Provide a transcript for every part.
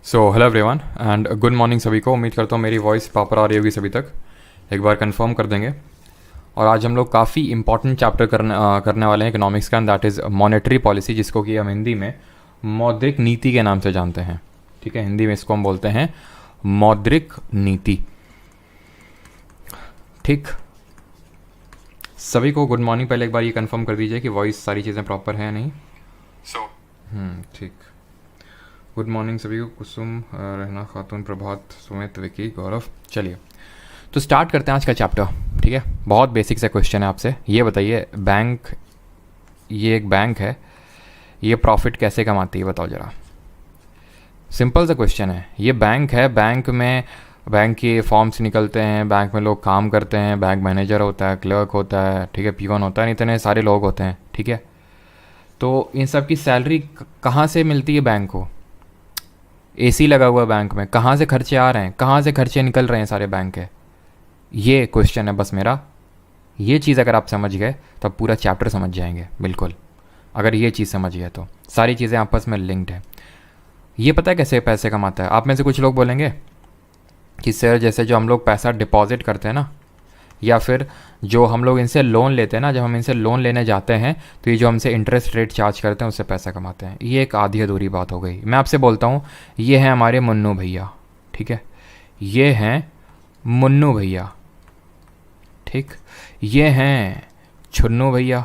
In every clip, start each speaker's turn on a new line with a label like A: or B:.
A: So hello everyone and good morning सभी को। उम्मीद करता हूँ मेरी वॉइस प्रॉपर आ रही होगी सभी तक। एक बार कंफर्म कर देंगे। और आज हम लोग काफ़ी इंपॉर्टेंट चैप्टर करने वाले हैं इकोनॉमिक्स का, and that is monetary policy, जिसको कि हम हिंदी में मौद्रिक नीति के नाम से जानते हैं। ठीक है, हिंदी में इसको हम बोलते हैं मौद्रिक नीति। ठीक, सभी को गुड मॉर्निंग। पहले एक बार ये कंफर्म कर दीजिए कि वॉइस सारी चीज़ें प्रॉपर है नहीं। ठीक, गुड मॉर्निंग सभी को। कुसुम, रहना खातून, प्रभात, सुमित, विकी, गौरव। चलिए तो स्टार्ट करते हैं आज का चैप्टर। ठीक है, बहुत बेसिक सा क्वेश्चन है आपसे। ये बताइए, बैंक, ये एक बैंक है, ये प्रॉफिट कैसे कमाती है बताओ ज़रा। सिंपल सा क्वेश्चन है। ये बैंक है, बैंक में बैंक के फॉर्म्स निकलते हैं, बैंक में लोग काम करते हैं, बैंक मैनेजर होता है, क्लर्क होता है, ठीक है, पीवन होता है, इतने सारे लोग होते हैं। ठीक है, तो इन सब की सैलरी कहाँ से मिलती है बैंक को? एसी लगा हुआ है बैंक में, कहाँ से खर्चे आ रहे हैं, कहाँ से खर्चे निकल रहे हैं सारे बैंक के? ये क्वेश्चन है बस मेरा। ये चीज़ अगर आप समझ गए तब पूरा चैप्टर समझ जाएंगे बिल्कुल। अगर ये चीज़ समझ गए तो सारी चीज़ें आपस में लिंक्ड है। ये पता है कैसे पैसे कमाता है? आप में से कुछ लोग बोलेंगे कि सर जैसे जो हम लोग पैसा डिपॉजिट करते हैं ना, या फिर जो हम लोग इनसे लोन लेते हैं ना, जब हम इनसे लोन लेने जाते हैं तो ये जो हमसे इंटरेस्ट रेट चार्ज करते हैं उससे पैसा कमाते हैं। ये एक आधी अधूरी बात हो गई। मैं आपसे बोलता हूँ, ये हैं हमारे मुन्नू भैया। ठीक है, ये हैं मुन्नू भैया। ठीक, ये हैं छुन्नू भैया।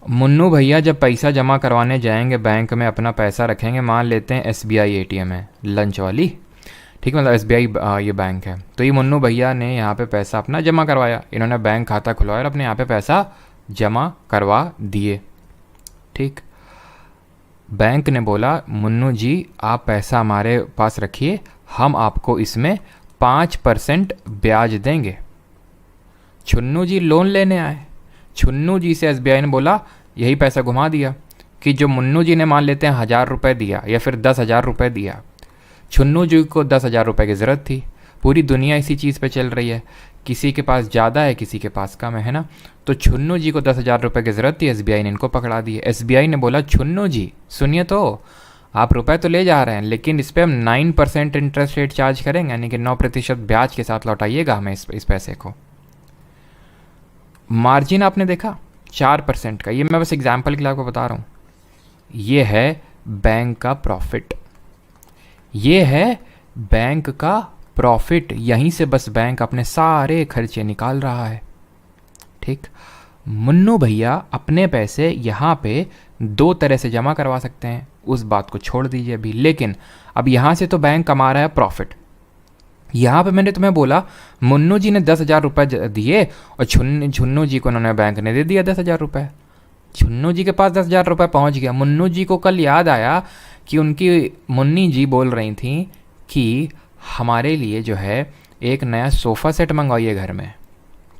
A: मुन्नू भैया जब पैसा जमा करवाने जाएंगे बैंक में, अपना पैसा रखेंगे, मान लेते हैं एसबीआई एटीएम है, लंच वाली, ठीक है, मतलब एसबीआई ये बैंक है। तो ये मुन्नू भैया ने यहाँ पे पैसा अपना जमा करवाया, इन्होंने बैंक खाता खुलवाया और अपने यहाँ पे पैसा जमा करवा दिए। ठीक, बैंक ने बोला मुन्नू जी आप पैसा हमारे पास रखिए, हम आपको इसमें 5% ब्याज देंगे। छुन्नू जी लोन लेने आए, छुन्नू जी से एसबीआई ने बोला, यही पैसा घुमा दिया कि जो मुन्नू जी ने मान लेते हैं 1000 रुपये दिया या फिर 10,000 रुपये दिया, छुन्नू जी को 10,000 रुपये की ज़रूरत थी। पूरी दुनिया इसी चीज़ पे चल रही है, किसी के पास ज़्यादा है किसी के पास कम है ना। तो छुन्नू जी को 10,000 रुपये की ज़रूरत थी, एसबीआई ने इनको पकड़ा दिए। एसबीआई ने बोला छुन्नू जी सुनिए, तो आप रुपए तो ले जा रहे हैं लेकिन इस पर हम 9% इंटरेस्ट रेट चार्ज करेंगे, यानी कि 9% ब्याज के साथ लौटाइएगा हमें इस पैसे को। मार्जिन आपने देखा 4% का। ये मैं बस एग्जाम्पल के लिए आपको बता रहा हूँ। ये है बैंक का प्रॉफिट, ये है बैंक का प्रॉफिट। यहीं से बस बैंक अपने सारे खर्चे निकाल रहा है। ठीक, मुन्नू भैया अपने पैसे यहाँ पे 2 तरह से जमा करवा सकते हैं, उस बात को छोड़ दीजिए अभी। लेकिन अब यहाँ से तो बैंक कमा रहा है प्रॉफिट। यहाँ पे मैंने तुम्हें बोला मुन्नू जी ने 10,000 रुपये दिए और छुन्नू जी को उन्होंने बैंक ने दे दिया 10,000 रुपये। छुन्नू जी के पास 10,000 रुपये पहुँच गया। मुन्नू जी को कल याद आया कि उनकी मुन्नी जी बोल रही थी कि हमारे लिए जो है एक नया सोफ़ा सेट मंगवाइए घर में।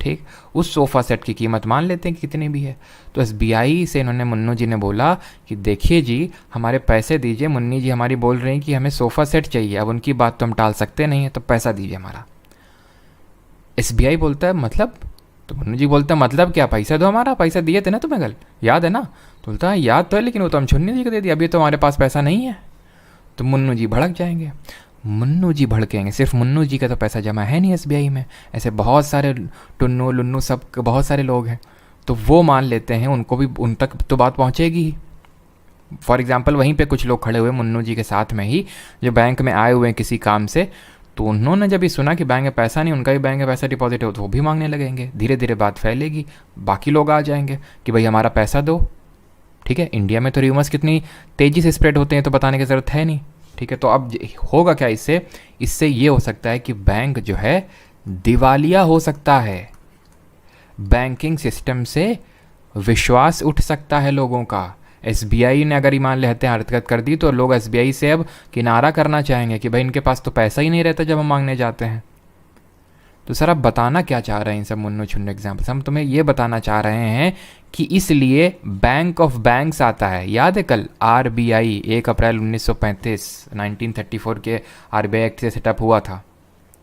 A: ठीक, उस सोफ़ा सेट की कीमत मान लेते हैं कि कितनी भी है। तो एसबीआई से इन्होंने मुन्नू जी ने बोला कि देखिए जी हमारे पैसे दीजिए, मुन्नी जी हमारी बोल रही हैं कि हमें सोफ़ा सेट चाहिए, अब उनकी बात तो हम टाल सकते नहीं है, तो पैसा दीजिए हमारा। एसबीआई बोलता है मतलब? तो मुन्नू जी बोलता है मतलब क्या, पैसा दो हमारा, पैसा दिए थे ना तुम्हें कल, याद है ना? तो बोलता है याद तो है लेकिन वो तो हम छुन्नी जी को दे दिया, अभी तो हमारे पास पैसा नहीं है। तो मुन्नू जी भड़क जाएंगे। मुन्नू जी भड़केंगे, सिर्फ मुन्नू जी का तो पैसा जमा है नहीं एसबीआई में, ऐसे बहुत सारे टुन्नू लुन्नू सब बहुत सारे लोग हैं। तो वो मान लेते हैं, उनको भी उन तक तो बात पहुंचेगी ही। फॉर एग्जांपल वहीं पे कुछ लोग खड़े हुए मुन्नू जी के साथ में ही, जो बैंक में आए हुए हैं किसी काम से, तो उन्होंने जब ये सुना कि बैंक में पैसा नहीं, उनका भी बैंक में पैसा डिपॉजिट हो, तो वो भी मांगने लगेंगे। धीरे धीरे बात फैलेगी, बाकी लोग आ जाएंगे कि भाई हमारा पैसा दो। ठीक है, इंडिया में तो र्यूमर्स कितनी तेज़ी से स्प्रेड होते हैं तो बताने की ज़रूरत है नहीं। ठीक है, तो अब होगा क्या इससे? इससे ये हो सकता है कि बैंक जो है दिवालिया हो सकता है, बैंकिंग सिस्टम से विश्वास उठ सकता है लोगों का। एसबीआई ने अगर ईमान लेते हैं हरकत कर दी तो लोग एसबीआई से अब किनारा करना चाहेंगे कि भाई इनके पास तो पैसा ही नहीं रहता जब हम मांगने जाते हैं। तो सर आप बताना क्या चाह रहे हैं इन सब मुन्नू छुन्नू एग्जाम्पल्स? हम तुम्हें ये बताना चाह रहे हैं कि इसलिए बैंक ऑफ बैंक्स आता है। याद है कल आरबीआई 1 अप्रैल 1934 के आरबीआई एक्ट से सेटअप हुआ था,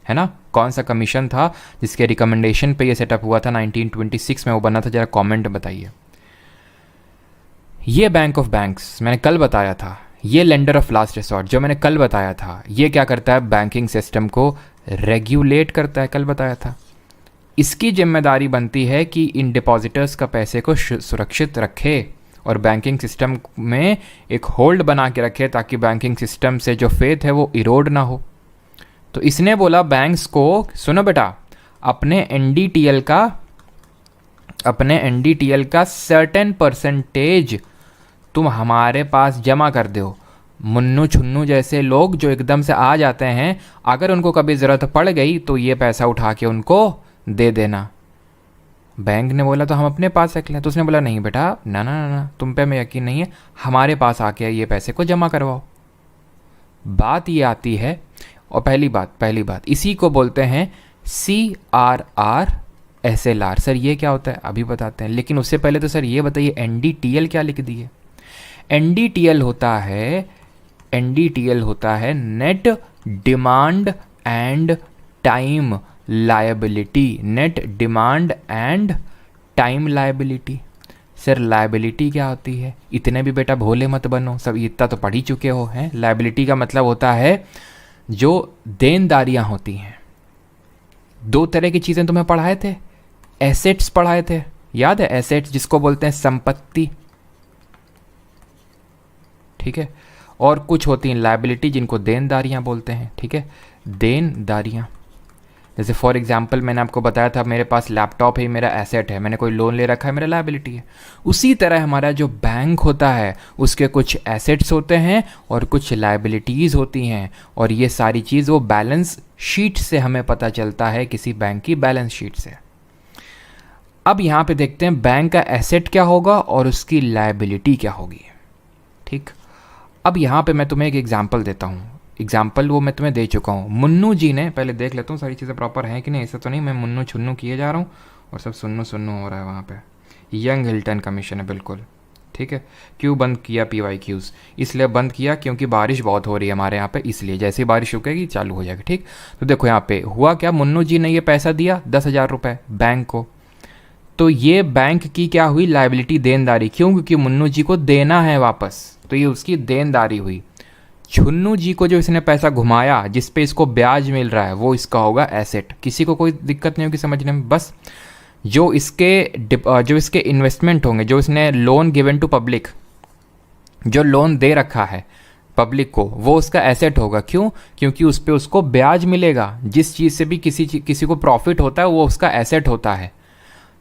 A: है ना? कौन सा कमीशन था जिसके रिकमेंडेशन पे ये सेटअप हुआ था? 1926 में वो बना था। जरा कमेंट बताइए। ये बैंक ऑफ बैंक्स मैंने कल बताया था, ये लेंडर ऑफ लास्ट रिसॉर्ट जो मैंने कल बताया था, ये क्या करता है, बैंकिंग सिस्टम को रेगुलेट करता है, कल बताया था। इसकी जिम्मेदारी बनती है कि इन डिपॉजिटर्स का पैसे को सुरक्षित रखे और बैंकिंग सिस्टम में एक होल्ड बना के रखे, ताकि बैंकिंग सिस्टम से जो फेथ है वो इरोड ना हो। तो इसने बोला बैंक्स को, सुनो बेटा, अपने एनडीटीएल का सर्टेन परसेंटेज तुम हमारे पास जमा कर दो। मुन्नू छुन्नू जैसे लोग जो एकदम से आ जाते हैं, अगर उनको कभी ज़रूरत पड़ गई तो ये पैसा उठा के उनको दे देना। बैंक ने बोला तो हम अपने पास रख लें, तो उसने बोला नहीं बेटा, ना ना ना, तुम पे मैं यकीन नहीं है, हमारे पास आके ये पैसे को जमा करवाओ। बात ये आती है, और पहली बात इसी को बोलते हैं CRR SLR। सर ये क्या होता है अभी बताते हैं, लेकिन उससे पहले तो सर ये बताइए NDTL क्या लिख दिए। NDTL होता है net demand and time liability. Net demand and time liability. Sir liability क्या होती है, इतने भी बेटा भोले मत बनो, सब इतना तो पढ़ ही चुके हो हैं। लायबिलिटी का मतलब होता है जो देनदारियां होती हैं। दो तरह की चीज़ें तुम्हें पढ़ाए थे, एसेट्स पढ़ाए थे, याद है, एसेट्स जिसको बोलते हैं संपत्ति, ठीक है, और कुछ होती हैं लायबिलिटी जिनको देनदारियां बोलते हैं, ठीक है, देनदारियां। जैसे फॉर एग्जांपल मैंने आपको बताया था, मेरे पास लैपटॉप है, मेरा एसेट है, मैंने कोई लोन ले रखा है, मेरा लायबिलिटी है। उसी तरह हमारा जो बैंक होता है उसके कुछ एसेट्स होते हैं और कुछ लायबिलिटीज़ होती हैं, और ये सारी चीज़ वो बैलेंस शीट से हमें पता चलता है, किसी बैंक की बैलेंस शीट से। अब यहाँ पे देखते हैं बैंक का एसेट क्या होगा और उसकी लायबिलिटी क्या होगी, ठीक। अब यहाँ पे मैं तुम्हें एक एग्जांपल देता हूँ, एग्जाम्पल वो मैं तुम्हें दे चुका हूँ। मुन्नू जी ने, पहले देख लेता हूँ सारी चीज़ें प्रॉपर हैं कि नहीं, ऐसा तो नहीं मैं मुन्नू छुन्नू किए जा रहा हूँ और सब सुन्नू सुन्नू हो रहा है वहाँ पे। यंग हिल्टन कमीशन है बिल्कुल, ठीक है। क्यों बंद किया PYQs, इसलिए बंद किया क्योंकि बारिश बहुत हो रही है हमारे यहाँ पे, इसलिए जैसे ही बारिश रुकेगी चालू हो जाएगी, ठीक। तो देखो यहाँ पे हुआ क्या, मुन्नू जी ने ये पैसा दिया 10,000 रुपये बैंक को, तो ये बैंक की क्या हुई, लायबिलिटी, देनदारी। क्यों, क्योंकि मुन्नू जी को देना है वापस, तो ये उसकी देनदारी हुई। छुन्नू जी को जो इसने पैसा घुमाया जिस पे इसको ब्याज मिल रहा है वो इसका होगा एसेट। किसी को कोई दिक्कत नहीं होगी समझने में, बस जो इसके इन्वेस्टमेंट होंगे, जो इसने लोन गिवन टू पब्लिक, जो लोन दे रखा है पब्लिक को, वो उसका एसेट होगा। क्यों, क्योंकि उस पर उसको ब्याज मिलेगा। जिस चीज़ से भी किसी को प्रॉफिट होता है वो उसका एसेट होता है।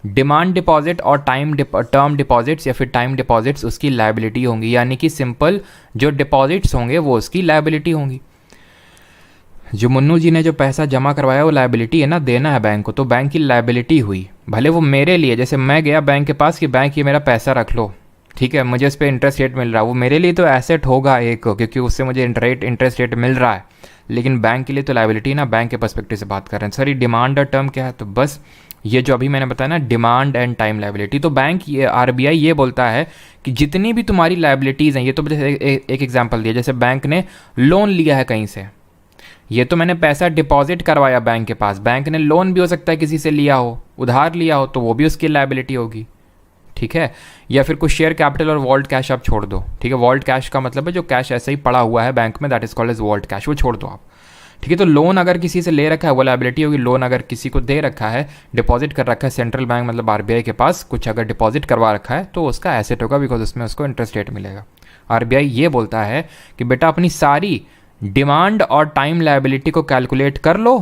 A: डिमांड डिपॉजिट और टर्म डिपॉजिट्स या फिर टाइम डिपॉजिट्स उसकी लायबिलिटी होंगी, यानी कि सिंपल जो डिपॉजिट्स होंगे वो उसकी लायबिलिटी होंगी। जो मुन्नू जी ने जो पैसा जमा करवाया वो लायबिलिटी है ना, देना है बैंक को, तो बैंक की लायबिलिटी हुई। भले वो मेरे लिए, जैसे मैं गया बैंक के पास कि बैंक ये मेरा पैसा रख लो, ठीक है, मुझे इस पर इंटरेस्ट रेट मिल रहा है, वो मेरे लिए तो एसेट होगा एक, क्योंकि उससे मुझे इंटरेस्ट रेट मिल रहा है, लेकिन बैंक के लिए तो लायबिलिटी ना। बैंक के पर्सपेक्टिव से बात कर रहे हैं। सर ये डिमांड और टर्म क्या है, तो बस ये जो अभी मैंने बताया ना, डिमांड एंड टाइम लायबिलिटी। तो बैंक ये RBI ये बोलता है कि जितनी भी तुम्हारी लायबिलिटीज़ हैं, ये तो जैसे एक एग्जांपल दिया, जैसे बैंक ने लोन लिया है कहीं से, ये तो मैंने पैसा डिपॉजिट करवाया बैंक के पास, बैंक ने लोन भी हो सकता है किसी से लिया हो, उधार लिया हो, तो वो भी उसकी लायबिलिटी होगी, ठीक है। या फिर कुछ शेयर कैपिटल और वॉल्ट कैश आप छोड़ दो, ठीक है। वॉल्ट कैश का मतलब है जो कैश ऐसे ही पड़ा हुआ है बैंक में, that is called as vault cash, वो छोड़ दो आप, ठीक है। तो लोन अगर किसी से ले रखा है वो लायबिलिटी होगी। लोन अगर किसी को दे रखा है, डिपॉजिट कर रखा है सेंट्रल बैंक मतलब RBI के पास, कुछ अगर डिपॉजिट करवा रखा है तो उसका एसेट होगा, बिकॉज उसमें उसको इंटरेस्ट रेट मिलेगा। RBI ये बोलता है कि बेटा अपनी सारी डिमांड और टाइम लायबिलिटी को कैलकुलेट कर लो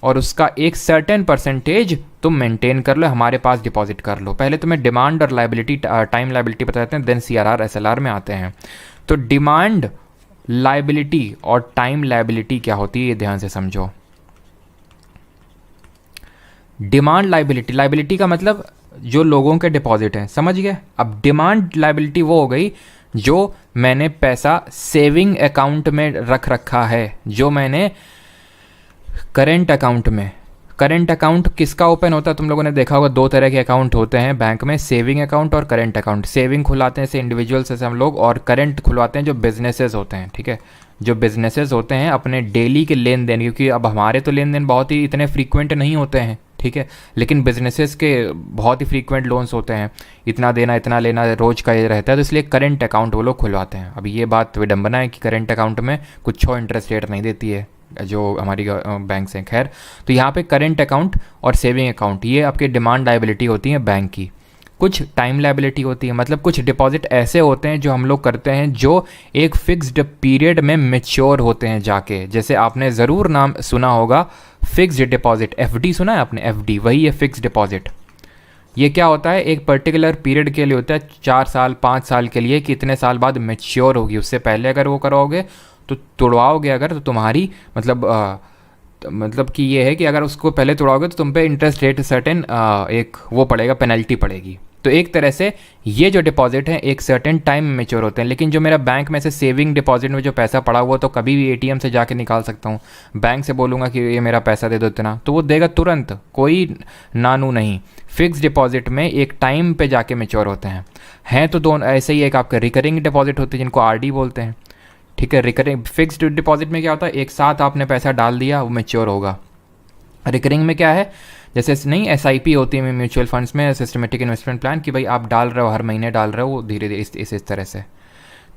A: और उसका एक सर्टेन परसेंटेज तुम मेंटेन कर लो, हमारे पास डिपॉजिट कर लो। पहले तुम्हें डिमांड और लायबिलिटी, टाइम लायबिलिटी बताते हैं, देन CRR SLR में आते हैं। तो डिमांड लायबिलिटी और टाइम लायबिलिटी क्या होती है ये ध्यान से समझो। डिमांड लायबिलिटी का मतलब जो लोगों के डिपॉजिट हैं, समझ गए। अब डिमांड लायबिलिटी वो हो गई जो मैंने पैसा सेविंग अकाउंट में रख रखा है, जो मैंने करेंट अकाउंट में। करेंट अकाउंट किसका ओपन होता है, तुम लोगों ने देखा होगा, दो तरह के अकाउंट होते हैं बैंक में, सेविंग अकाउंट और करेंट अकाउंट। सेविंग खुलवाते हैं जैसे इंडिविजुअल्स से हम लोग, और करेंट खुलवाते हैं जो बिजनेसेस होते हैं, ठीक है। जो बिजनेसेस होते हैं अपने डेली के लेन देन, क्योंकि अब हमारे तो लेन देन बहुत ही इतने फ्रीक्वेंट नहीं होते हैं, ठीक ठीक है। लेकिन बिजनेसेस के बहुत ही फ्रीक्वेंट लोन्स होते हैं, इतना देना इतना लेना रोज का ये रहता है, तो इसलिए करंट अकाउंट वो लोग खुलवाते हैं। अभी ये बात विडंबना है कि करंट अकाउंट में कुछ इंटरेस्ट रेट नहीं देती है जो हमारी बैंक से। खैर, तो यहाँ पे करंट अकाउंट और सेविंग अकाउंट ये आपके डिमांड लायबिलिटी होती है बैंक की। कुछ टाइम लायबिलिटी होती है, मतलब कुछ डिपॉजिट ऐसे होते हैं जो हम लोग करते हैं जो एक फिक्स्ड पीरियड में मेच्योर होते हैं जाके। जैसे आपने ज़रूर नाम सुना होगा फिक्स्ड डिपॉजिट, एफडी सुना है आपने? एफडी वही है फिक्स्ड डिपॉजिट। ये क्या होता है, एक पर्टिकुलर पीरियड के लिए होता है, 4 साल 5 साल के लिए, कि इतने साल बाद मेच्योर होगी। उससे पहले अगर वो कराओगे तो तोड़वाओगे अगर, तो तुम्हारी मतलब कि ये है कि अगर उसको पहले तोड़ाओगे तो तुम पे इंटरेस्ट रेट सर्टेन एक वो पड़ेगा, पेनल्टी पड़ेगी। तो एक तरह से ये जो डिपॉजिट है एक सर्टेन टाइम में मेच्योर होते हैं। लेकिन जो मेरा बैंक में से सेविंग डिपॉजिट में जो पैसा पड़ा हुआ, तो कभी भी एटीएम से जाके निकाल सकता हूँ। बैंक से बोलूँगा कि ये मेरा पैसा दे दो इतना, तो वो देगा तुरंत, कोई नानू नहीं। फिक्स डिपॉजिट में एक टाइम पे जाके मेच्योर होते हैं तो दोनों ऐसे ही। एक आपका रिकरिंग डिपॉजिट होते हैं जिनको आरडी बोलते हैं, ठीक है। रिकरिंग फिक्स्ड डिपॉजिट में क्या होता है, एक साथ आपने पैसा डाल दिया, वो मेच्योर होगा। रिकरिंग में क्या है, जैसे नहीं एसआईपी होती है म्यूचुअल फंड्स में, सिस्टमेटिक इन्वेस्टमेंट प्लान, कि भाई आप डाल रहे हो, हर महीने डाल रहे हो, वो धीरे धीरे इस तरह से।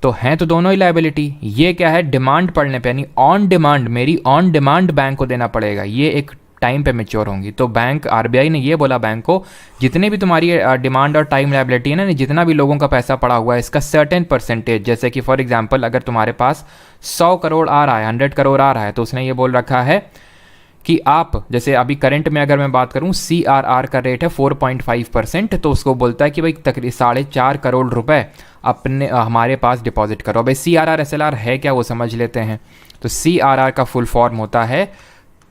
A: तो हैं तो दोनों ही लायबिलिटी। ये क्या है, डिमांड पड़ने पे, यानी ऑन डिमांड, मेरी ऑन डिमांड बैंक को देना पड़ेगा, ये एक टाइम पे मेच्योर होंगी। तो बैंक, आरबीआई ने ये बोला बैंक को, जितने भी तुम्हारी डिमांड और टाइम लायबिलिटी है ना, जितना भी लोगों का पैसा पड़ा हुआ है, इसका सर्टेन परसेंटेज, जैसे कि फॉर एग्जांपल अगर तुम्हारे पास 100 करोड़ आ रहा है, 100 करोड़ आ रहा है, तो उसने ये बोल रखा है कि आप, जैसे अभी करंट में अगर मैं बात करूं, CRR का रेट है 4.5%, तो उसको बोलता है कि भाई तकरीबन 4.5 करोड़ रुपए अपने हमारे पास डिपॉजिट करो। भाई CRR SLR है क्या, वो समझ लेते हैं। तो CRR का फुल फॉर्म होता है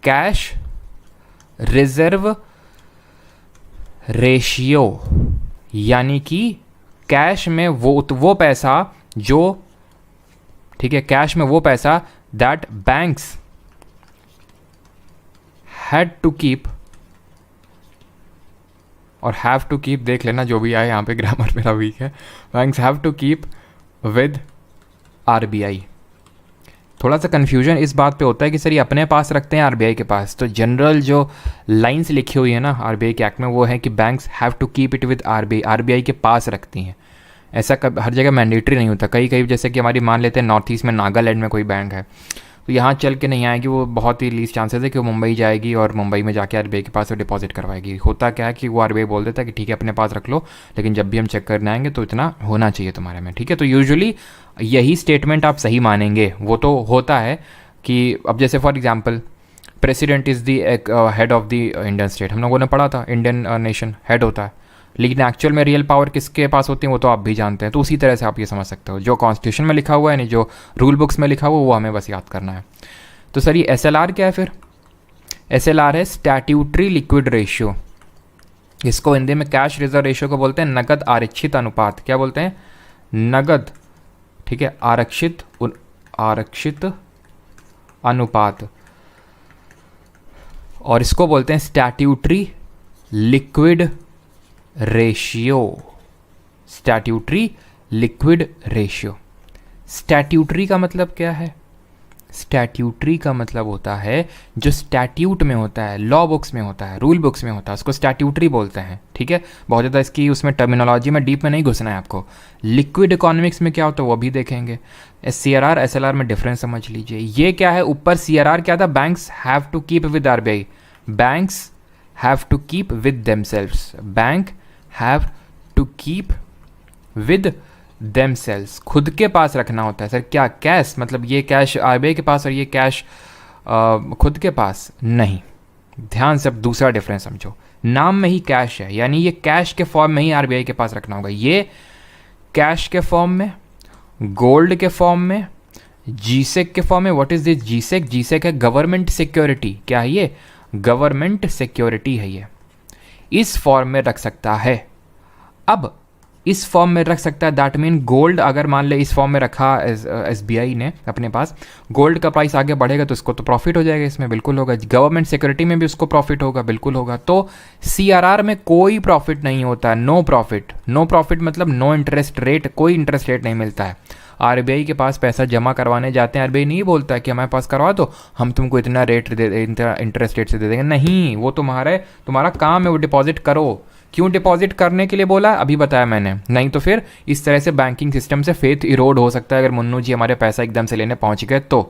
A: कैश रिजर्व रेशियो, यानी कि कैश में वो पैसा जो, ठीक है, कैश में वो पैसा that banks had to keep, और हैव टू कीप देख लेना, जो भी आए यहाँ पे, ग्रामर मेरा वीक है। Banks have to keep with RBI. थोड़ा सा कन्फ्यूजन इस बात पे होता है कि सर ये अपने पास रखते हैं आरबीआई के पास। तो जनरल जो लाइंस लिखी हुई है ना आरबीआई के एक्ट में, वो है कि banks have to keep it with RBI, RBI के पास रखती हैं। ऐसा हर जगह मैंडेटरी नहीं होता। कई कई जैसे कि हमारी मान लेते हैं नॉर्थ ईस्ट में नागालैंड में कोई बैंक है, तो यहाँ चल के नहीं आएगी, वो बहुत ही लीस्ट चांसेस है कि वो मुंबई जाएगी और मुंबई में जाके आरबीआई के पास वो डिपॉजिट करवाएगी। होता क्या है कि वो आरबीआई बोल देता है कि ठीक है अपने पास रख लो, लेकिन जब भी हम चेक करने आएंगे तो इतना होना चाहिए तुम्हारे में, ठीक है। तो यूजुअली यही स्टेटमेंट आप सही मानेंगे। वो तो होता है कि अब जैसे for example president is the head of the Indian state, हम लोगों ने पढ़ा था इंडियन नेशन हेड होता है, लेकिन एक्चुअल में रियल पावर किसके पास होती है वो तो आप भी जानते हैं। तो उसी तरह से आप ये समझ सकते हो, जो कॉन्स्टिट्यूशन में लिखा हुआ है, नहीं जो रूल बुक्स में लिखा हुआ वो हमें बस याद करना है। तो सर ये SLR क्या है फिर? SLR है स्टैट्यूटरी लिक्विड रेशियो। इसको हिंदी में कैश रिजर्व रेशियो को बोलते हैं, नगद आरक्षित अनुपात। क्या बोलते हैं? नगद, ठीक है, आरक्षित अनुपात। और इसको बोलते हैं statutory liquid ratio. Statutory liquid ratio. Statutory का मतलब क्या है? स्टैट्यूटरी का मतलब होता है जो स्टैट्यूट में होता है, लॉ बुक्स में होता है, रूल बुक्स में होता है, उसको स्टैट्यूटरी बोलते हैं, ठीक है। बहुत ज़्यादा इसकी उसमें टर्मिनोलॉजी में डीप में नहीं घुसना है आपको। लिक्विड इकोनॉमिक्स में क्या होता है वो भी देखेंगे। CRR SLR में डिफरेंस समझ लीजिए। ये क्या है, ऊपर CRR क्या था, banks have to keep with RBI, banks have to keep with themselves, bank have to keep with themselves, खुद के पास रखना होता है। सर क्या कैश, मतलब ये कैश आरबीआई के पास और ये कैश खुद के पास नहीं। ध्यान से अब दूसरा डिफरेंस समझो, नाम में ही कैश है, यानी ये कैश के फॉर्म में ही आरबीआई के पास रखना होगा। ये कैश के फॉर्म में, गोल्ड के फॉर्म में, जीसेक के फॉर्म में। What is this G-sec? G-sec है गवर्नमेंट सिक्योरिटी। क्या है ये? गवर्नमेंट सिक्योरिटी है ये। इस फॉर्म में रख सकता है। अब इस फॉर्म में रख सकता है, दैट मीन गोल्ड अगर मान ले इस फॉर्म में रखा एसबीआई ने अपने पास, गोल्ड का प्राइस आगे बढ़ेगा तो इसको तो प्रॉफिट हो जाएगा, इसमें बिल्कुल होगा। गवर्नमेंट सिक्योरिटी में भी उसको प्रॉफिट होगा, बिल्कुल होगा। तो CRR में कोई प्रॉफिट नहीं होता है, नो प्रॉफिट। नो प्रॉफिट मतलब नो इंटरेस्ट रेट, कोई इंटरेस्ट रेट नहीं मिलता है। आरबीआई के पास पैसा जमा करवाने जाते हैं, आरबीआई नहीं बोलता है कि हमारे पास करवा दो, हम तुमको इतना रेट दे, इतना इंटरेस्ट रेट से दे देंगे। नहीं, वो तुम्हारा काम है, वो डिपॉजिट करो। क्यों डिपॉजिट करने के लिए बोला, अभी बताया मैंने। नहीं तो फिर इस तरह से बैंकिंग सिस्टम से फेथ इरोड हो सकता है अगर मुन्नू जी हमारे पैसा एकदम से लेने पहुंच गए तो।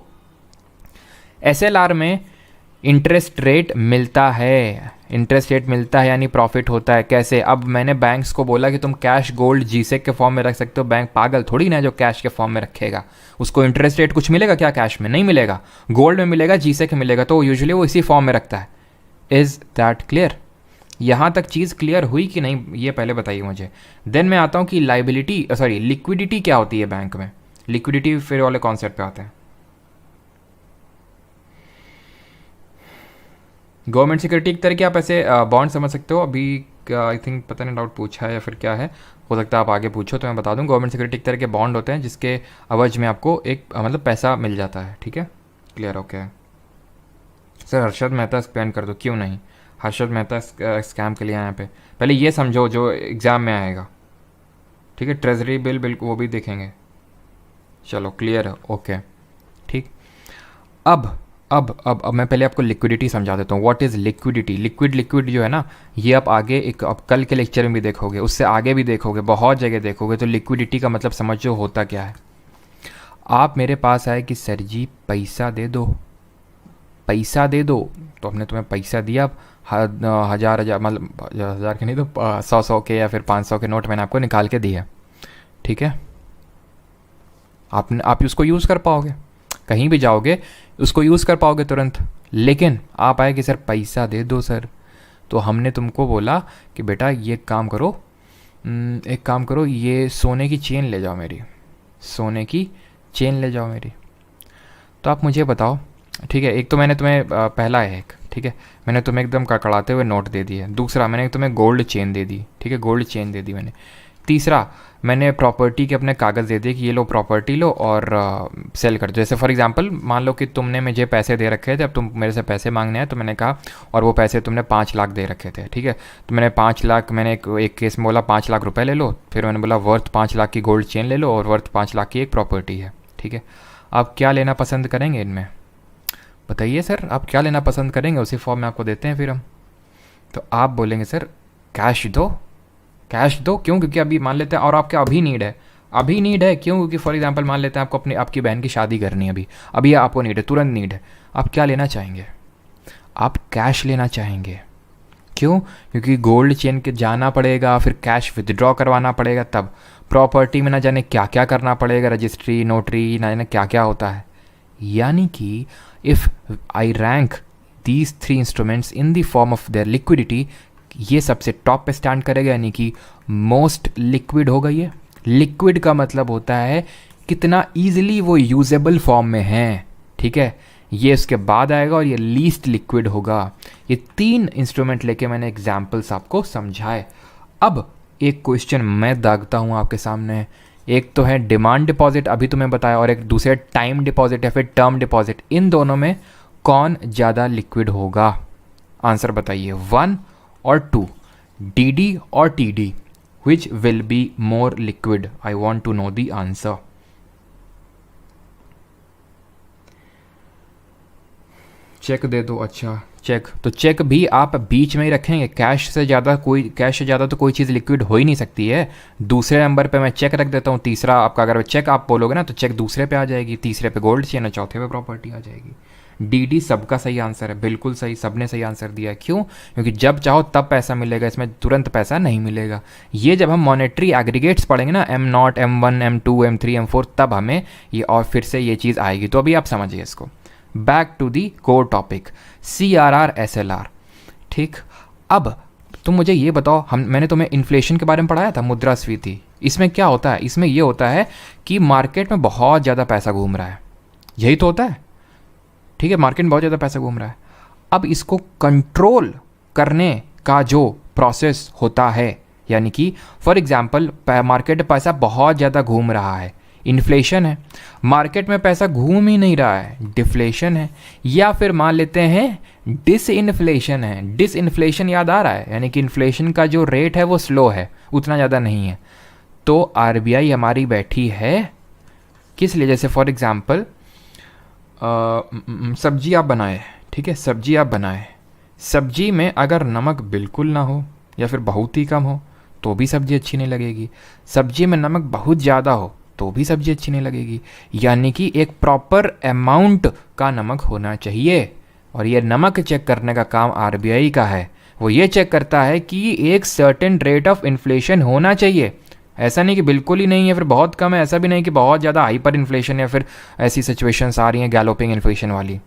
A: एसएलआर में इंटरेस्ट रेट मिलता है, इंटरेस्ट रेट मिलता है यानी प्रॉफिट होता है। कैसे? अब मैंने बैंक्स को बोला कि तुम कैश गोल्ड जीसेक के फॉर्म में रख सकते हो। बैंक पागल थोड़ी ना जो कैश के फॉर्म में रखेगा, उसको इंटरेस्ट रेट कुछ मिलेगा क्या? कैश में नहीं मिलेगा, गोल्ड में मिलेगा, जीसेक में मिलेगा, तो यूजुअली वो इसी फॉर्म में रखता है। Is that clear? यहाँ तक चीज़ क्लियर हुई कि नहीं, ये पहले बताइए मुझे। देन मैं आता हूँ कि लिक्विडिटी क्या होती है बैंक में। लिक्विडिटी फिर वाले कॉन्सेप्ट पे आते हैं। गवर्नमेंट सिक्योरिटी एक तरह की आप ऐसे बॉन्ड समझ सकते हो। अभी आई थिंक पता नहीं डाउट पूछा है या फिर क्या है, हो सकता है आप आगे पूछो तो मैं बता दूं। गवर्नमेंट सिक्योरिटी एक तरह के बॉन्ड होते हैं जिसके अवज में आपको एक मतलब पैसा मिल जाता है। ठीक है, clear? Okay sir, Harshad Mehta explain कर दो। क्यों नहीं, हर्षद मेहता स्कैम के लिए यहाँ पे पहले ये समझो जो एग्ज़ाम में आएगा। ठीक है, ट्रेजरी बिल बिल्कुल वो भी देखेंगे। चलो क्लियर है, ओके ठीक। अब मैं पहले आपको लिक्विडिटी समझा देता हूँ। What is liquidity? लिक्विड जो है ना, ये आप आगे एक अब कल के लेक्चर में भी देखोगे, उससे आगे भी देखोगे, बहुत जगह देखोगे। तो लिक्विडिटी का मतलब समझो होता क्या है। आप मेरे पास आए कि सर जी पैसा दे दो, पैसा दे दो, तो हमने तुम्हें पैसा दिया। हज़ार मतलब हज़ार के नहीं तो 100 के या फिर 500 के नोट मैंने आपको निकाल के दिया। ठीक है, आप उसको यूज़ कर पाओगे, कहीं भी जाओगे उसको यूज़ कर पाओगे तुरंत। लेकिन आप आए कि सर पैसा दे दो सर, तो हमने तुमको बोला कि बेटा ये काम करो, एक काम करो, ये सोने की चेन ले जाओ मेरी, सोने की चेन ले जाओ मेरी। तो आप मुझे बताओ, ठीक है, एक तो मैंने तुम्हें पहला है एक, ठीक है, मैंने तुम्हें एकदम कड़कड़ाते हुए नोट दे दिए। दूसरा मैंने तुम्हें गोल्ड चेन दे दी, ठीक है, गोल्ड चेन दे दी मैंने। तीसरा मैंने प्रॉपर्टी के अपने कागज़ दे दिए कि ये लो प्रॉपर्टी लो और सेल कर दो। जैसे फॉर एग्जांपल मान लो कि तुमने मुझे पैसे दे रखे थे, अब तुम मेरे से पैसे मांगने हैं, तो मैंने कहा, और वो पैसे तुमने 5 लाख दे रखे थे। ठीक है, तो मैंने 5 लाख, मैंने एक केस में बोला 5 लाख रुपए ले लो, फिर मैंने बोला वर्थ 5 लाख की गोल्ड चेन ले लो और वर्थ 5 लाख की एक प्रॉपर्टी है। ठीक है, आप क्या लेना पसंद करेंगे इनमें? बताइए सर, आप क्या लेना पसंद करेंगे? उसी फॉर्म में आपको देते हैं फिर हम। तो आप बोलेंगे सर कैश दो, कैश दो। क्यों? क्योंकि अभी मान लेते हैं, और आपके अभी नीड है, अभी नीड है। क्यों? क्योंकि फॉर एग्जांपल मान लेते हैं आपको आपकी बहन की शादी करनी है, अभी आपको नीड है, तुरंत नीड है। आप क्या लेना चाहेंगे? आप कैश लेना चाहेंगे। क्यों? क्योंकि गोल्ड चेन के जाना पड़ेगा, फिर कैश विदड्रॉ करवाना पड़ेगा, तब प्रॉपर्टी में ना जाने क्या क्या करना पड़ेगा, रजिस्ट्री, नोटरी, ना जाने क्या क्या होता है। यानी कि if I rank these 3 instruments in the form of their liquidity, ये सबसे टॉप पे स्टैंड करेगा, यानी कि मोस्ट लिक्विड होगा ये। लिक्विड का मतलब होता है कितना ईजिली वो यूजेबल फॉर्म में है। ठीक है, ये उसके बाद आएगा और ये लीस्ट लिक्विड होगा। ये 3 इंस्ट्रूमेंट लेके मैंने एग्जाम्पल्स आपको समझाए। अब एक क्वेश्चन मैं दागता हूँ आपके सामने। एक तो है डिमांड डिपॉजिट, अभी तुम्हें बताया, और एक दूसरे टाइम डिपॉजिट या फिर टर्म डिपॉजिट। इन दोनों में कौन ज़्यादा लिक्विड होगा? आंसर बताइए, 1 और 2, DD और TD, which will be more liquid? I want to know the answer. Check दे दो। अच्छा चेक, तो चेक भी आप बीच में ही रखेंगे। कैश से ज़्यादा तो कोई चीज़ लिक्विड हो ही नहीं सकती है। दूसरे नंबर पे मैं चेक रख देता हूँ। तीसरा आपका, अगर चेक आप बोलोगे ना, तो चेक दूसरे पे आ जाएगी, तीसरे पे गोल्ड चेन और चौथे पे प्रॉपर्टी आ जाएगी। DD सबका सही आंसर है, बिल्कुल सही, सबने सही आंसर दिया है। क्यों? क्योंकि जब चाहो तब पैसा मिलेगा, इसमें तुरंत पैसा नहीं मिलेगा। ये जब हम मॉनेटरी एग्रीगेट्स पढ़ेंगे ना, M0, M1, M2, M3, M4, तब हमें ये और फिर से ये चीज़ आएगी। तो अभी आप समझिए इसको। Back to the core topic, CRR SLR। ठीक, अब तुम मुझे ये बताओ, मैंने तुम्हें इन्फ्लेशन के बारे में पढ़ाया था, मुद्रास्फीति। इसमें क्या होता है? इसमें ये होता है कि मार्केट में बहुत ज़्यादा पैसा घूम रहा है, यही तो होता है। ठीक है, मार्केट में बहुत ज़्यादा पैसा घूम रहा है। अब इसको कंट्रोल करने का जो प्रोसेस होता है, यानी कि फॉर एग्जांपल मार्केट में पैसा बहुत ज़्यादा घूम रहा है, इन्फ्लेशन है, मार्केट में पैसा घूम ही नहीं रहा है, डिफ्लेशन है, या फिर मान लेते हैं डिसइन्फ्लेशन है। डिसइन्फ्लेशन याद आ रहा है, यानी कि इन्फ्लेशन का जो रेट है वो स्लो है, उतना ज़्यादा नहीं है। तो RBI हमारी बैठी है किस लिए? जैसे फॉर एग्ज़ाम्पल सब्जी आप बनाए, ठीक है, सब्जी आप बनाए, सब्जी में अगर नमक बिल्कुल ना हो या फिर बहुत ही कम हो तो भी सब्जी अच्छी नहीं लगेगी। सब्जी में नमक बहुत ज़्यादा हो तो भी सब्जी अच्छी नहीं लगेगी। यानी कि एक प्रॉपर अमाउंट का नमक होना चाहिए। और ये नमक चेक करने का काम आरबीआई का है। वो ये चेक करता है कि एक सर्टेन रेट ऑफ इन्फ्लेशन होना चाहिए। ऐसा नहीं कि बिल्कुल ही नहीं है फिर बहुत कम है, ऐसा भी नहीं कि बहुत ज़्यादा हाइपर इन्फ्लेशन या फिर ऐसी सिचुएशंस आ रही हैं गैलोपिंग इन्फ्लेशन वाली।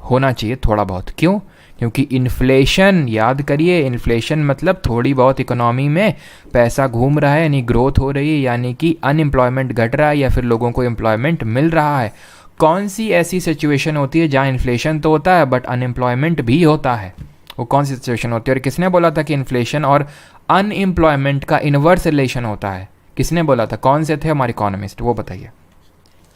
A: होना चाहिए थोड़ा बहुत। क्यों? क्योंकि इन्फ्लेशन, याद करिए, इन्फ्लेशन मतलब थोड़ी बहुत इकोनॉमी में पैसा घूम रहा है, यानी ग्रोथ हो रही है, यानी कि अनएम्प्लॉयमेंट घट रहा है या फिर लोगों को एम्प्लॉयमेंट मिल रहा है। कौन सी ऐसी सिचुएशन होती है जहाँ इन्फ्लेशन तो होता है बट अनएम्प्लॉयमेंट भी होता है? वो कौन सी सिचुएशन होती है? और किसने बोला था कि इन्फ्लेशन और अनएम्प्लॉयमेंट का इन्वर्स रिलेशन होता है? किसने बोला था? कौन से थे हमारे इकोनॉमिस्ट? वो बताइए।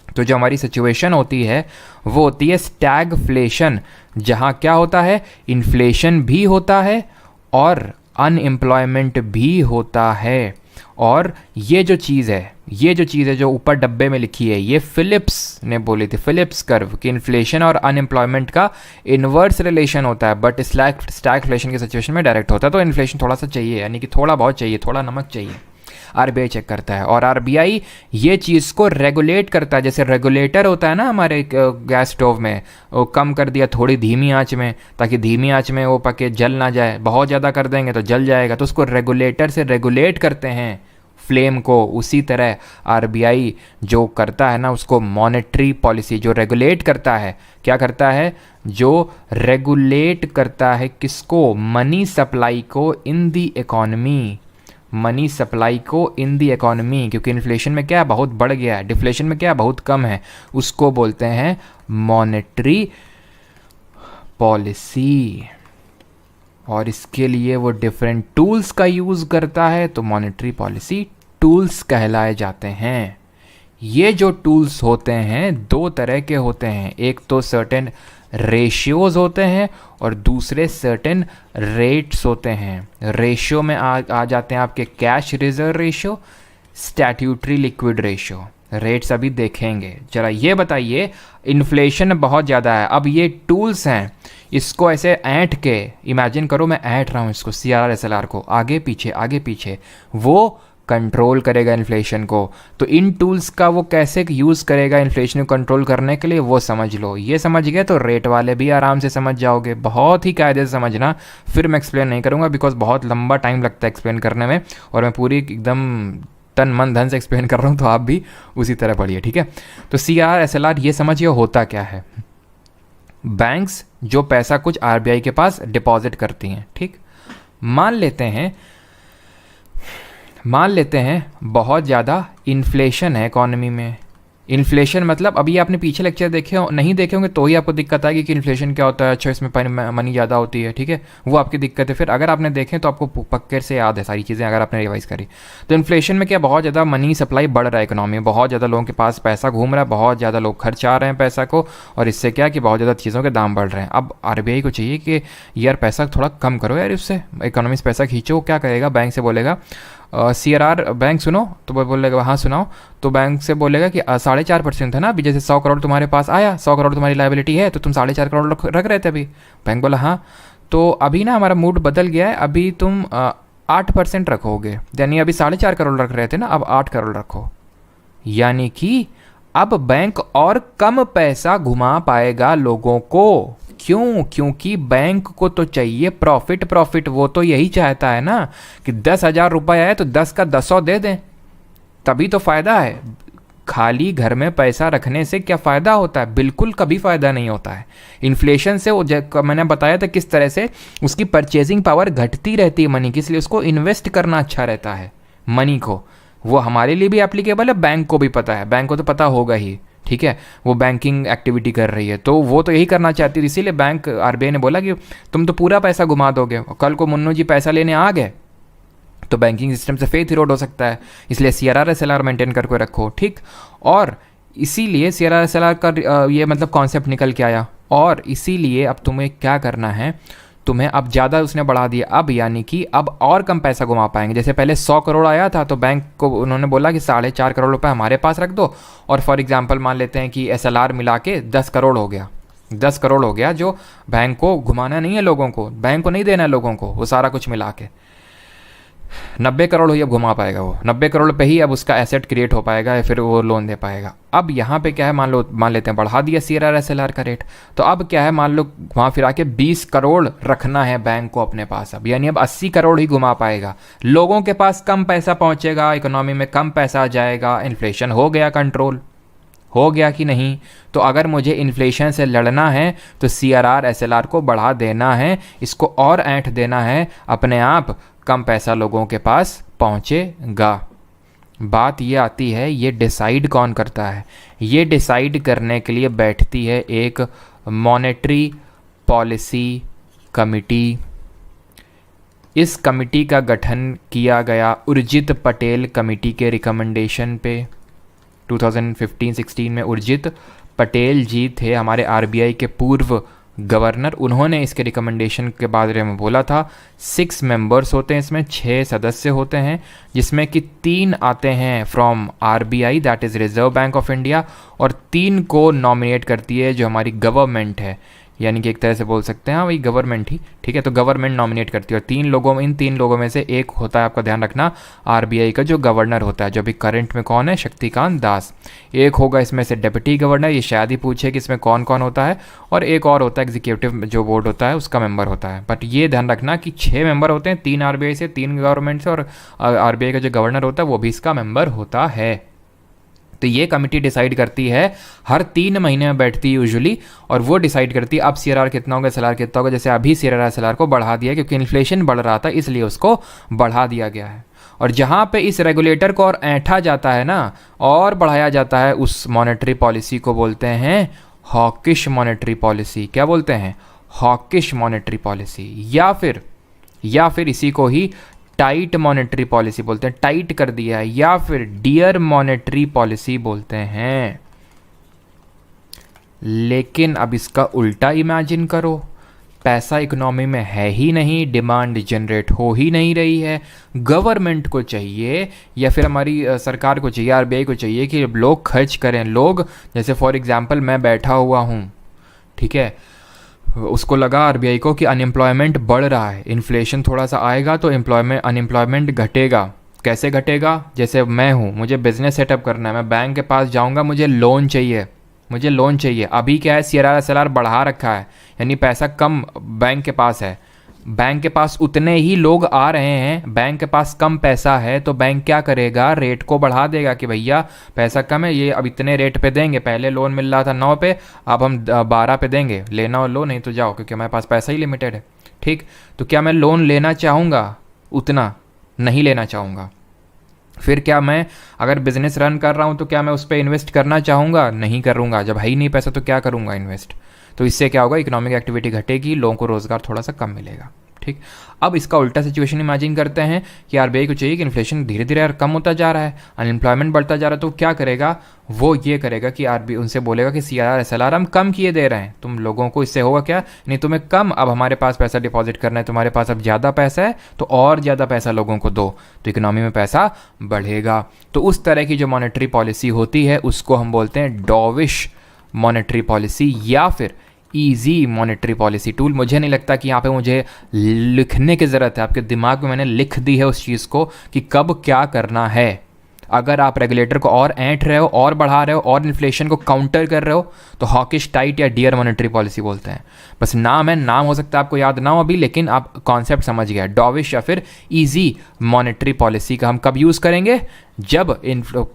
A: तो जो हमारी सिचुएशन होती है वो होती है स्टैगफ्लेशन, जहाँ क्या होता है, इन्फ्लेशन भी होता है और अनएम्प्लॉयमेंट भी होता है। और ये जो चीज़ है जो ऊपर डब्बे में लिखी है, ये फिलिप्स ने बोली थी, फिलिप्स कर्व, कि इन्फ्लेशन और अनएम्प्लॉयमेंट का इन्वर्स रिलेशन होता है बट स्टैगफ्लेशन की सिचुएशन में डायरेक्ट होता है। तो इन्फ्लेशन थोड़ा सा चाहिए, यानी कि थोड़ा बहुत चाहिए, थोड़ा नमक चाहिए। आरबीआई चेक करता है और आरबीआई ये चीज़ को रेगुलेट करता है। जैसे रेगुलेटर होता है ना हमारे गैस स्टोव में, वो कम कर दिया थोड़ी धीमी आंच में, ताकि धीमी आंच में वो पके जल ना जाए, बहुत ज़्यादा कर देंगे तो जल जाएगा, तो उसको रेगुलेटर से रेगुलेट करते हैं फ्लेम को। उसी तरह आरबीआई जो करता है ना, उसको मॉनेटरी पॉलिसी, जो रेगुलेट करता है, क्या करता है, जो रेगुलेट करता है किसको? मनी सप्लाई को इन दी इकोनॉमी, मनी सप्लाई को इन दी इकोनॉमी। क्योंकि इन्फ्लेशन में क्या बहुत बढ़ गया है, डिफ्लेशन में क्या बहुत कम है, उसको बोलते हैं मॉनेटरी पॉलिसी। और इसके लिए वो डिफरेंट टूल्स का यूज़ करता है, तो मॉनेटरी पॉलिसी टूल्स कहलाए जाते हैं। ये जो टूल्स होते हैं दो तरह के होते हैं, एक तो सर्टेन रेशियोज होते हैं और दूसरे सर्टेन रेट्स होते हैं। रेशियो में आ जाते हैं आपके cash reserve ratio, statutory liquid ratio. Rates अभी देखेंगे। जरा ये बताइए, इन्फ्लेशन बहुत ज़्यादा है, अब ये टूल्स हैं, इसको ऐसे ऐंठ के इमेजिन करो, मैं ऐंठ रहा हूँ इसको, CRR SLR को आगे पीछे, वो कंट्रोल करेगा इन्फ्लेशन को। तो इन टूल्स का वो कैसे यूज़ करेगा इन्फ्लेशन को कंट्रोल करने के लिए, वो समझ लो। ये समझ गए तो रेट वाले भी आराम से समझ जाओगे, बहुत ही कायदे से समझना। फिर मैं एक्सप्लेन नहीं करूँगा बिकॉज बहुत लंबा टाइम लगता है एक्सप्लेन करने में, और मैं पूरी एकदम तन मन धन से एक्सप्लेन कर रहा हूँ, तो आप भी उसी तरह पढ़िए, ठीक है। तो CRR SLR ये समझिए होता क्या है। बैंक्स जो पैसा कुछ आरबीआई के पास डिपॉजिट करती हैं, ठीक, मान लेते हैं बहुत ज़्यादा इन्फ्लेशन है इकोनॉमी में। इन्फ्लेशन मतलब अभी आपने पीछे लेक्चर नहीं देखे होंगे तो ही आपको दिक्कत आएगी कि इन्फ्लेशन क्या होता है, अच्छा इसमें मनी ज़्यादा होती है, ठीक है, वो आपकी दिक्कत है। फिर अगर आपने देखें तो आपको पक्के से याद है सारी चीज़ें, अगर आपने रिवाइज करी। तो इन्फ्लेशन में क्या, बहुत ज़्यादा मनी सप्लाई बढ़ रहा है इकोनॉमी में, बहुत ज़्यादा लोगों के पास पैसा घूम रहा है, बहुत ज़्यादा लोग खर्चा रहे हैं पैसा को, और इससे क्या कि बहुत ज़्यादा चीज़ों के दाम बढ़ रहे हैं। अब आरबीआई को चाहिए कि यार पैसा थोड़ा कम करो यार, इससे इकोनॉमी से पैसा खींचो। क्या करेगा, बैंक से बोलेगा CRR, बैंक सुनो, तो वो बोलेगा हाँ सुनाओ, तो बैंक से बोलेगा कि 4.5% है ना, अभी जैसे 100 करोड़ तुम्हारे पास आया, 100 करोड़ तुम्हारी लायबिलिटी है, तो तुम 4.5 करोड़ रख रहे थे अभी। बैंक बोला हाँ, तो अभी ना हमारा मूड बदल गया है, अभी तुम 8% रखोगे, यानी अभी 4.5 करोड़ रख रहे थे ना, अब 8 करोड़ रखो। यानी कि अब बैंक और कम पैसा घुमा पाएगा लोगों को। क्यों? क्योंकि बैंक को तो चाहिए प्रॉफिट, वो तो यही चाहता है ना कि 10,000 रुपये आए तो 10 का 10 दे दें, तभी तो फ़ायदा है। खाली घर में पैसा रखने से क्या फ़ायदा होता है? बिल्कुल कभी फ़ायदा नहीं होता है। इन्फ्लेशन से वो मैंने बताया था किस तरह से उसकी परचेजिंग पावर घटती रहती है मनी की, इसलिए उसको इन्वेस्ट करना अच्छा रहता है मनी को। वो हमारे लिए भी एप्लीकेबल है, बैंक को भी पता है, बैंक को तो पता होगा ही, ठीक है, वो बैंकिंग एक्टिविटी कर रही है तो वो तो यही करना चाहती है। इसीलिए बैंक आरबीआई ने बोला कि तुम तो पूरा पैसा घुमा दोगे, कल को मुन्नू जी पैसा लेने आ गए तो बैंकिंग सिस्टम से फेथ इरोड हो सकता है, इसलिए CRR SLR मेंटेन करके रखो, ठीक। और इसीलिए CRR SLR का ये मतलब कॉन्सेप्ट निकल के आया, और इसीलिए अब तुम्हें क्या करना है, तुम्हें अब ज़्यादा उसने बढ़ा दिया, अब यानी कि अब और कम पैसा घुमा पाएंगे। जैसे पहले 100 करोड़ आया था तो बैंक को उन्होंने बोला कि 4.5 करोड़ रुपए हमारे पास रख दो, और फॉर एग्जांपल मान लेते हैं कि SLR मिला के 10 करोड़ हो गया। 10 करोड़ हो गया जो बैंक को घुमाना नहीं है, लोगों को, बैंक को नहीं देना है लोगों को, वो सारा कुछ मिला के 90 करोड़ ही अब घुमा पाएगा वो। 90 करोड़ पे ही अब उसका एसेट क्रिएट हो पाएगा या फिर वो लोन दे पाएगा। अब यहाँ पे क्या है, मान लेते हैं बढ़ा दिया CRR SLR का रेट, तो अब क्या है, मान लो वहाँ फिर आके 20 करोड़ रखना है बैंक को अपने पास अब, यानी अब 80 करोड़ ही घुमा पाएगा। लोगों के पास कम पैसा पहुँचेगा, इकोनॉमी में कम पैसा आ जाएगा, इन्फ्लेशन हो गया कंट्रोल, हो गया कि नहीं। तो अगर मुझे इन्फ्लेशन से लड़ना है तो CRR SLR को बढ़ा देना है, इसको और ऐंठ देना है, अपने आप कम पैसा लोगों के पास पहुंचेगा। बात ये आती है, ये डिसाइड कौन करता है? ये डिसाइड करने के लिए बैठती है एक मॉनेटरी पॉलिसी कमिटी। इस कमिटी का गठन किया गया उर्जित पटेल कमिटी के रिकमेंडेशन पे। 2015-16 में उर्जित पटेल जी थे हमारे RBI के पूर्व गवर्नर, उन्होंने इसके रिकमेंडेशन के बारे में बोला था। 6 मेंबर्स होते हैं इसमें, 6 सदस्य होते हैं, जिसमें कि 3 आते हैं from RBI that is reserve Bank of India, और 3 को नॉमिनेट करती है जो हमारी गवर्नमेंट है, यानी कि एक तरह से बोल सकते हैं वही गवर्नमेंट ही, ठीक है। तो गवर्नमेंट नॉमिनेट करती है, और इन 3 लोगों में से एक होता है, आपका ध्यान रखना, RBI का जो गवर्नर होता है, जो अभी करंट में कौन है, शक्तिकांत दास। एक होगा इसमें से डिप्टी गवर्नर, ये शायद ही पूछे कि इसमें कौन कौन होता है, और एक और होता है एग्जीक्यूटिव जो बोर्ड होता है उसका मेंबर होता है। बट ये ध्यान रखना कि 6 मेंबर होते हैं, 3 RBI से, 3 गवर्नमेंट से, और RBI का जो गवर्नर होता है वो भी इसका मेंबर होता है। तो ये कमिटी डिसाइड करती है, हर 3 महीने में बैठती है यूजुअली, और वो डिसाइड करती है अब CRR कितना होगा, SLR कितना होगा। जैसे अभी CRR SLR को बढ़ा दिया क्योंकि इन्फ्लेशन बढ़ रहा था, इसलिए उसको बढ़ा दिया गया है। और जहाँ पे इस रेगुलेटर को और ऐंठा जाता है ना, और बढ़ाया जाता है, उस मॉनेटरी पॉलिसी को बोलते हैं हॉकिश मॉनेटरी पॉलिसी। क्या बोलते हैं? हॉकिश मॉनेटरी पॉलिसी, या फिर इसी को ही टाइट मॉनेटरी पॉलिसी बोलते हैं, टाइट कर दिया है, या फिर डियर मॉनेटरी पॉलिसी बोलते हैं। लेकिन अब इसका उल्टा इमेजिन करो, पैसा इकोनॉमी में है ही नहीं, डिमांड जनरेट हो ही नहीं रही है, गवर्नमेंट को चाहिए या फिर हमारी सरकार को चाहिए, RBI को चाहिए कि लोग खर्च करें। लोग, जैसे फॉर एग्जांपल मैं बैठा हुआ हूँ, ठीक है, उसको लगा RBI को कि अनएम्प्लॉयमेंट बढ़ रहा है, इन्फ्लेशन थोड़ा सा आएगा तो अनएम्प्लॉयमेंट घटेगा। कैसे घटेगा? जैसे मैं हूँ, मुझे बिज़नेस सेटअप करना है, मैं बैंक के पास जाऊँगा, मुझे लोन चाहिए। अभी क्या है, CRR SLR बढ़ा रखा है, यानी पैसा कम बैंक के पास है, बैंक के पास उतने ही लोग आ रहे हैं, बैंक के पास कम पैसा है, तो बैंक क्या करेगा, रेट को बढ़ा देगा कि भैया पैसा कम है, ये अब इतने रेट पे देंगे। पहले लोन मिल रहा था 9 पे, अब हम 12 पे देंगे, लेना हो लो, नहीं तो जाओ, क्योंकि हमारे पास पैसा ही लिमिटेड है। ठीक, तो क्या मैं लोन लेना चाहूँगा? उतना नहीं लेना चाहूँगा। फिर क्या मैं अगर बिजनेस रन कर रहा हूँ तो क्या मैं उस पर इन्वेस्ट करना चाहूँगा? नहीं करूँगा। जब है ही नहीं पैसा तो क्या करूँगा इन्वेस्ट? तो इससे क्या होगा, इकोनॉमिक एक्टिविटी घटेगी, लोगों को रोज़गार थोड़ा सा कम मिलेगा। ठीक, अब इसका उल्टा सिचुएशन इमेजिन करते हैं कि RBI को चाहिए कि इन्फ्लेशन धीरे धीरे कम होता जा रहा है, अनएम्प्लॉयमेंट बढ़ता जा रहा है, तो क्या करेगा वो? ये करेगा कि RBI उनसे बोलेगा कि CRR SLR हम कम किए दे रहे हैं तुम लोगों को, इससे होगा क्या, नहीं तुम्हें कम, अब हमारे पास पैसा डिपॉजिट करना है, तुम्हारे पास अब ज़्यादा पैसा है तो और ज़्यादा पैसा लोगों को दो, तो इकोनॉमी में पैसा बढ़ेगा। तो उस तरह की जो मॉनेटरी पॉलिसी होती है उसको हम बोलते हैं डॉविश मॉनेटरी पॉलिसी या फिर ईजी मॉनेटरी पॉलिसी टूल। मुझे नहीं लगता कि यहाँ पे मुझे लिखने की ज़रूरत है, आपके दिमाग में मैंने लिख दी है उस चीज़ को कि कब क्या करना है। अगर आप रेगुलेटर को और ऐंठ रहे हो और बढ़ा रहे हो और इन्फ्लेशन को काउंटर कर रहे हो तो हॉकिश टाइट या डियर मॉनेटरी पॉलिसी बोलते हैं। बस नाम है, नाम हो सकता है आपको याद ना हो अभी, लेकिन आप कॉन्सेप्ट समझ गया। डॉविश या फिर ईजी मॉनेटरी पॉलिसी का हम कब यूज़ करेंगे? जब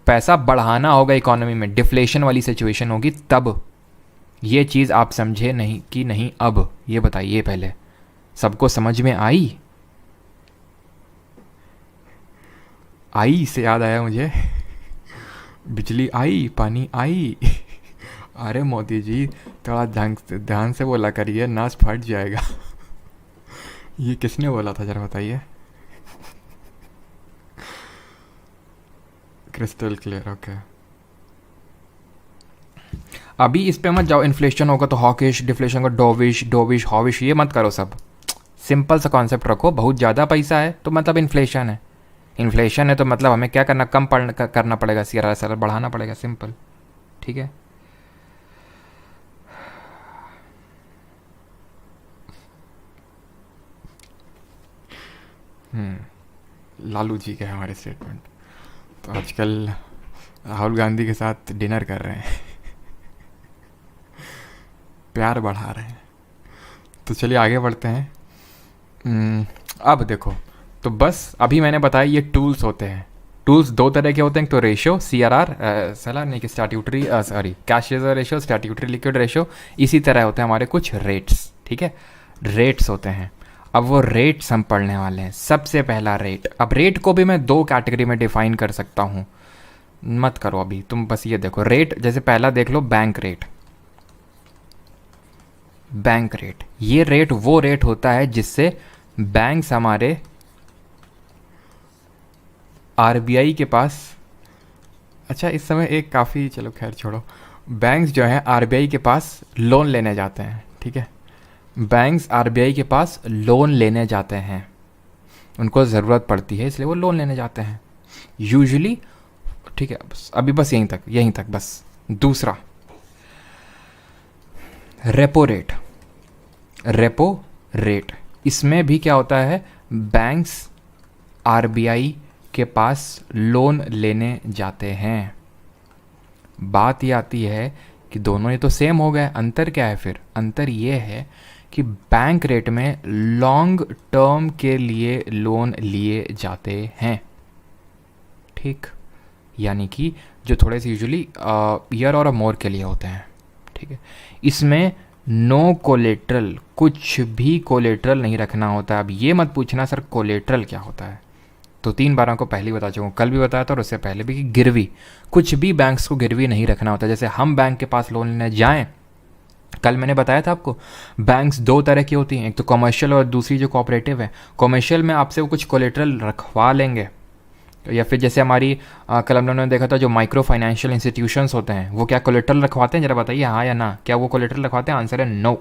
A: पैसा बढ़ाना होगा इकोनॉमी में, डिफ्लेशन वाली सिचुएशन होगी तब। ये चीज़ आप समझे नहीं कि नहीं? अब ये बताइए पहले, सबको समझ में आई? आई से याद आया मुझे, बिजली आई, पानी आई। अरे मोदी जी थोड़ा ध्यान से बोला करिए, नाच फट जाएगा। ये किसने बोला था जरा बताइए? Crystal clear, okay. अभी इस पे मत जाओ, इन्फ्लेशन होगा तो हॉकिश, डिफ्लेशन का डोविश, डोविश हॉविश, ये मत करो सब। सिंपल सा कॉन्सेप्ट रखो, बहुत ज़्यादा पैसा है तो मतलब इन्फ्लेशन है, इन्फ्लेशन है तो मतलब हमें क्या करना, कम करना पड़ेगा, CRR बढ़ाना पड़ेगा, सिंपल। ठीक है। लालू जी के हमारे स्टेटमेंट तो आजकल राहुल गांधी के साथ डिनर कर रहे हैं प्यार बढ़ा रहे हैं। तो चलिए आगे बढ़ते हैं। अब देखो, तो बस अभी मैंने बताया ये टूल्स होते हैं। टूल्स दो तरह के होते हैं, तो रेशियो CRR सला नहीं कि statutory sorry cash reserve ratio, statutory liquid ratio, इसी तरह होते हैं हमारे कुछ रेट्स। ठीक है, रेट्स होते हैं। अब वो रेट्स हम पढ़ने वाले हैं। सबसे पहला रेट, अब रेट को भी मैं दो कैटेगरी में डिफाइन कर सकता हूँ, मत करो अभी तुम, बस ये देखो रेट। जैसे पहला देख लो बैंक रेट। बैंक रेट, ये रेट वो रेट होता है जिससे बैंक्स हमारे RBI के पास, अच्छा इस समय एक काफ़ी, चलो खैर छोड़ो, बैंक्स जो हैं RBI के पास लोन लेने जाते हैं। ठीक है, बैंक्स RBI के पास लोन लेने जाते हैं, उनको ज़रूरत पड़ती है इसलिए वो लोन लेने जाते हैं यूजुअली। ठीक है, बस अभी बस यहीं तक बस। दूसरा, रेपो रेट। रेपो रेट, इसमें भी क्या होता है, बैंक्स RBI के पास लोन लेने जाते हैं। बात ये आती है कि दोनों ये तो सेम हो गए, अंतर क्या है फिर? अंतर ये है कि बैंक रेट में लॉन्ग टर्म के लिए लोन लिए जाते हैं। ठीक, यानी कि जो थोड़े से यूजुअली ईयर और मोर के लिए होते हैं। ठीक है, इसमें नो कोलेट्रल, कुछ भी कोलेट्रल नहीं रखना होता। अब ये मत पूछना सर कोलेट्रल क्या होता है, तो 3 बार को पहले ही बता चुका हूँ, कल भी बताया था और उससे पहले भी, कि गिरवी, कुछ भी बैंक्स को गिरवी नहीं रखना होता। जैसे हम बैंक के पास लोन लेने जाएं, कल मैंने बताया था आपको, बैंक्स दो तरह की होती हैं, एक तो कमर्शियल और दूसरी जो कोऑपरेटिव है। कमर्शियल में आपसे वो कुछ कोलेट्रल रखवा लेंगे, या फिर जैसे हमारी कल हम लोगों ने देखा था जो माइक्रो फाइनेंशियल इंस्टीट्यूशंस होते हैं, वो क्या कोलेट्रल रखवाते हैं? जरा बताइए हाँ या ना, क्या वो कोलेट्रल रखवाते हैं? आंसर है नो।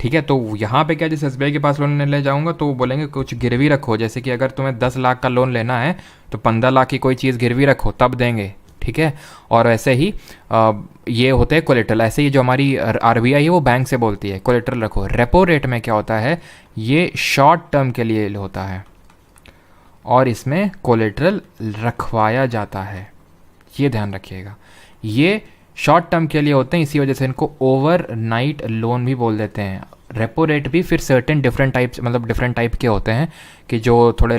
A: ठीक है, तो यहाँ पे क्या, जैसे SBI के पास लोन लेने जाऊँगा तो वो बोलेंगे कुछ गिरवी रखो, जैसे कि अगर तुम्हें 10 लाख का लोन लेना है तो 15 लाख की कोई चीज़ गिरवी रखो तब देंगे। ठीक है, और ऐसे ही ये होते हैं कोलेट्रल। ऐसे ही जो हमारी RBI है वो बैंक से बोलती है कोलेट्रल रखो। रेपो रेट में क्या होता है, ये शॉर्ट टर्म के लिए होता है और इसमें कोलेट्रल रखवाया जाता है, ये ध्यान रखिएगा। ये शॉर्ट टर्म के लिए होते हैं, इसी वजह से इनको ओवरनाइट लोन भी बोल देते हैं। रेपो रेट भी फिर सर्टेन डिफरेंट टाइप्स, मतलब डिफरेंट टाइप के होते हैं, कि जो थोड़े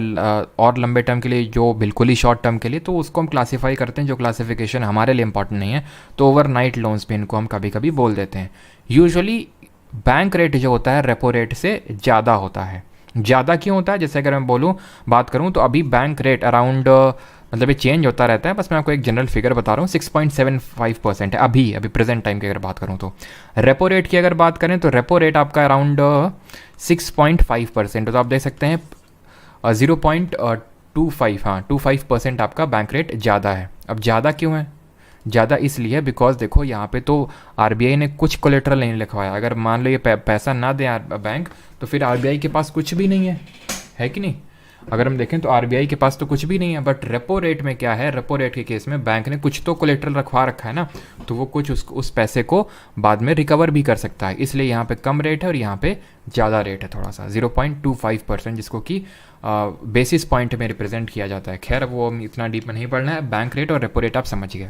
A: और लंबे टर्म के लिए, जो बिल्कुल ही शॉर्ट टर्म के लिए, तो उसको हम क्लासीफाई करते हैं, जो क्लासिफिकेशन हमारे लिए इंपॉर्टेंट नहीं है। तो ओवरनाइट लोन्स भी इनको हम कभी कभी बोल देते हैं। यूजुअली बैंक रेट जो होता है रेपो रेट से ज़्यादा होता है। ज़्यादा क्यों होता है? जैसे अगर मैं बात करूँ तो अभी बैंक रेट अराउंड, मतलब ये चेंज होता रहता है, बस मैं आपको एक जनरल फिगर बता रहा हूँ, 6.75% है अभी प्रेजेंट टाइम की अगर बात करूँ तो। रेपो रेट की अगर बात करें तो रेपो रेट आपका अराउंड 6.5% है, तो आप देख सकते हैं 0.25, हाँ 25% आपका बैंक रेट ज़्यादा है। अब ज़्यादा क्यों है? ज़्यादा इसलिए बिकॉज देखो यहाँ पे तो RBI ने कुछ कोलेट्रल नहीं लिखवाया। अगर मान लो ये पैसा ना दे बैंक, तो फिर RBI के पास कुछ भी नहीं है कि नहीं? अगर हम देखें तो RBI के पास तो कुछ भी नहीं है। बट रेपो रेट में क्या है, रेपो रेट के केस में बैंक ने कुछ तो कोलेट्रल रखवा रखा है ना, तो वो कुछ उस पैसे को बाद में रिकवर भी कर सकता है। इसलिए यहाँ पे कम रेट है और यहाँ पे ज़्यादा रेट है थोड़ा सा, 0.25%, जिसको कि बेसिस पॉइंट में रिप्रेजेंट किया जाता है। खैर वो इतना डीप में नहीं पढ़ना है, बैंक रेट और रेपो रेट आप समझ गए।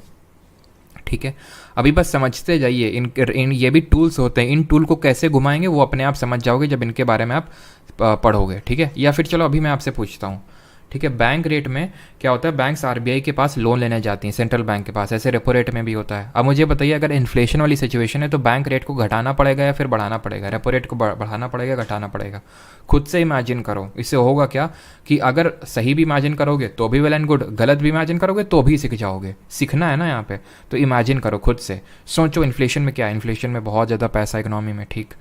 A: ठीक है, अभी बस समझते जाइए। इन ये भी टूल्स होते हैं, इन टूल को कैसे घुमाएंगे वो अपने आप समझ जाओगे जब इनके बारे में आप पढ़ोगे। ठीक है, या फिर चलो अभी मैं आपसे पूछता हूँ। ठीक है, बैंक रेट में क्या होता है, बैंक्स RBI के पास लोन लेने जाती हैं, सेंट्रल बैंक के पास। ऐसे रेपो रेट में भी होता है। अब मुझे बताइए, अगर इन्फ्लेशन वाली सिचुएशन है तो बैंक रेट को घटाना पड़ेगा या फिर बढ़ाना पड़ेगा? रेपो रेट को बढ़ाना पड़ेगा, घटाना पड़ेगा? खुद से इमेजिन करो। इससे होगा क्या कि अगर सही भी इमेजिन करोगे तो भी वेल एंड गुड, गलत भी इमेजिन करोगे तो भी सीख जाओगे। सीखना है ना यहाँ पे, तो इमेजिन करो खुद से, सोचो इन्फ्लेशन में क्या है। इन्फ्लेशन में बहुत ज़्यादा पैसा इकोनॉमी में, ठीक,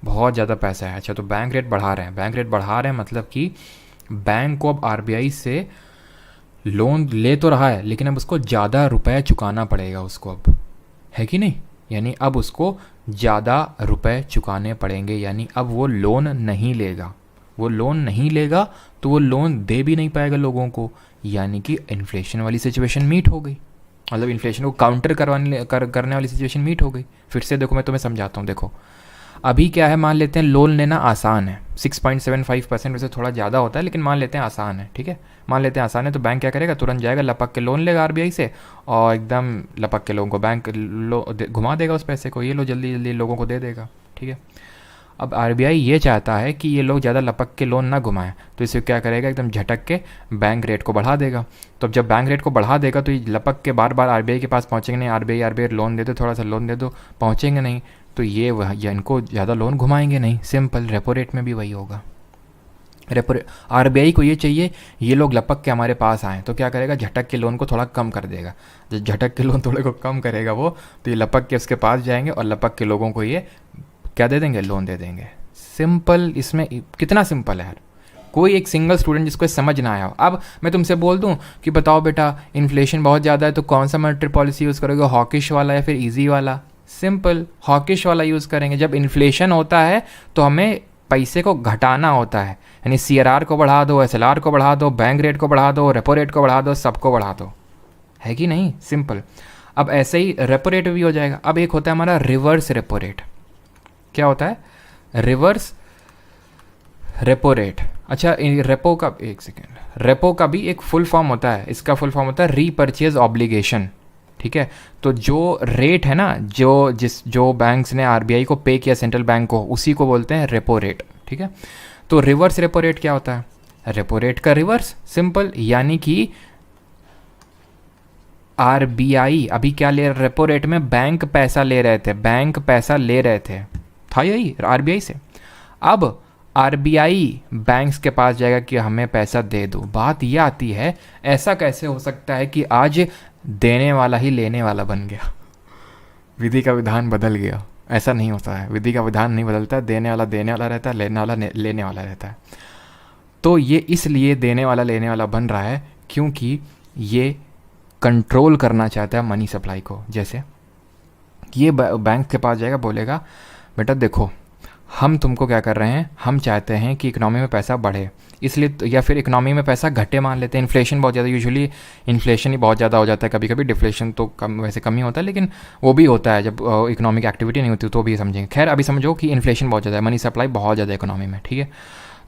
A: बहुत ज़्यादा पैसा है। अच्छा, तो बैंक रेट बढ़ा रहे हैं, बैंक रेट बढ़ा रहे हैं मतलब कि बैंक को अब RBI से लोन ले तो रहा है, लेकिन अब उसको ज़्यादा रुपए चुकाना पड़ेगा उसको, अब है कि नहीं? यानी अब उसको ज़्यादा रुपए चुकाने पड़ेंगे, यानी अब वो लोन नहीं लेगा। वो लोन नहीं लेगा तो वो लोन दे भी नहीं पाएगा लोगों को, यानी कि इन्फ्लेशन वाली सिचुएशन मीट हो गई, मतलब इन्फ्लेशन को काउंटर करने वाली सिचुएशन मीट हो गई। फिर से देखो, मैं तुम्हें समझाता हूँ। देखो अभी क्या है, मान लेते हैं लोन लेना आसान है, 6.75% वैसे थोड़ा ज़्यादा होता है, लेकिन मान लेते हैं आसान है, ठीक है। मान लेते हैं आसान है, तो बैंक क्या करेगा, तुरंत जाएगा लपक के लोन लेगा आरबीआई से, और एकदम लपक के लोगों को बैंक घुमा देगा उस पैसे को, ये लो जल्दी जल्दी लोगों को दे देगा, ठीक है। अब आरबीआई ये चाहता है कि ये लोग ज़्यादा लपक के लोन ना घुमाएं, तो इसे क्या करेगा, एकदम झटक के बैंक रेट को बढ़ा देगा। तो अब जब बैंक रेट को बढ़ा देगा तो ये लपक के बार बार आरबीआई के पास पहुँचेंगे नहीं, आरबीआई लोन दे दो, थोड़ा सा लोन दे दो, पहुँचेंगे नहीं, तो ये इनको ज़्यादा लोन घुमाएंगे नहीं। सिंपल, रेपो रेट में भी वही होगा। रेपो रेट, आरबीआई को ये चाहिए ये लोग लपक के हमारे पास आएँ, तो क्या करेगा, झटक के लोन को थोड़ा कम कर देगा। जब झटक के लोन थोड़े को कम करेगा वो, तो ये लपक के उसके पास जाएंगे और लपक के लोगों को ये क्या दे देंगे, लोन दे देंगे। सिंपल, इसमें कितना सिंपल है यार, कोई एक सिंगल स्टूडेंट जिसको समझ ना आया हो। अब मैं तुमसे बोल दूं कि बताओ बेटा इन्फ्लेशन बहुत ज़्यादा है तो कौन सा मॉनेटरी पॉलिसी यूज़ करोगे, हॉकिश वाला या फिर इजी वाला? सिंपल, हॉकिश वाला यूज़ करेंगे। जब इन्फ्लेशन होता है तो हमें पैसे को घटाना होता है, यानी सीआरआर को बढ़ा दो, एसएलआर को बढ़ा दो, बैंक रेट को बढ़ा दो, रेपो रेट को बढ़ा दो, सबको बढ़ा दो, है कि नहीं? सिंपल। अब ऐसे ही रेपो रेट भी हो जाएगा। अब एक होता है हमारा रिवर्स रेपो रेट। क्या होता है? Reverse repo rate. अच्छा, रेपो का, एक सेकेंड, रेपो का भी एक फुल फॉर्म होता है, इसका फुल फॉर्म होता है रीपर्चेज ऑब्लिगेशन, ठीक है। तो जो रेट है ना, जो बैंक्स ने आरबीआई को पे किया सेंट्रल बैंक को, उसी को बोलते हैं रेपो रेट, ठीक है। तो रिवर्स रेपो रेट क्या होता है? रेपो रेट का रिवर्स, सिंपल, यानी कि आरबीआई अभी क्या ले, रेपो रेट में बैंक पैसा ले रहे थे, था यही आरबीआई से। अब आरबीआई बैंक्स के पास जाएगा कि हमें पैसा दे दो। बात यह आती है, ऐसा कैसे हो सकता है कि आज देने वाला ही लेने वाला बन गया, विधि का विधान बदल गया? ऐसा नहीं होता है, विधि का विधान नहीं बदलता, देने वाला रहता है, लेने वाला लेने वाला रहता है। तो ये इसलिए देने वाला लेने वाला बन रहा है क्योंकि ये कंट्रोल करना चाहता है मनी सप्लाई को। जैसे ये बैंक के पास जाएगा, बोलेगा बेटा देखो हम तुमको क्या कर रहे हैं, हम चाहते हैं कि इकोनॉमी में पैसा बढ़े, इसलिए या फिर इकोनॉमी में पैसा घटे, मान लेते हैं इन्फ्लेशन बहुत ज़्यादा, यूजुअली इन्फ्लेशन ही बहुत ज़्यादा हो जाता है, कभी कभी डिफ्लेशन तो कम ही होता है, लेकिन वो भी होता है जब इकोनॉमिक एक्टिविटी नहीं होती तो भी समझेंगे। खैर अभी समझो कि इन्फ्लेशन बहुत ज़्यादा है, मनी सप्लाई बहुत ज़्यादा इकोनॉमी में, ठीक है।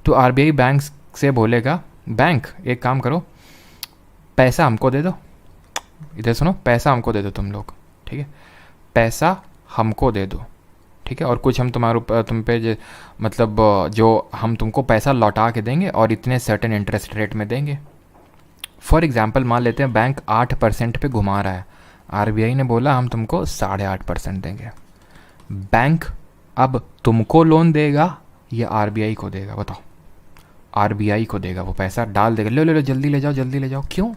A: तो आरबीआई बैंक से बोलेगा, बैंक एक काम करो, पैसा हमको दे दो, इधर सुनो, पैसा हमको दे दो तुम लोग, ठीक है, पैसा हमको दे दो, ठीक है, और कुछ हम तुम पे मतलब जो हम तुमको पैसा लौटा के देंगे और इतने सर्टेन इंटरेस्ट रेट में देंगे। फॉर एग्जांपल मान लेते हैं बैंक 8% पे घुमा रहा है, आरबीआई ने बोला हम तुमको 8.5% देंगे। बैंक अब तुमको लोन देगा या आरबीआई को देगा, बताओ? आरबीआई को देगा, वो पैसा डाल देगा, ले लो जल्दी ले जाओ। क्यों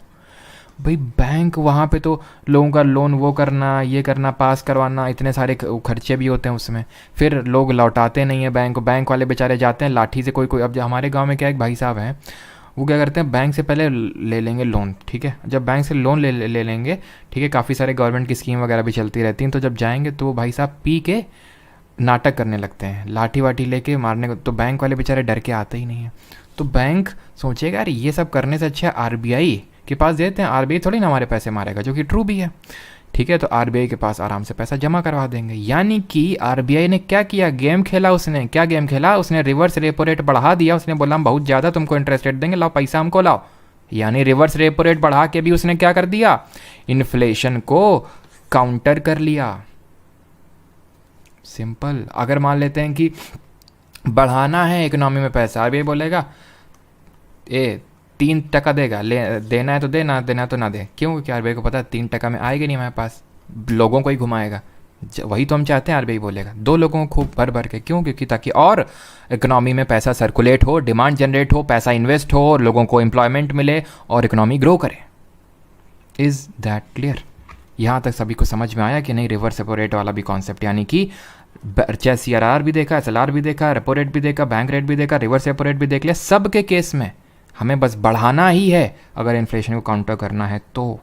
A: भाई? बैंक वहाँ पे तो लोगों का लोन वो करना, ये करना, पास करवाना, इतने सारे खर्चे भी होते हैं उसमें, फिर लोग लौटाते नहीं है बैंक वाले बेचारे जाते हैं लाठी से कोई। अब हमारे गांव में क्या एक भाई साहब हैं, वो क्या करते हैं, बैंक से पहले ले लेंगे लोन, ठीक है। जब बैंक से लोन ले लेंगे, ठीक है, काफ़ी सारे गवर्नमेंट की स्कीम वगैरह भी चलती रहती हैं, तो जब जाएंगे तो वो भाई साहब पी के नाटक करने लगते हैं, लाठी वाठी लेके मारने को, तो बैंक वाले बेचारे डर के आते ही नहीं है। तो बैंक सोचेगा यार ये सब करने से अच्छा आरबीआई के पास देते हैं, आरबीआई थोड़ी ना हमारे पैसे मारेगा, जो कि ट्रू भी है, ठीक है। तो आरबीआई के पास आराम से पैसा जमा करवा देंगे। यानी कि आरबीआई ने क्या किया, गेम खेला उसने। क्या गेम खेला उसने? रिवर्स रेपो रेट बढ़ा दिया। उसने बोला हम बहुत ज़्यादा तुमको इंटरेस्ट रेट देंगे, लाओ पैसा हमको लाओ। यानी रिवर्स रेपो रेट बढ़ा के भी उसने क्या कर दिया, इन्फ्लेशन को काउंटर कर लिया। सिंपल। अगर मान लेते हैं कि बढ़ाना है इकोनॉमी में पैसा, आरबीआई बोलेगा 3% देगा, देना है तो देना है तो ना दे। क्यों? क्योंकि आरबीआई को पता है 3% में आएगा नहीं हमारे पास, लोगों को ही घुमाएगा। वही तो हम चाहते हैं, आरबीआई बोलेगा 2 लोगों को खूब भर के। क्यों? क्योंकि ताकि और इकोनॉमी में पैसा सर्कुलेट हो, डिमांड जनरेट हो, पैसा इन्वेस्ट हो, लोगों को एम्प्लॉयमेंट मिले और इकोनॉमी ग्रो करे। Is that clear? यहाँ तक सभी को समझ में आया कि नहीं? रिवर्स रेपो रेट वाला भी कॉन्सेप्ट, यानी कि चाहे सीआरआर भी देखा, एसएलआर भी देखा, रेपो रेट भी देखा, बैंक रेट भी देखा, रिवर्स रेपो रेट भी देख लिया, सब के केस में हमें बस बढ़ाना ही है अगर इन्फ्लेशन को काउंटर करना है तो,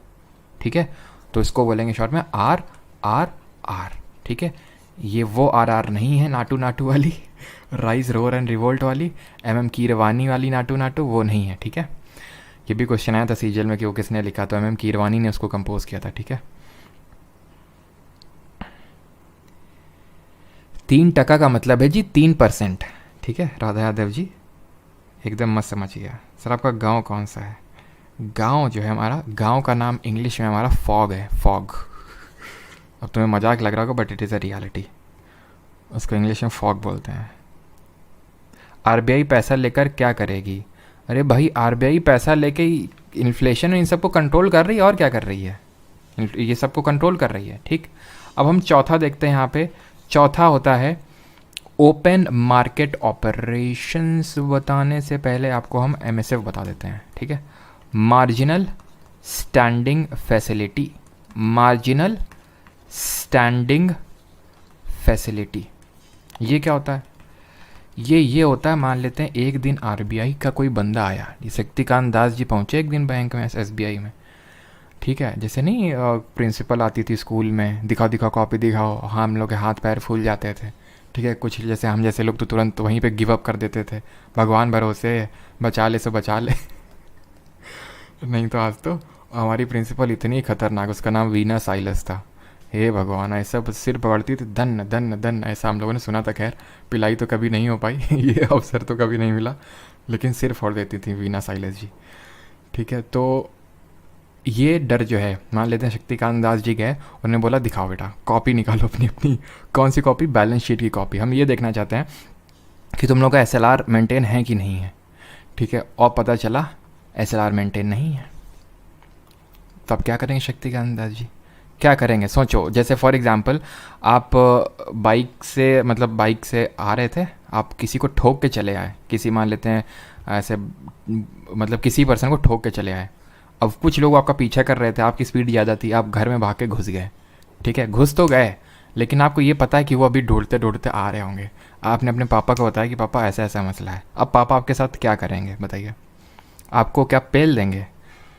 A: ठीक है। तो इसको बोलेंगे शॉर्ट में आर आर आर, ठीक है। ये वो आर आर नहीं है नाटू नाटू वाली राइज रोर एंड रिवोल्ट वाली, MM कीरवानी वाली नाटू नाटू वो नहीं है, ठीक है। ये भी क्वेश्चन आया था सीजीएल में कि वो किसने लिखा, तो MM कीरवानी ने उसको कंपोज किया था, ठीक है। 3% का मतलब है जी 3%, ठीक है। राधा यादव जी एकदम मस्त समझ गया। सर आपका गांव कौन सा है? गांव जो है हमारा, गांव का नाम इंग्लिश में हमारा फॉग है, फॉग। अब तुम्हें मजाक लग रहा होगा but it is a reality, उसको इंग्लिश में फॉग बोलते हैं। आरबीआई पैसा लेकर क्या करेगी? अरे भाई आरबीआई पैसा लेके इन्फ्लेशन इन सबको कंट्रोल कर रही है, और क्या कर रही है, ये सबको कंट्रोल कर रही है, ठीक। अब हम चौथा देखते हैं यहाँ पे। चौथा होता है ओपन मार्केट ऑपरेशंस। बताने से पहले आपको हम MSF बता देते हैं, ठीक है। Marginal standing facility, marginal standing facility, ये क्या होता है? ये होता है, मान लेते हैं एक दिन आरबीआई का कोई बंदा आया, शक्तिकांत दास जी पहुँचे एक दिन बैंक में, SBI में, ठीक है। जैसे नहीं प्रिंसिपल आती थी स्कूल में, दिखाओ दिखाओ कॉपी दिखाओ, हाँ हम लोग के हाथ पैर फूल जाते थे, ठीक है। कुछ जैसे हम जैसे लोग तो तुरंत वहीं पे गिव अप कर देते थे, भगवान भरोसे बचा ले सो बचा ले। नहीं तो आज तो हमारी प्रिंसिपल इतनी खतरनाक, उसका नाम वीना साइलस था। हे भगवान, ऐसा सिर पकड़ती थी, धन धन धन, ऐसा हम लोगों ने सुना था। खैर पिलाई तो कभी नहीं हो पाई, ये अवसर तो कभी नहीं मिला, लेकिन सिर फोड़ देती थी वीना साइलस जी, ठीक है। तो ये डर जो है, मान लेते हैं शक्तिकांत दास जी गए, उन्होंने बोला दिखाओ बेटा कॉपी निकालो अपनी अपनी। कौन सी कॉपी? बैलेंस शीट की कॉपी। हम ये देखना चाहते हैं कि तुम लोग का SLR मेंटेन है कि नहीं है, ठीक है। और पता चला SLR मेंटेन नहीं है, तो अब क्या करेंगे शक्तिकांत दास जी? क्या करेंगे सोचो। जैसे फॉर एग्ज़ाम्पल आप बाइक से आ रहे थे, आप किसी को ठोक के चले आए, किसी मान लेते हैं ऐसे मतलब किसी पर्सन को ठोक के चले आए। अब कुछ लोग आपका पीछा कर रहे थे, आपकी स्पीड ज़्यादा थी, आप घर में भाग के घुस गए, ठीक है। घुस तो गए, लेकिन आपको ये पता है कि वो अभी ढूंढते ढूंढते आ रहे होंगे। आपने अपने पापा को बताया कि पापा ऐसा ऐसा मसला है। अब पापा आपके साथ क्या करेंगे बताइए? आपको क्या पेल देंगे?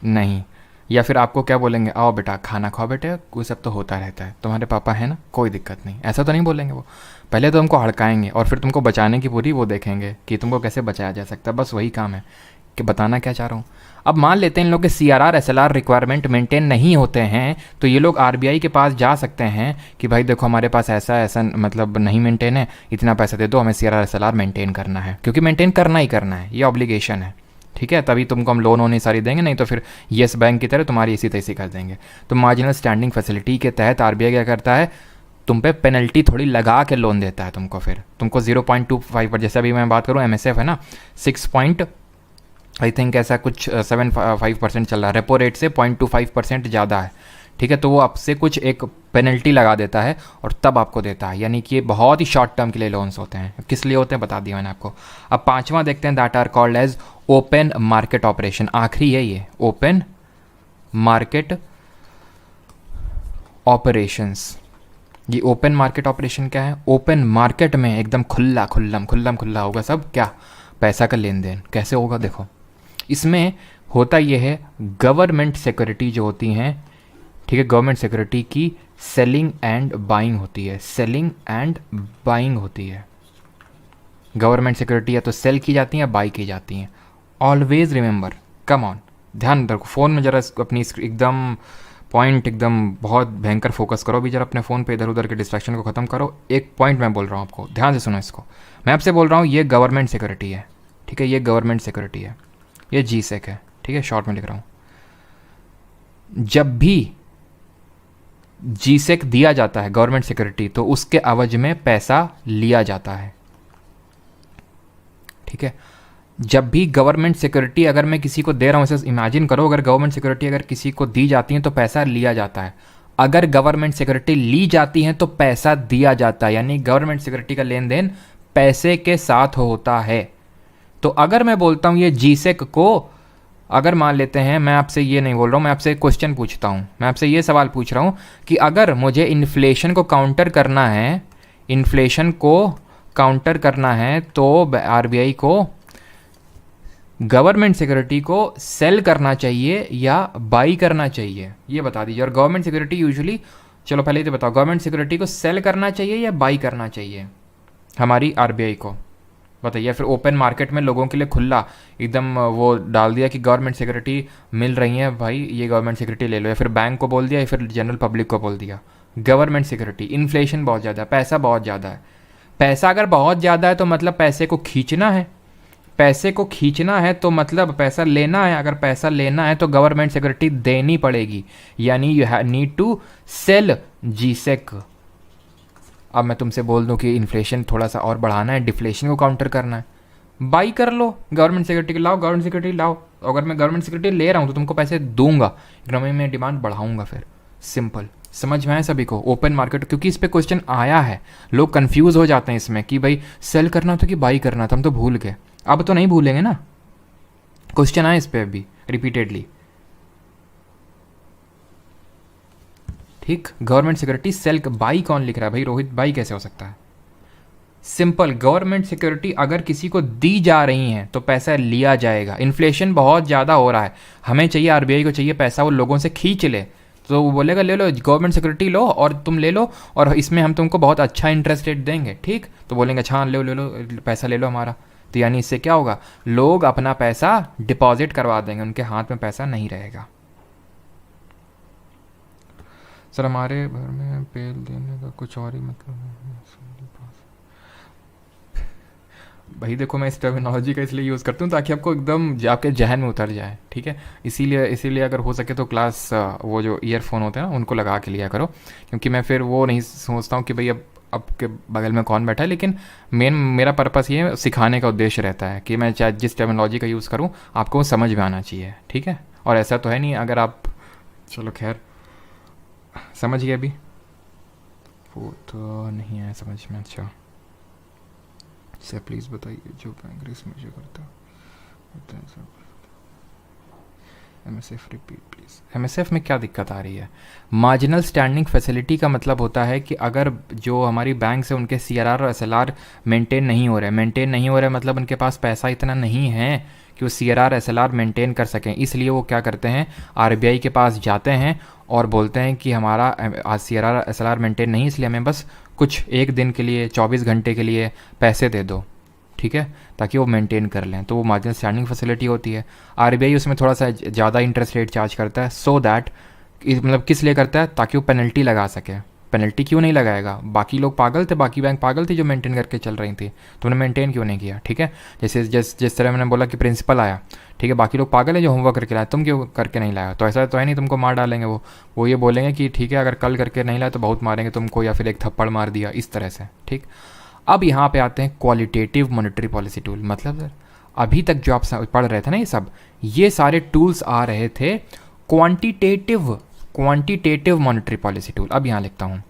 A: नहीं। या फिर आपको क्या बोलेंगे, आओ बेटा खाना खाओ बेटे, वो सब तो होता रहता है, तुम्हारे पापा है ना, कोई दिक्कत नहीं, ऐसा तो नहीं बोलेंगे वो। पहले तो तुमको हड़काएंगे और फिर तुमको बचाने की पूरी वो देखेंगे कि तुमको कैसे बचाया जा सकता है। बस वही काम है कि बताना क्या चाह रहा हूँ। अब मान लेते हैं इन लोग के CRR SLR रिक्वायरमेंट मेंटेन नहीं होते हैं, तो ये लोग RBI के पास जा सकते हैं कि भाई देखो हमारे पास ऐसा ऐसा मतलब नहीं मेंटेन है, इतना पैसा दे दो, हमें CRR SLR मेंटेन करना है, क्योंकि मेंटेन करना ही करना है, ये ऑब्लिगेशन है, ठीक है। तभी तुमको हम लोन होने सारी देंगे, नहीं तो फिर येस बैंक की तरह तुम्हारी इसी तैसी कर देंगे। तो मार्जिनल स्टैंडिंग फैसिलिटी के तहत RBI क्या करता है, तुम पे पेनल्टी थोड़ी लगा के लोन देता है तुमको। फिर तुमको 0.25 पर, जैसे अभी मैं बात करूँ MSF है ना 6 आई थिंक ऐसा कुछ 7.5% चल रहा है, रेपो रेट से 0.25% ज़्यादा है, ठीक है। तो वो आपसे कुछ एक पेनल्टी लगा देता है और तब आपको देता है, यानी कि ये बहुत ही शॉर्ट टर्म के लिए लोन्स होते हैं। किस लिए होते हैं बता दिया मैंने आपको। अब पांचवा देखते हैं, that are called as open market operation. आखिरी है ये ओपन मार्केट ऑपरेशंस। ये ओपन मार्केट ऑपरेशन क्या है? ओपन मार्केट में एकदम खुल्ला होगा सब, क्या पैसा का लेन देन कैसे होगा देखो। इसमें होता ये है, गवर्नमेंट सिक्योरिटी जो होती हैं, ठीक है, गवर्नमेंट सिक्योरिटी की सेलिंग एंड बाइंग होती है, सेलिंग एंड बाइंग होती है। गवर्नमेंट सिक्योरिटी या तो सेल की जाती हैं या बाई की जाती हैं। ऑलवेज रिमेंबर, कम ऑन, ध्यान रखो, फ़ोन में ज़रा अपनी एकदम पॉइंट एकदम बहुत भयंकर फोकस करो। भी जरा अपने फ़ोन पे इधर उधर के डिस्ट्रैक्शन को ख़त्म करो। एक पॉइंट मैं बोल रहा हूँ आपको, ध्यान से सुनो इसको। मैं आपसे बोल रहा हूँ ये गवर्नमेंट सिक्योरिटी है, ठीक है, ये गवर्नमेंट सिक्योरिटी है, ये GSEC है, ठीक है, शॉर्ट में लिख रहा हूँ। जब भी GSEC दिया जाता है गवर्नमेंट सिक्योरिटी, तो उसके एवज में पैसा लिया जाता है, ठीक है। जब भी गवर्नमेंट सिक्योरिटी अगर मैं किसी को दे रहा हूँ, ऐसे इमेजिन करो, अगर गवर्नमेंट सिक्योरिटी अगर किसी को दी जाती है तो पैसा लिया जाता है। अगर गवर्नमेंट सिक्योरिटी ली जाती है तो पैसा दिया जाता है, यानी गवर्नमेंट सिक्योरिटी का लेन देन पैसे के साथ होता है। तो अगर मैं बोलता हूँ ये GSEC को, अगर मान लेते हैं, मैं आपसे ये नहीं बोल रहा हूँ, मैं आपसे एक क्वेश्चन पूछता हूँ, मैं आपसे ये सवाल पूछ रहा हूँ कि अगर मुझे इन्फ्लेशन को काउंटर करना है, इन्फ्लेशन को काउंटर करना है, तो RBI को गवर्नमेंट सिक्योरिटी को सेल करना चाहिए या बाई करना चाहिए, ये बता दीजिए। और गवर्नमेंट सिक्योरिटी यूजुअली, चलो पहले ये तो बताओ, गवर्नमेंट सिक्योरिटी को सेल करना चाहिए या बाई करना चाहिए? हमारी आरबीआई को, बताइए। फिर ओपन मार्केट में लोगों के लिए खुला एकदम वो डाल दिया कि गवर्नमेंट सिक्योरिटी मिल रही है भाई, ये गवर्नमेंट सिक्योरिटी ले लो, या फिर बैंक को बोल दिया या फिर जनरल पब्लिक को बोल दिया गवर्नमेंट सिक्योरिटी। इन्फ्लेशन बहुत ज़्यादा है, पैसा बहुत ज़्यादा है। पैसा अगर बहुत ज़्यादा है तो मतलब पैसे को खींचना है, पैसे को खींचना है तो मतलब पैसा लेना है। अगर पैसा लेना है तो गवर्नमेंट सिक्योरिटी देनी पड़ेगी, यानी you need to sell G sec. अब मैं तुमसे बोल दूं कि इन्फ्लेशन थोड़ा सा और बढ़ाना है, डिफ्लेशन को काउंटर करना है, बाई कर लो गवर्नमेंट सिक्योरिटी लाओ, गवर्नमेंट सिक्योरिटी लाओ। अगर मैं गवर्नमेंट सिक्योरिटी ले रहा हूँ तो तुमको पैसे दूंगा, इकोनॉमी में डिमांड बढ़ाऊंगा। फिर सिंपल, समझ में आया सभी को? ओपन मार्केट, क्योंकि इस पर क्वेश्चन आया है, लोग कंफ्यूज हो जाते हैं इसमें कि भाई सेल करना था कि बाई करना था, हम तो भूल गए। अब तो नहीं भूलेंगे ना, क्वेश्चन आए इस पर अभी रिपीटेडली। ठीक, गवर्नमेंट सिक्योरिटी सेल बाई कौन लिख रहा है भाई? रोहित, बाई कैसे हो सकता है? सिंपल, गवर्नमेंट सिक्योरिटी अगर किसी को दी जा रही हैं तो पैसा लिया जाएगा। इन्फ्लेशन बहुत ज़्यादा हो रहा है, हमें चाहिए, आरबीआई को चाहिए पैसा वो लोगों से खींच ले, तो वो बोलेगा ले लो गवर्नमेंट सिक्योरिटी लो और तुम ले लो और इसमें हम तुमको बहुत अच्छा इंटरेस्ट रेट देंगे। ठीक, तो बोलेंगे अच्छा ले लो पैसा ले लो हमारा। तो यानी इससे क्या होगा, लोग अपना पैसा डिपॉजिट करवा देंगे, उनके हाथ में पैसा नहीं रहेगा। सर हमारे घर में बेल देने का कुछ और ही मतलब है भाई। देखो मैं इस टर्मिनोलॉजी का इसलिए यूज़ करता हूँ ताकि आपको एकदम आपके जहन में उतर जाए, ठीक है। इसीलिए अगर हो सके तो क्लास वो जो ईयरफोन होते हैं ना उनको लगा के लिया करो, क्योंकि मैं फिर वो नहीं सोचता हूँ कि भाई अब आपके बगल में कौन बैठा है। लेकिन मेरा पर्पस ये सिखाने का उद्देश्य रहता है कि मैं चाहे जिस टर्मिनोलॉजी का यूज़ करूँ आपको वो समझ में आना चाहिए, ठीक है। और ऐसा तो है नहीं अगर आप, चलो खैर समझ गए अभी, वो तो नहीं है समझ में। अच्छा सर प्लीज़ बताइए जो बैंक रिस्क मेजर करता है एमएसएफ रिपीट प्लीज़। एमएसएफ में क्या दिक्कत आ रही है? मार्जिनल स्टैंडिंग फैसिलिटी का मतलब होता है कि अगर जो हमारी बैंक से उनके सीआरआर और एसएलआर मेंटेन नहीं हो रहे मतलब उनके पास पैसा इतना नहीं है कि वो सीआरआर एसएलआर मेंटेन कर सकें। इसलिए वो क्या करते हैं, आरबीआई के पास जाते हैं और बोलते हैं कि हमारा सीआरआर एसएलआर मेंटेन नहीं, इसलिए हमें बस कुछ एक दिन के लिए 24 घंटे के लिए पैसे दे दो, ठीक है, ताकि वो मेंटेन कर लें। तो वो मार्जिनल स्टैंडिंग फैसिलिटी होती है। आरबीआई उसमें थोड़ा सा ज़्यादा इंटरेस्ट रेट चार्ज करता है, सो दैट मतलब किस लिए करता है, ताकि वो पेनल्टी लगा सके। पेनल्टी क्यों नहीं लगाएगा? बाकी लोग पागल थे, बाकी बैंक पागल थी जो मेंटेन करके चल रही थी, तुमने मेंटेन क्यों नहीं किया? ठीक है, जैसे जिस तरह मैंने बोला कि प्रिंसिपल आया, ठीक है, बाकी लोग पागल है जो होमवर्क करके लाया, तुम क्यों करके नहीं लाया? तो ऐसा तो है नहीं तुमको मार डालेंगे वो ये बोलेंगे कि ठीक है अगर कल करके नहीं लाया तो बहुत मारेंगे तुमको, या फिर एक थप्पड़ मार दिया, इस तरह से। ठीक, अब यहाँ पे आते हैं क्वालिटेटिव मॉनेटरी पॉलिसी टूल। मतलब सर अभी तक जो आप पढ़ रहे थे ना ये सारे टूल्स आ रहे थे क्वांटिटेटिव मॉनेटरी पॉलिसी टूल। अब यहाँ लिखता हूँ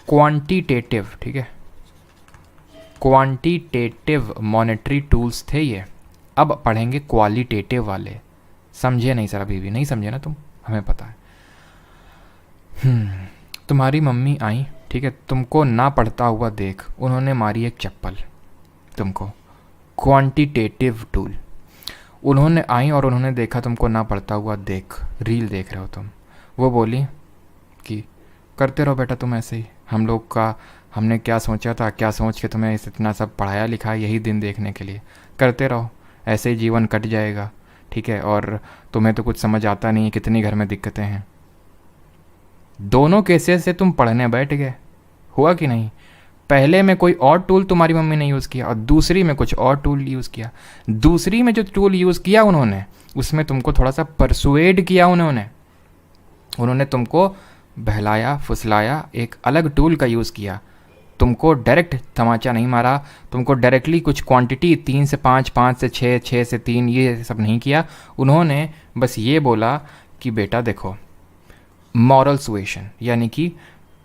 A: क्वांटिटेटिव, ठीक है, क्वांटिटेटिव मॉनेटरी टूल्स थे ये। अब पढ़ेंगे क्वालिटेटिव वाले। समझे नहीं सर? अभी भी नहीं समझे ना तुम? हमें पता है। तुम्हारी मम्मी आई, ठीक है, तुमको ना पढ़ता हुआ देख उन्होंने मारी एक चप्पल तुमको। क्वांटिटेटिव टूल, उन्होंने आई और उन्होंने देखा तुमको ना पढ़ता हुआ देख, रील देख रहे हो तुम, वो बोली कि करते रहो बेटा तुम ऐसे ही, हमने क्या सोचा था, क्या सोच के तुम्हें इतना सब पढ़ाया लिखा, यही दिन देखने के लिए, करते रहो ऐसे ही जीवन कट जाएगा, ठीक है, और तुम्हें तो कुछ समझ आता नहीं है, कितनी घर में दिक्कतें हैं। दोनों केसेस से तुम पढ़ने बैठ गए, हुआ कि नहीं? पहले में कोई और टूल तुम्हारी मम्मी ने यूज़ किया और दूसरी में कुछ और टूल यूज़ किया। दूसरी में जो टूल यूज़ किया उन्होंने, उसमें तुमको थोड़ा सा परसुएड किया उन्होंने तुमको बहलाया फुसलाया, एक अलग टूल का यूज़ किया। तुमको डायरेक्ट तमाचा नहीं मारा, तुमको डायरेक्टली कुछ क्वांटिटी 3 से 5, 5 से 6, 6 से 3 ये सब नहीं किया। उन्होंने बस ये बोला कि बेटा देखो, मॉरल सुएशन, यानी कि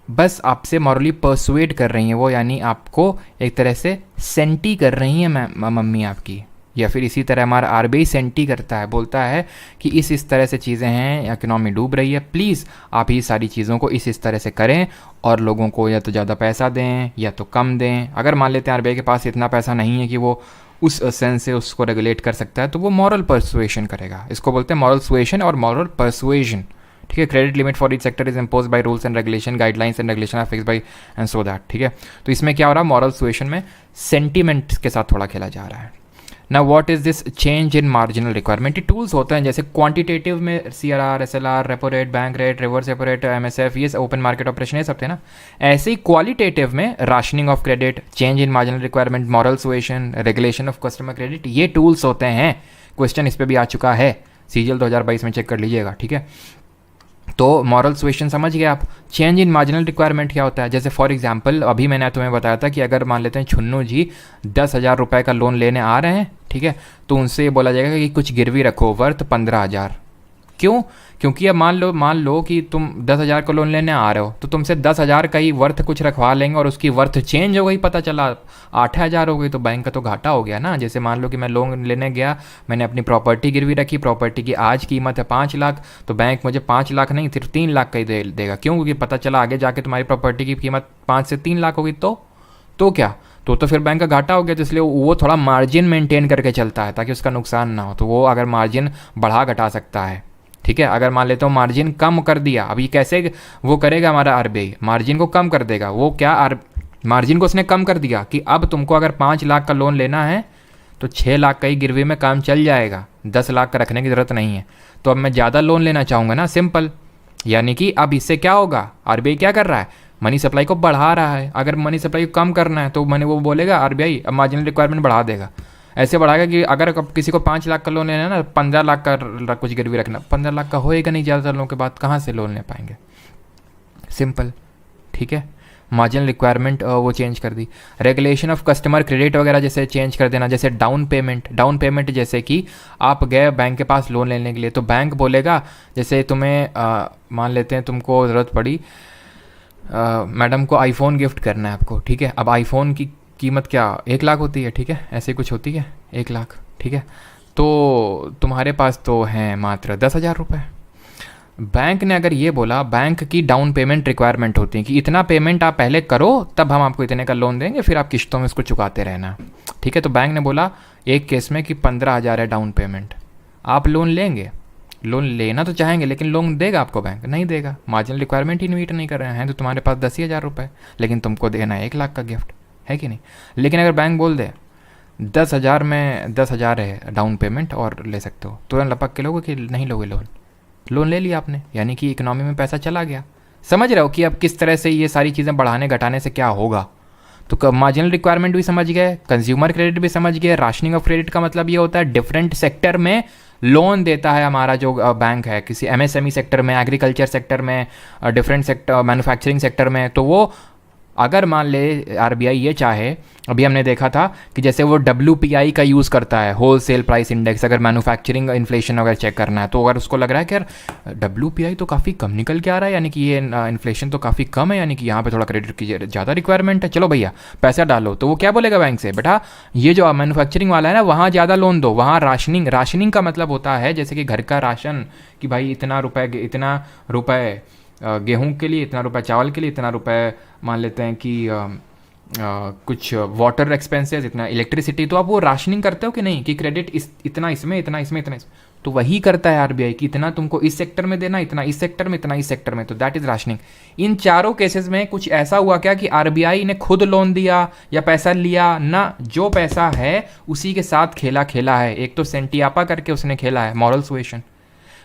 A: बस आपसे मॉरली परसुएड कर रही हैं वो, यानी आपको एक तरह से सेंटी कर रही हैं मम्मी आपकी, या फिर इसी तरह हमारा आरबीआई सेंटी करता है, बोलता है कि इस तरह से चीज़ें हैं, इकोनॉमी डूब रही है, प्लीज़ आप ही सारी चीज़ों को इस तरह से करें और लोगों को या तो ज़्यादा पैसा दें या तो कम दें। अगर मान लेते हैं आरबीआई के पास इतना पैसा नहीं है कि वो उस सेंस से उसको रेगुलेट कर सकता है, तो वो मॉरल परसुएशन करेगा। इसको बोलते हैं मॉरल सुएशन और मॉरल परसुएशन, ठीक है। Credit limit for each sector is impose by rules and regulation, guidelines and regulation are fix by and so that, ठीक है। तो इसमें क्या हो रहा है, मॉरल सुएशन में सेंटीमेंट के साथ थोड़ा खेला जा रहा है। ना what is this change in marginal requirement, ये टूल्स होते हैं जैसे क्वांटिटेटिव में CRR, SLR, repo rate, bank rate, reverse repo rate, MSF, ये ओपन मार्केट ऑपरेशन, ये सब थे ना। ऐसे ही क्वालिटेटिव में rationing of credit, change in marginal requirement, moral suasion, regulation of customer credit, ये टूल्स होते हैं। क्वेश्चन इस पर भी आ चुका है, CGL 2022 में चेक कर लीजिएगा, ठीक है। तो मॉरल सुएशन समझ गए आप। चेंज इन मार्जिनल रिक्वायरमेंट क्या होता है, जैसे फॉर एग्जांपल अभी मैंने तुम्हें बताया था कि अगर मान लेते हैं छुन्नू जी 10,000 रुपये का लोन लेने आ रहे हैं, ठीक है, तो उनसे ये बोला जाएगा कि कुछ गिरवी रखो वर्थ 15,000। क्यों? क्योंकि अब मान लो कि तुम 10,000 का लोन लेने आ रहे हो, तो तुमसे 10,000 का ही वर्थ कुछ रखवा लेंगे और उसकी वर्थ चेंज हो गई, पता चला 8,000 हो गई, तो बैंक का तो घाटा हो गया ना। जैसे मान लो कि मैं लोन लेने गया, मैंने अपनी प्रॉपर्टी गिरवी रखी, प्रॉपर्टी की आज कीमत है 5 लाख, तो बैंक मुझे 5 लाख नहीं सिर्फ 3 लाख का ही देगा। क्यों? क्योंकि पता चला आगे जाके तुम्हारी प्रॉपर्टी की कीमत 5 से 3 लाख होगी, तो क्या, तो फिर बैंक का घाटा हो गया। तो इसलिए वो थोड़ा मार्जिन मेंटेन करके चलता है ताकि उसका नुकसान ना हो। तो वो अगर मार्जिन बढ़ा घटा सकता है, ठीक है। अगर मान लेते हो मार्जिन कम कर दिया, अभी कैसे वो करेगा हमारा RBI, मार्जिन को कम कर देगा। वो क्या, मार्जिन को उसने कम कर दिया कि अब तुमको अगर 5 लाख का लोन लेना है तो 6 लाख का ही गिरवी में काम चल जाएगा, 10 लाख का रखने की ज़रूरत नहीं है। तो अब मैं ज़्यादा लोन लेना चाहूँगा ना, सिंपल। यानी कि अब इससे क्या होगा, RBI क्या कर रहा है, मनी सप्लाई को बढ़ा रहा है। अगर मनी सप्लाई को कम करना है तो वो बोलेगा RBI अब मार्जिनल रिक्वायरमेंट बढ़ा देगा। ऐसे बढ़ाएगा कि अगर किसी को 5 लाख का लोन लेना है ना, 15 लाख का कुछ गिरवी रखना, 15 लाख का होएगा नहीं, ज़्यादातर लोगों के बाद कहाँ से लोन ले पाएंगे, सिंपल, ठीक है। मार्जिनल रिक्वायरमेंट वो चेंज कर दी। रेगुलेशन ऑफ कस्टमर क्रेडिट वगैरह जैसे चेंज कर देना, जैसे डाउन पेमेंट जैसे कि आप गए बैंक के पास लोन लेने के लिए, तो बैंक बोलेगा जैसे तुम्हें मान लेते हैं तुमको ज़रूरत पड़ी, मैडम को आईफोन गिफ्ट करना है आपको, ठीक है। अब आईफोन की कीमत क्या 1 लाख होती है, ठीक है, ऐसे कुछ होती है 1 लाख, ठीक है। तो तुम्हारे पास तो हैं मात्र 10,000 रुपये। बैंक ने अगर ये बोला, बैंक की डाउन पेमेंट रिक्वायरमेंट होती है कि इतना पेमेंट आप पहले करो तब हम आपको इतने का लोन देंगे, फिर आप किस्तों में इसको चुकाते रहना, ठीक है। तो बैंक ने बोला एक केस में कि 15,000 है डाउन पेमेंट, आप लोन लेंगे, लोन लेना तो चाहेंगे लेकिन लोन देगा आपको बैंक? नहीं देगा, मार्जिनल रिक्वायरमेंट ही मीट नहीं कर रहे हैं। तो तुम्हारे पास 10,000 रुपये, लेकिन तुमको देना है 1 लाख का गिफ्ट, है कि नहीं। लेकिन अगर बैंक बोल दे 10,000 में 10,000 है डाउन पेमेंट और ले सकते हो, तुरंत लपक के लोगे कि नहीं लोगे लोन ले लिया आपने, यानी कि इकोनॉमी में पैसा चला गया। समझ रहे हो कि अब किस तरह से ये सारी चीज़ें बढ़ाने घटाने से क्या होगा। तो मार्जिनल रिक्वायरमेंट भी समझ गए, कंज्यूमर क्रेडिट भी समझ गए। राशनिंग ऑफ क्रेडिट का मतलब ये होता है डिफरेंट सेक्टर में लोन देता है हमारा जो बैंक है, किसी MSME सेक्टर में, एग्रीकल्चर सेक्टर में, डिफरेंट सेक्टर, मैन्युफैक्चरिंग सेक्टर में। तो वो अगर मान ले RBI ये चाहे, अभी हमने देखा था कि जैसे वो WPI का यूज़ करता है, होल सेल प्राइस इंडेक्स, अगर मैन्युफैक्चरिंग इन्फ्लेशन अगर चेक करना है, तो अगर उसको लग रहा है कि यार WPI तो काफ़ी कम निकल के आ रहा है, यानी कि ये इन्फ्लेशन तो काफ़ी कम है, यानी कि यहाँ पे थोड़ा क्रेडिट की ज़्यादा रिक्वायरमेंट है, चलो भैया पैसा डालो। तो वो क्या बोलेगा बैंक से, बेटा ये जो मैन्युफैक्चरिंग वाला है ना, वहाँ ज़्यादा लोन दो, वहाँ राशनिंग का मतलब होता है जैसे कि घर का राशन, कि भाई इतना रुपये गेहूं के लिए, इतना रुपये चावल के लिए, इतना रुपये मान लेते हैं कि कुछ वाटर एक्सपेंसेस, इतना इलेक्ट्रिसिटी। तो आप वो राशनिंग करते हो कि नहीं, कि क्रेडिट इतना इसमें, इतना इसमें, इतना इसमें। तो वही करता है RBI कि इतना तुमको इस सेक्टर में देना, इतना इस सेक्टर में, इतना इस सेक्टर में। तो दैट इज़ राशनिंग। इन चारों केसेस में कुछ ऐसा हुआ क्या कि RBI ने खुद लोन दिया या पैसा लिया ना, जो पैसा है उसी के साथ खेला है। एक तो सेंटियापा करके उसने खेला है, मॉरल सुएशन,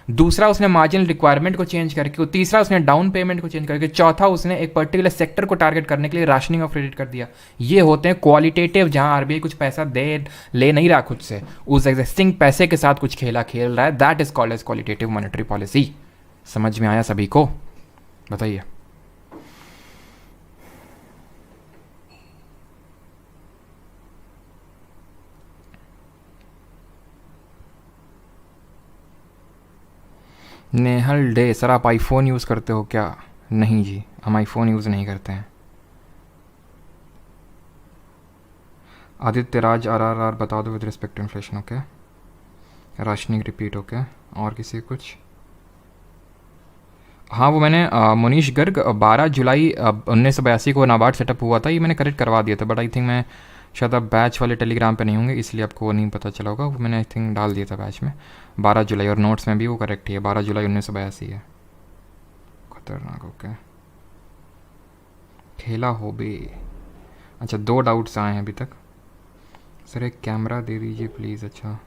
A: दूसरा उसने मार्जिनल रिक्वायरमेंट को चेंज करके, तीसरा उसने डाउन पेमेंट को चेंज करके, चौथा उसने एक पर्टिकुलर सेक्टर को टारगेट करने के लिए राशनिंग ऑफ क्रेडिट कर दिया। ये होते हैं क्वालिटेटिव, जहां RBI कुछ पैसा ले नहीं रहा खुद से, उस एग्जिस्टिंग पैसे के साथ कुछ खेल रहा है। That is called as qualitative monetary policy. समझ में आया सभी को? बताइए। नेहल डे, सर आप आईफोन यूज़ करते हो क्या? नहीं जी, हम आईफोन यूज़ नहीं करते हैं। आदित्य राज RRR बता दो with respect to inflation, okay. Rationing repeat, okay. और किसी कुछ? हाँ, वो मैंने मुनीश गर्ग 12 जुलाई 1982 को नाबार्ड सेटअप हुआ था, ये मैंने करेक्ट करवा दिया था, बट आई थिंक मैं शायद आप बैच वाले टेलीग्राम पे नहीं होंगे इसलिए आपको नहीं पता चला होगा। वो मैंने आई थिंक डाल दिया था बैच में 12 जुलाई, और नोट्स में भी वो करेक्ट ही है, 12 जुलाई 1982 है। खतरनाक। ओके, खेला हो बे। अच्छा, 2 डाउट्स आए हैं अभी तक। सर एक कैमरा दे दीजिए प्लीज़। अच्छा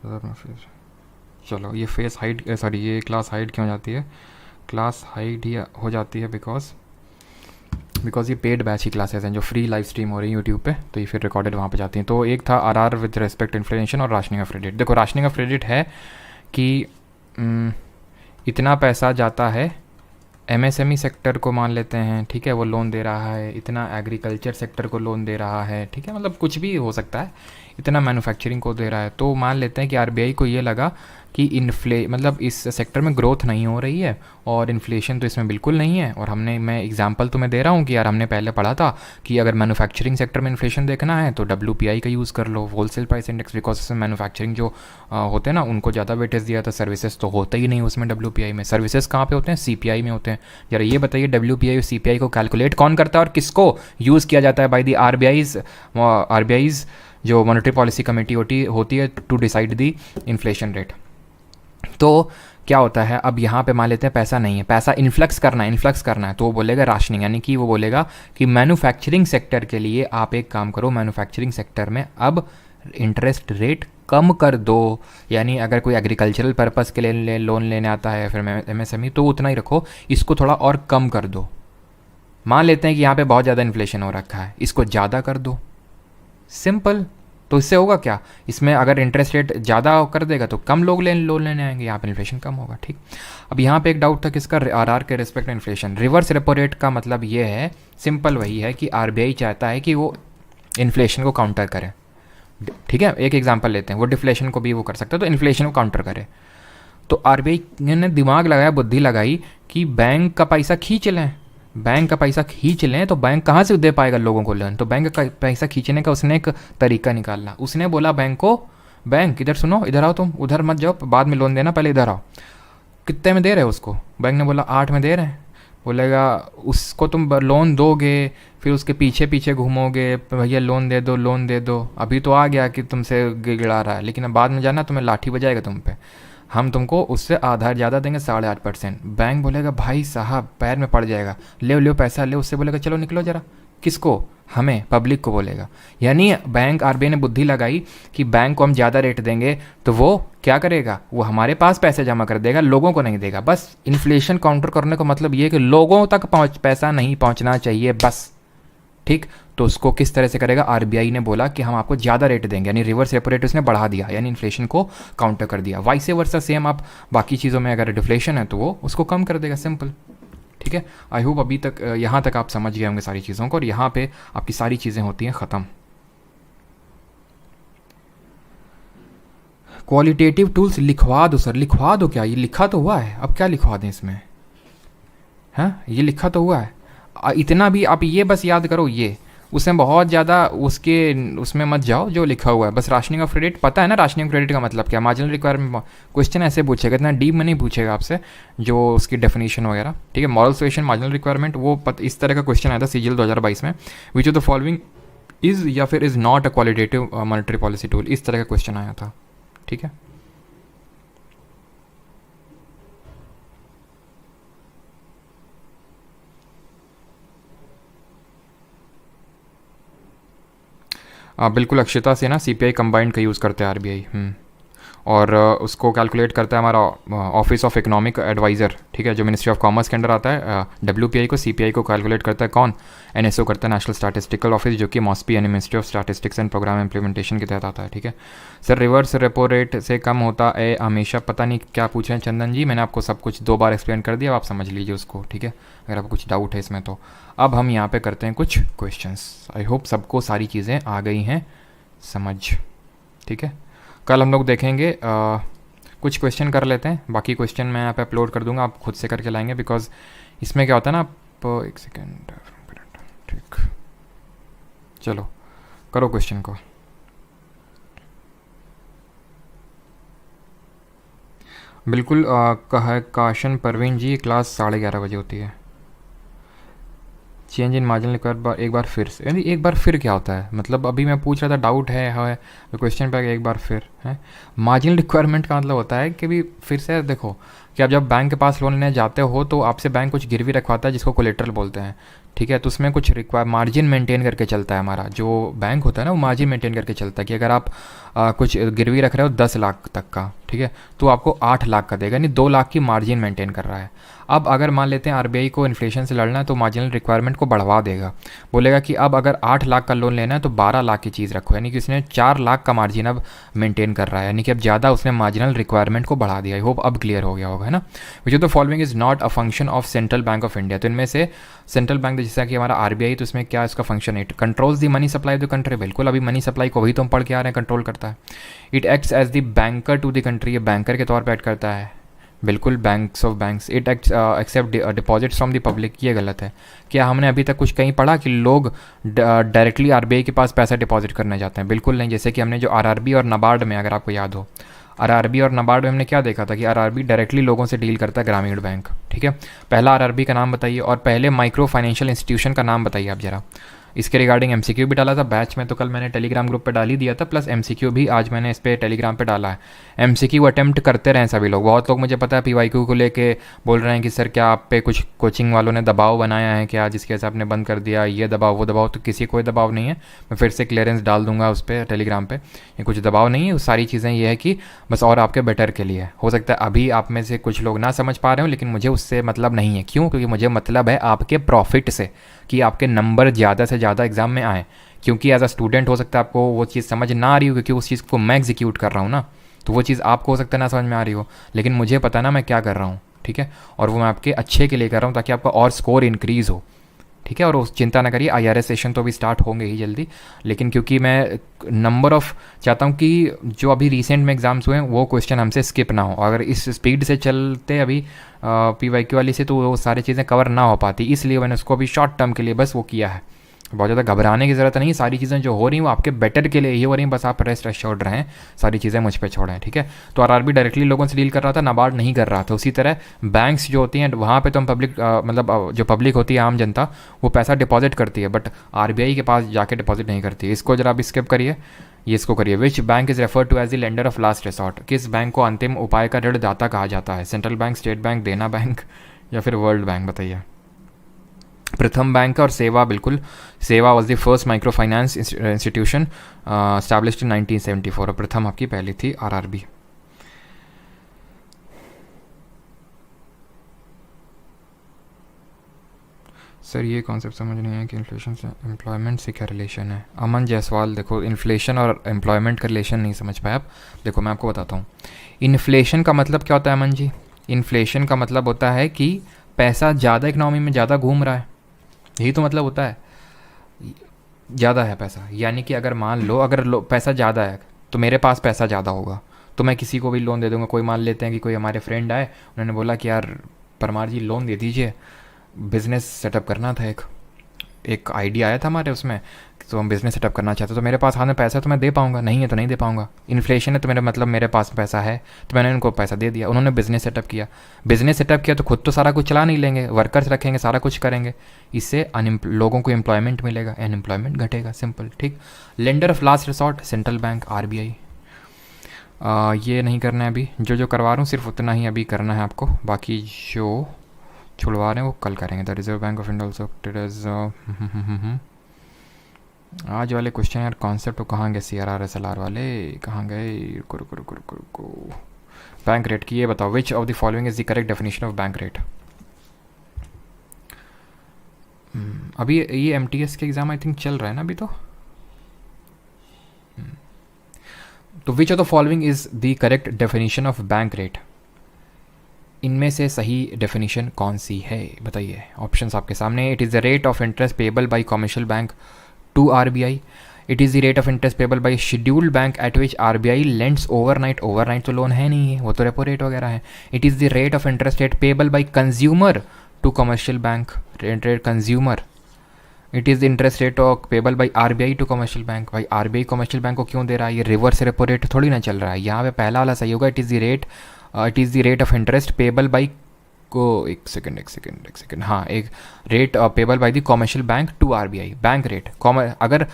A: फिर चलो, ये फेस हाइड, सॉरी ये क्लास हाइड क्यों हो जाती है? क्लास हाइड ही हो जाती है बिकॉज ये पेड बैच की क्लासेस हैं जो फ्री लाइव स्ट्रीम हो रही है यूट्यूब पे, तो ये फिर रिकॉर्डेड वहाँ पे जाती हैं। तो एक था आरआर विद रिस्पेक्ट इन्फ्लेशन और राशनिंग ऑफ क्रेडिट। देखो राशनिंग ऑफ क्रेडिट है कि इतना पैसा जाता है एमएसएमई सेक्टर को, मान लेते हैं, ठीक है, वो लोन दे रहा है, इतना एग्रीकल्चर सेक्टर को लोन दे रहा है, ठीक है, मतलब कुछ भी हो सकता है, इतना मैन्युफैक्चरिंग को दे रहा है। तो मान लेते हैं कि आरबीआई को ये लगा कि मतलब इस सेक्टर में ग्रोथ नहीं हो रही है और इन्फ्लेशन तो इसमें बिल्कुल नहीं है। और मैं एग्जांपल तुम्हें दे रहा हूँ कि यार हमने पहले पढ़ा था कि अगर मैन्युफैक्चरिंग सेक्टर में इन्फ्लेशन देखना है तो WPI का यूज़ कर लो, होलसेल प्राइस इंडेक्स, बिकॉज उसमें मैन्युफैक्चरिंग जो होते हैं ना उनको ज़्यादा वेटेज दिया था, सर्विसेज तो होते ही नहीं उसमें WPI में। सर्विसेज कहाँ पे होते हैं? CPI में होते हैं। जरा ये बताइए WPI और CPI को कैलकुलेट कौन करता है और किसको यूज़ किया जाता है? बाय द आरबीआईज जो मॉनेटरी पॉलिसी कमेटी होती है to decide the inflation rate. तो क्या होता है, अब यहाँ पे मान लेते हैं पैसा नहीं है, पैसा इन्फ्लक्स करना है, तो वो बोलेगा राशनिंग, यानी कि वो बोलेगा कि मैन्युफैक्चरिंग सेक्टर के लिए आप एक काम करो, मैन्युफैक्चरिंग सेक्टर में अब इंटरेस्ट रेट कम कर दो। यानी अगर कोई एग्रीकल्चरल पर्पज़ के लिए लोन लेने आता है फिर MSME तो उतना ही रखो, इसको थोड़ा और कम कर दो। मान लेते हैं कि यहाँ पे बहुत ज़्यादा इन्फ्लेशन हो रखा है, इसको ज़्यादा कर दो, सिंपल। तो इससे होगा क्या, इसमें अगर इंटरेस्ट रेट ज़्यादा कर देगा तो कम लोग लोन लेने आएंगे, यहाँ पे इन्फ्लेशन कम होगा, ठीक। अब यहाँ पे एक डाउट था किसका, आरआर के respect inflation. Reverse repo rate का मतलब ये है, सिंपल वही है कि आरबीआई चाहता है कि वो इन्फ्लेशन को काउंटर करे, ठीक है। एक एग्जांपल लेते हैं, वो डिफ्लेशन को भी वो कर सकता है, तो इन्फ्लेशन को काउंटर करे। तो आरबीआई ने दिमाग लगाया, बुद्धि लगाई कि बैंक का पैसा खींच लें, तो बैंक कहाँ से दे पाएगा लोगों को लोन? तो बैंक का पैसा खींचने का उसने एक तरीका निकाला। उसने बोला बैंक को, बैंक इधर सुनो, इधर आओ, तुम उधर मत जाओ, बाद में लोन देना, पहले इधर आओ। कितने में दे रहे हो उसको? बैंक ने बोला 8 में दे रहे हैं। बोलेगा उसको तुम लोन दोगे, फिर उसके पीछे पीछे घूमोगे, भैया लोन दे दो, अभी तो आ गया कि तुमसे गिड़ा रहा है, लेकिन अब बाद में जाना तुम्हें लाठी बजाएगा तुम पे, हम तुमको उससे आधार ज़्यादा देंगे 8.5%। बैंक बोलेगा भाई साहब पैर में पड़ जाएगा, ले पैसा ले। उससे बोलेगा चलो निकलो जरा। किसको? हमें, पब्लिक को बोलेगा। यानी बैंक, आरबीआई ने बुद्धि लगाई कि बैंक को हम ज़्यादा रेट देंगे तो वो क्या करेगा, वो हमारे पास पैसे जमा कर देगा, लोगों को नहीं देगा। बस इन्फ्लेशन काउंटर करने का मतलब ये है कि लोगों तक पैसा नहीं पहुंचना चाहिए, बस, ठीक। तो उसको किस तरह से करेगा, आरबीआई ने बोला कि हम आपको ज़्यादा रेट देंगे, यानी रिवर्स रेपो रेट उसने बढ़ा दिया, यानी इन्फ्लेशन को काउंटर कर दिया। वाइस वर्सा सेम, आप बाकी चीज़ों में अगर डिफ्लेशन है तो वो उसको कम कर देगा, सिंपल, ठीक है। आई होप अभी तक यहाँ तक आप समझ गए होंगे सारी चीज़ों को, और यहाँ पे आपकी सारी चीज़ें होती हैं ख़त्म। क्वालिटेटिव टूल्स लिखवा दो सर, लिखवा दो। क्या ये लिखा तो हुआ है, अब क्या लिखवा दें इसमें? हाँ, ये लिखा तो हुआ है, इतना भी आप ये बस याद करो, ये उसमें बहुत ज़्यादा उसमें मत जाओ जो लिखा हुआ है। बस राशनिंग ऑफ क्रेडिट पता है ना, राशनिंग ऑफ क्रेडिट का मतलब क्या, मार्जिनल रिक्वायरमेंट। क्वेश्चन ऐसे पूछेगा, इतना डीप में नहीं पूछेगा आपसे, जो उसकी डेफिनेशन वगैरह, ठीक है। मॉरल सुएशन, मार्जिनल रिक्वायरमेंट, वो इस तरह का क्वेश्चन आया था CGL 2022 में। विच ऑफ द फॉलोइंग इज़ या फिर is not a qualitative monetary policy tool, इस तरह का क्वेश्चन आया था, ठीक है। बिल्कुल, अक्षता से ना CPI कंबाइंड का यूज़ करते हैं आरबीआई, और उसको कैलकुलेट करता है हमारा ऑफिस ऑफ इकोनॉमिक एडवाइज़र, ठीक है, जो मिनिस्ट्री ऑफ कॉमर्स के अंडर आता है। WPI को, CPI को कैलकुलेट करता है कौन? NSO करता है, नेशनल स्टैटिस्टिकल ऑफिस, जो कि MOSPI यानी ministry of statistics and programme implementation के तहत आता है, ठीक है। सर रिवर्स रेपो रेट से कम होता है हमेशा, पता नहीं क्या पूछ रहे हैं चंदन जी, मैंने आपको सब कुछ 2 बार एक्सप्लेन कर दिया, आप समझ लीजिए उसको, ठीक है, अगर आपको कुछ डाउट है इसमें तो। अब हम यहाँ पे करते हैं कुछ क्वेश्चंस। आई होप सबको सारी चीज़ें आ गई हैं समझ, ठीक है। कल हम लोग देखेंगे कुछ क्वेश्चन कर लेते हैं, बाकी क्वेश्चन मैं यहाँ पे अपलोड कर दूंगा, आप खुद से करके लाएंगे, बिकॉज इसमें क्या होता है ना, आप एक सेकेंड, ठीक, चलो करो क्वेश्चन को। बिल्कुल, काशन परवीन जी, क्लास 11:30 बजे होती है। चेंज इन मार्जिनल रिक्वायर्ड एक बार फिर से, यानी एक बार फिर क्या होता है? मतलब अभी मैं पूछ रहा था, डाउट है तो क्वेश्चन पे एक बार फिर है। मार्जिनल रिक्वायरमेंट का मतलब होता है कि भी फिर से देखो कि आप जब बैंक के पास लोन लेने जाते हो तो आपसे बैंक कुछ गिरवी रखवाता है जिसको कोलेटरल बोलते हैं, ठीक है। तो उसमें कुछ मार्जिन मेंटेन करके चलता है, हमारा जो बैंक होता है ना वो मार्जिन मेंटेन करके चलता है कि अगर आप कुछ गिरवी रख रहे हो 10 लाख तक का, ठीक है, तो आपको 8 लाख का देगा, यानी 2 लाख की मार्जिन मेंटेन कर रहा है। अब अगर मान लेते हैं आरबीआई को इन्फ्लेशन से लड़ना है तो मार्जिनल रिक्वायरमेंट को बढ़वा देगा, बोलेगा कि अब अगर 8 लाख का लोन लेना है तो 12 लाख की चीज़ रखो, यानी कि उसने 4 लाख का मार्जिन अब मेंटेन कर रहा है, यानी कि अब ज़्यादा उसने मार्जिनल रिक्वायरमेंट को बढ़ा दिया। आई होप अब क्लियर हो गया होगा, है ना। विच of the following is not a function of central bank of India. तो इनमें से सेंट्रल बैंक जैसा कि हमारा आरबीआई, तो इसमें क्या इसका फंक्शन है? It controls the money supply of the country. बिल्कुल, अभी मनी सप्लाई को वही तो हम पढ़ के आ रहे हैं, कंट्रोल करता है। It acts as the banker to the country, ये बैंकर के तौर पर एक्ट करता है। बिल्कुल, banks of banks. It accept deposits from the public, ये गलत है। क्या हमने अभी तक कुछ कहीं पढ़ा कि लोग डायरेक्टली आरबीआई के पास पैसा डिपॉजिट करने जाते हैं? बिल्कुल नहीं। जैसे कि हमने जो आरआरबी और नाबार्ड में, अगर आपको याद हो, आरआरबी और नाबार्ड में हमने क्या देखा था कि आरआरबी डायरेक्टली लोगों से डील करता है, ग्रामीण बैंक, ठीक है। पहला आरआरबी का नाम बताइए और पहले माइक्रो फाइनेंशियल इंस्टीट्यूशन का नाम बताइए आप जरा। इसके रिगार्डिंग एमसीक्यू भी डाला था बैच में, तो कल मैंने टेलीग्राम ग्रुप पे डाल ही दिया था, प्लस एमसीक्यू भी आज मैंने इस पर टेलीग्राम पे डाला है। एमसीक्यू अटेम्प्ट करते रहे सभी लोग। बहुत लोग मुझे पता है पीवाईक्यू को लेके बोल रहे हैं कि सर क्या आप पे कुछ कोचिंग वालों ने दबाव बनाया है क्या, जिसकी वजह से आपने बंद कर दिया, ये दबाव वो दबाव। तो किसी कोई दबाव नहीं है, मैं फिर से क्लियरेंस डाल दूंगा उस पर टेलीग्राम पे। ये कुछ दबाव नहीं है, वो सारी चीज़ें ये है कि बस और आपके बेटर के लिए। हो सकता है अभी आप में से कुछ लोग ना समझ पा रहे हो, लेकिन मुझे उससे मतलब नहीं है। क्यों? क्योंकि मुझे मतलब है आपके प्रॉफिट से, कि आपके नंबर ज़्यादा से ज़्यादा एग्जाम में आए। क्योंकि एज अ स्टूडेंट हो सकता है आपको वो चीज़ समझ ना आ रही हो, क्योंकि उस चीज़ को मैं एग्जीक्यूट कर रहा हूँ ना, तो वो चीज़ आपको हो सकता है ना समझ में आ रही हो, लेकिन मुझे पता ना मैं क्या कर रहा हूँ, ठीक है। और वो मैं आपके अच्छे के लिए कर रहा हूँ ताकि आपका और स्कोर इंक्रीज़ हो, ठीक है। और उस चिंता ना करिए, आईआरएस सेशन तो अभी स्टार्ट होंगे ही जल्दी, लेकिन क्योंकि मैं नंबर ऑफ़ चाहता हूँ कि जो अभी रिसेंट में एग्ज़ाम्स हुए हैं वो क्वेश्चन हमसे स्किप ना हो। अगर इस स्पीड से चलते अभी पीवाईक्यू वाली से, तो वो सारी चीज़ें कवर ना हो पाती, इसलिए मैंने उसको अभी शॉर्ट टर्म के लिए बस वो किया है। बहुत ज़्यादा घबराने की ज़रूरत नहीं, सारी चीज़ें जो हो रही हैं वो आपके बेटर के लिए ही हो रही हैं, बस आप रेस्ट एश्योर्ड रहें, सारी चीज़ें मुझ पे छोड़ें, ठीक है। तो आरआरबी डायरेक्टली लोगों से डील कर रहा था, नाबार्ड नहीं कर रहा था। उसी तरह बैंक्स जो होती हैं वहाँ पे तो हम पब्लिक मतलब जो पब्लिक होती है, आम जनता, वो पैसा डिपॉजिट करती है, बट आरबीआई के पास जाके डिपॉजिट नहीं करती है। इसको जरा आप स्किप करिए, ये इसको करिए। Which bank is refer to as the lender of last resort. किस बैंक को अंतिम उपाय का ऋणदाता कहा जाता है? Central bank, state bank, Dena bank या फिर वर्ल्ड बैंक? बताइए। प्रथम बैंक और सेवा, बिल्कुल, सेवा was the first micro finance institution established इन 1974, और प्रथम आपकी पहली थी आरआरबी। सर ये कॉन्सेप्ट समझ नहीं है कि इन्फ्लेशन से एम्प्लॉयमेंट से क्या रिलेशन है। अमन जायसवाल, देखो इन्फ्लेशन और एम्प्लॉयमेंट का रिलेशन नहीं समझ पाए आप। देखो मैं आपको बताता हूँ, इन्फ्लेशन का मतलब क्या होता है अमन जी? इन्फ्लेशन का मतलब होता है कि पैसा ज़्यादा इकनॉमी में ज़्यादा घूम रहा है, यही तो मतलब होता है। ज़्यादा है पैसा, यानी कि अगर मान लो अगर पैसा ज़्यादा है तो मेरे पास पैसा ज़्यादा होगा तो मैं किसी को भी लोन दे दूँगा। कोई मान लेते हैं कि कोई हमारे फ्रेंड आए, उन्होंने बोला कि यार परमार जी लोन दे दीजिए, बिज़नेस सेटअप करना था, एक आइडिया आया था हमारे उसमें, तो हम बिज़नेस सेटअप करना चाहते, तो मेरे पास हाथ में पैसा है तो मैं दे पाऊंगा, नहीं है तो नहीं दे पाऊंगा। इन्फ्लेशन है तो मेरा मतलब मेरे पास पैसा है तो मैंने उनको पैसा दे दिया, उन्होंने बिज़नेस सेटअप किया। बिज़नेस सेटअप किया तो खुद तो सारा कुछ चला नहीं लेंगे, वर्कर्स रखेंगे, सारा कुछ करेंगे, इससे लोगों को एम्प्लॉयमेंट मिलेगा, अनएम्प्लॉयमेंट घटेगा, सिंपल, ठीक। Lender of last resort central bank, RBI. ये नहीं करना है अभी, जो करवा रहा हूँ सिर्फ उतना ही अभी करना है आपको, बाकी जो छुड़वा रहे हैं वो कल करेंगे। The reserve Bank of India also आज वाले क्वेश्चन यार कॉन्सेप्ट कहाँ गए? CRR SLR वाले कहाँ गए? रुको बैंक रेट की ये बताओ, विच of the following is the correct definition of bank rate. अभी ये MTS के एग्ज़ाम आई थिंक चल रहा है ना अभी तो विच of the following is the correct definition of bank rate, इनमें से सही डेफिनेशन कौन सी है बताइए। ऑप्शंस आपके सामने। It is the rate of interest payable by commercial bank to RBI. It is the rate of interest payable by scheduled bank at which RBI lends overnight, overnight तो loan है नहीं है, वो तो रेपो रेट वगैरह है। It is the rate of interest rate payable by consumer to commercial bank, rate consumer. It is the interest rate of payable by RBI to commercial bank. भाई RBI commercial bank को क्यों दे रहा है? ये reverse repo rate थोड़ी ना चल रहा है, यहाँ पे पहला वाला सही होगा। It is the rate of interest payable by को एक सेकंड, हाँ, एक rate payable by the commercial bank to RBI, bank rate. अगर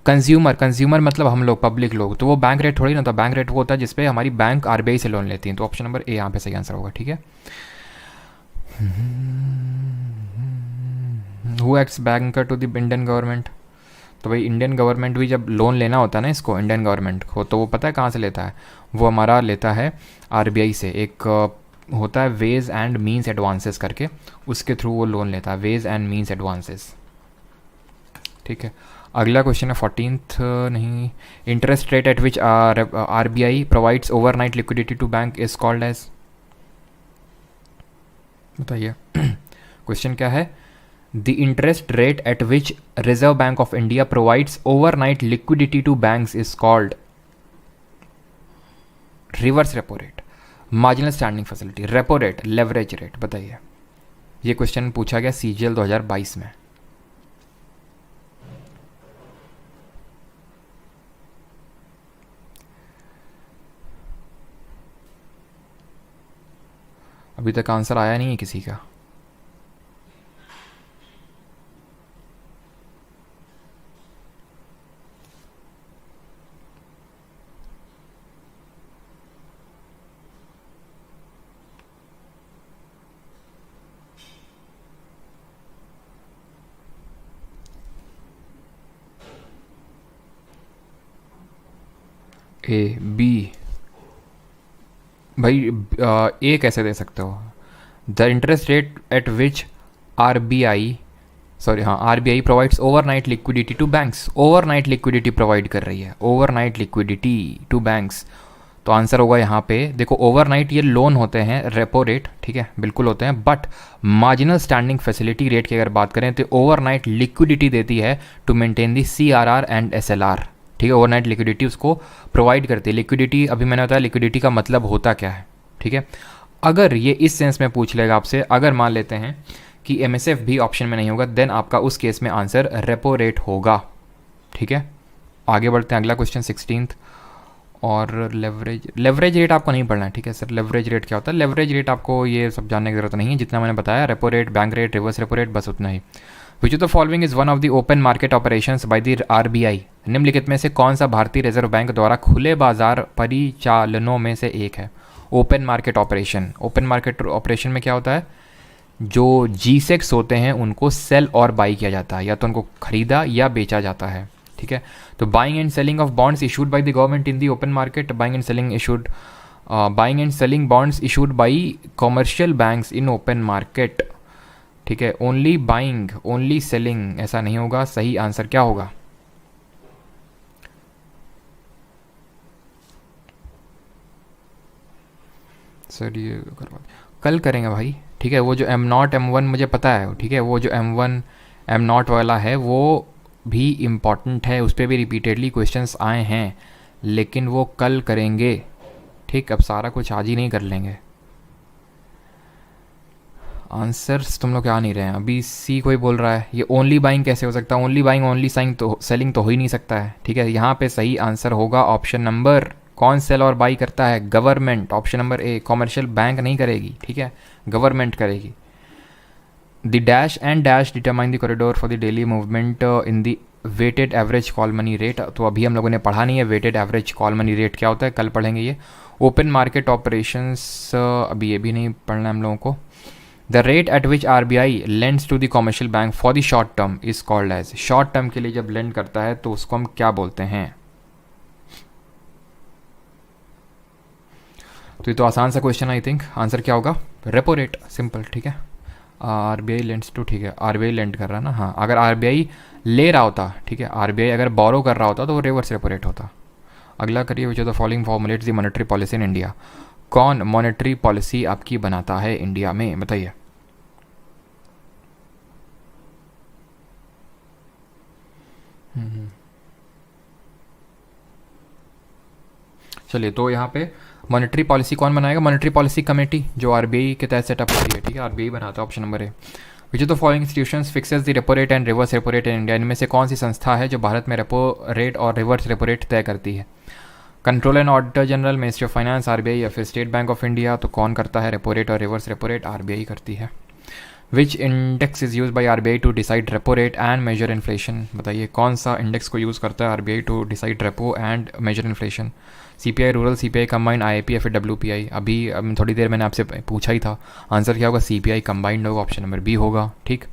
A: कंज्यूमर मतलब हम लोग, पब्लिक लोग, तो वो बैंक रेट थोड़ी ना होता। बैंक रेट वो होता है जिसपे हमारी बैंक आरबीआई से लोन लेती है। तो ऑप्शन नंबर ए यहाँ पे सही आंसर होगा, ठीक है। Who acts banker to the Indian government? तो भाई इंडियन गवर्नमेंट भी जब लोन लेना होता है ना इसको, इंडियन गवर्नमेंट को, तो वो पता है कहाँ से लेता है? वो हमारा लेता है आरबीआई से। एक होता है वेज एंड मीन्स एडवांसेस करके, उसके थ्रू वो लोन लेता है, वेज एंड मीन्स एडवांसेस, ठीक है। अगला क्वेश्चन है 14th, नहीं, interest rate at which RBI provides overnight liquidity to bank is called as? बताइए। क्वेश्चन क्या है? The interest rate at which Reserve Bank of India provides overnight liquidity to banks is called? Reverse repo rate, marginal standing facility, repo rate, leverage rate. बताइए। ये question पूछा गया CGL 2022 में। अभी तक आंसर आया नहीं है किसी का। ए बी, भाई ए कैसे दे सकते हो? The interest rate at which RBI, sorry हाँ, RBI provides overnight liquidity to banks. Overnight liquidity provide कर रही है, ओवरनाइट लिक्विडिटी टू बैंक्स। तो आंसर होगा यहाँ पे, देखो ओवरनाइट ये लोन होते हैं, रेपो रेट, ठीक है, बिल्कुल होते हैं, but marginal standing facility rate की अगर बात करें तो ओवरनाइट लिक्विडिटी देती है to maintain the CRR and SLR, ठीक है। ओवरनाइट लिक्विडिटी उसको प्रोवाइड करती है। लिक्विडिटी, अभी मैंने बताया लिक्विडिटी का मतलब होता क्या है, ठीक है। अगर ये इस सेंस में पूछ लेगा आपसे, अगर मान लेते हैं कि एमएसएफ भी ऑप्शन में नहीं होगा, देन आपका उस केस में आंसर रेपो रेट होगा, ठीक है। आगे बढ़ते हैं, अगला क्वेश्चन 16th। और लेवरेज रेट आपको नहीं पढ़ना है, ठीक है सर। लेवरेज रेट क्या होता है? लेवरेज रेट आपको ये सब जानने की जरूरत नहीं है, जितना मैंने बताया, repo rate, bank rate, reverse repo rate, बस उतना ही। Which of the following is one of the open market operations by the RBI? निम्नलिखित में से कौन सा भारतीय रिजर्व बैंक द्वारा खुले बाजार परिचालनों में से एक है? Open market operation, open market operation में क्या होता है? जो जीसेक्स होते हैं उनको सेल और बाई किया जाता है, या तो उनको खरीदा या बेचा जाता है, ठीक है। तो buying and selling of bonds issued by the government in the open market, buying and selling bonds issued by commercial banks in open market, ठीक है। ओनली बाइंग, ओनली सेलिंग, ऐसा नहीं होगा। सही आंसर क्या होगा? सर ये करवा कल करेंगे भाई, ठीक है। वो जो M0 M1 मुझे पता है, ठीक है, वो जो M1 M0 वाला है वो भी इम्पॉर्टेंट है, उस पर भी रिपीटेडली क्वेश्चंस आए हैं, लेकिन वो कल करेंगे, ठीक। अब सारा कुछ आज ही नहीं कर लेंगे। आंसर्स तुम लोग क्या नहीं रहे हैं। अभी सी कोई बोल रहा है ये ओनली बाइंग कैसे हो सकता है? ओनली बाइंग, ओनली सेलिंग तो हो ही नहीं सकता है, ठीक है। यहाँ पे सही आंसर होगा ऑप्शन नंबर, कौन सेल और बाई करता है? Government, option number A. Commercial bank नहीं करेगी, ठीक है, गवर्नमेंट करेगी। The dash and dash determine the corridor for the daily movement in the weighted average call money rate. तो अभी हम लोगों ने पढ़ा नहीं है weighted average call money rate क्या होता है, कल पढ़ेंगे ये। ओपन मार्केट ऑपरेशंस अभी ये भी नहीं पढ़ना है हम लोगों को। The rate at which RBI lends to the commercial bank for the short term is called as. Short term के लिए जब लेंड करता है तो उसको हम क्या बोलते हैं? तो ये तो आसान सा क्वेश्चन, आई थिंक आंसर क्या होगा? रेपो रेट, सिंपल, ठीक है। आरबीआई लेंड्स टू, ठीक है, आरबीआई लेंड कर रहा है ना, हाँ। अगर आरबीआई ले रहा होता, ठीक है, आरबीआई अगर बोरो कर रहा होता तो वो रिवर्स रेपो रेट होता। अगला करिए, विच of the following formulates the monetary policy in India? कौन मॉनेटरी पॉलिसी आपकी बनाता है इंडिया में? बताइए। चलिए, तो यहाँ पे मॉनेटरी पॉलिसी कौन बनाएगा? मॉनेटरी पॉलिसी कमेटी, जो आरबीआई के तहत सेटअप होती है, ठीक है, आरबीआई बनाता है, option number A. Which of the following institutions fixes the repo rate and reverse repo rate in India? इनमें से कौन सी संस्था है जो भारत में रेपो रेट और रिवर्स रेपो रेट तय करती है? Controller and auditor general, ministry of finance, RBI या फिर स्टेट बैंक ऑफ इंडिया। तो कौन करता है रेपो रेट और रिवर्स रेपो रेट? आरबीआई करती है। Which index is use by RBI to decide repo rate and measure inflation? बताइए कौन सा इंडेक्स को यूज़ करता है RBI to decide repo and measure inflation? CPI rural, CPI combined, IIP या फिर डब्ल्यूपीआई? अभी थोड़ी देर मैंने आपसे पूछा ही था, आंसर क्या होगा? सीपीआई कंबाइंड होगा, ऑप्शन नंबर बी होगा। ठीक।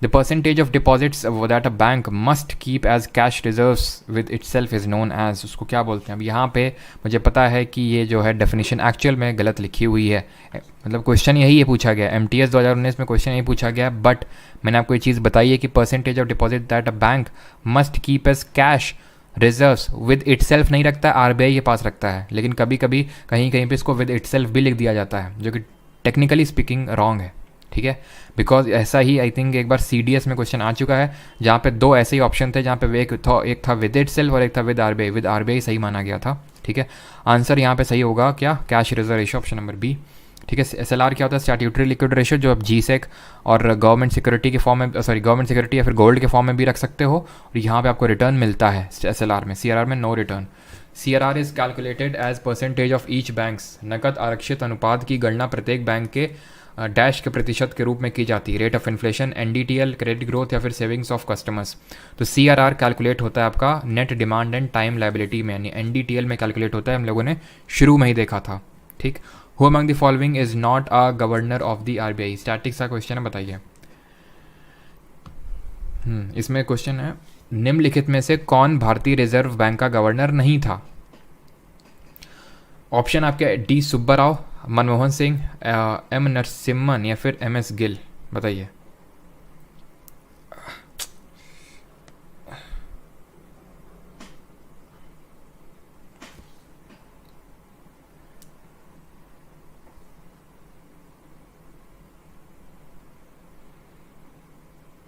A: The percentage of deposits that a bank must keep as cash reserves with itself is known as, उसको क्या बोलते हैं? अब यहाँ पे मुझे पता है कि ये जो है डेफिनेशन एक्चुअल में गलत लिखी हुई है, मतलब क्वेश्चन यही है पूछा गया, एमटीएस 2019 में क्वेश्चन यही पूछा गया, बट मैंने आपको ये चीज़ बताई है कि percentage of deposit that a bank must keep as cash reserves with itself नहीं रखता है, आरबीआई के पास रखता है, लेकिन कभी कभी कहीं कहीं पे इसको विद इटसेल्फ भी लिख दिया जाता है, जो कि टेक्निकली स्पीकिंग रॉन्ग है। ठीक है, बिकॉज ऐसा ही आई थिंक एक बार सीडीएस में क्वेश्चन आ चुका है, जहाँ पे दो ऐसे ही ऑप्शन थे, जहाँ पे एक था विद इटसेल्फ और एक था विद आरबीआई। विद आरबीआई सही माना गया था। ठीक है, आंसर यहाँ पे सही होगा क्या? Cash reserve ratio, option number B. ठीक है, एसएलआर क्या होता है? स्टैट्यूटरी लिक्विड रेशियो, जो आप जीसेक और गवर्नमेंट सिक्योरिटी के फॉर्म में, गवर्नमेंट सिक्योरिटी या फिर गोल्ड के फॉर्म में भी रख सकते हो, और यहाँ पे आपको रिटर्न मिलता है एसएलआर में। सीआरआर में no return. CRR is calculated as percentage of each banks, नकद आरक्षित अनुपात की गणना प्रत्येक बैंक के डैश के प्रतिशत के रूप में की जाती है। Rate of inflation, NDTL, credit growth या फिर सेविंग्स ऑफ कस्टमर्स। तो सीआरआर कैलकुलेट होता है आपका net demand and time liability में, यानी एनडीटीएल में कैलकुलेट होता है, हम लोगों ने शुरू में ही देखा था। ठीक। Who among the following is not a governor of the RBI? Statics का क्वेश्चन है, बताइए। इसमें क्वेश्चन है निम्नलिखित में से कौन भारतीय रिजर्व बैंक का गवर्नर नहीं था? ऑप्शन आपके डी सुब्बाराव, मनमोहन सिंह, एम नरसिम्हन या फिर एम एस गिल। बताइए।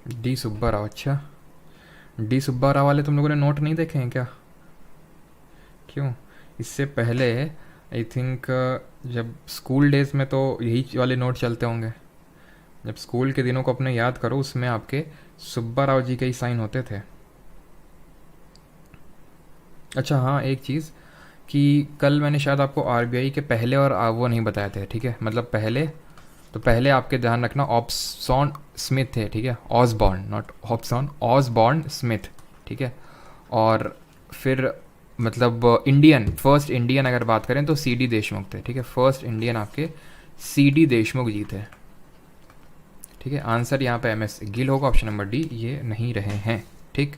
A: डी सुब्बाराव। अच्छा, डी सुब्बाराव वाले तुम लोगों ने नोट नहीं देखे हैं क्या? क्यों? इससे पहले आई थिंक जब स्कूल डेज में तो यही वाले नोट चलते होंगे। जब स्कूल के दिनों को अपने याद करो, उसमें आपके सुब्बाराव जी के ही साइन होते थे। अच्छा हाँ, एक चीज़ कि कल मैंने शायद आपको आरबीआई के पहले और वो नहीं बताए थे। ठीक है, मतलब पहले आपके ध्यान रखना ऑब्सॉन स्मिथ थे। ठीक है, ऑसबॉर्न, नॉट ऑब्सॉन, ऑसबॉर्न स्मिथ। ठीक है, और फिर मतलब फर्स्ट इंडियन अगर बात करें तो सीडी देशमुख थे। ठीक है, फर्स्ट इंडियन आपके सीडी देशमुख जी थे। ठीक है, आंसर यहाँ पे एमएस गिल होगा, ऑप्शन नंबर डी। ये नहीं रहे हैं। ठीक,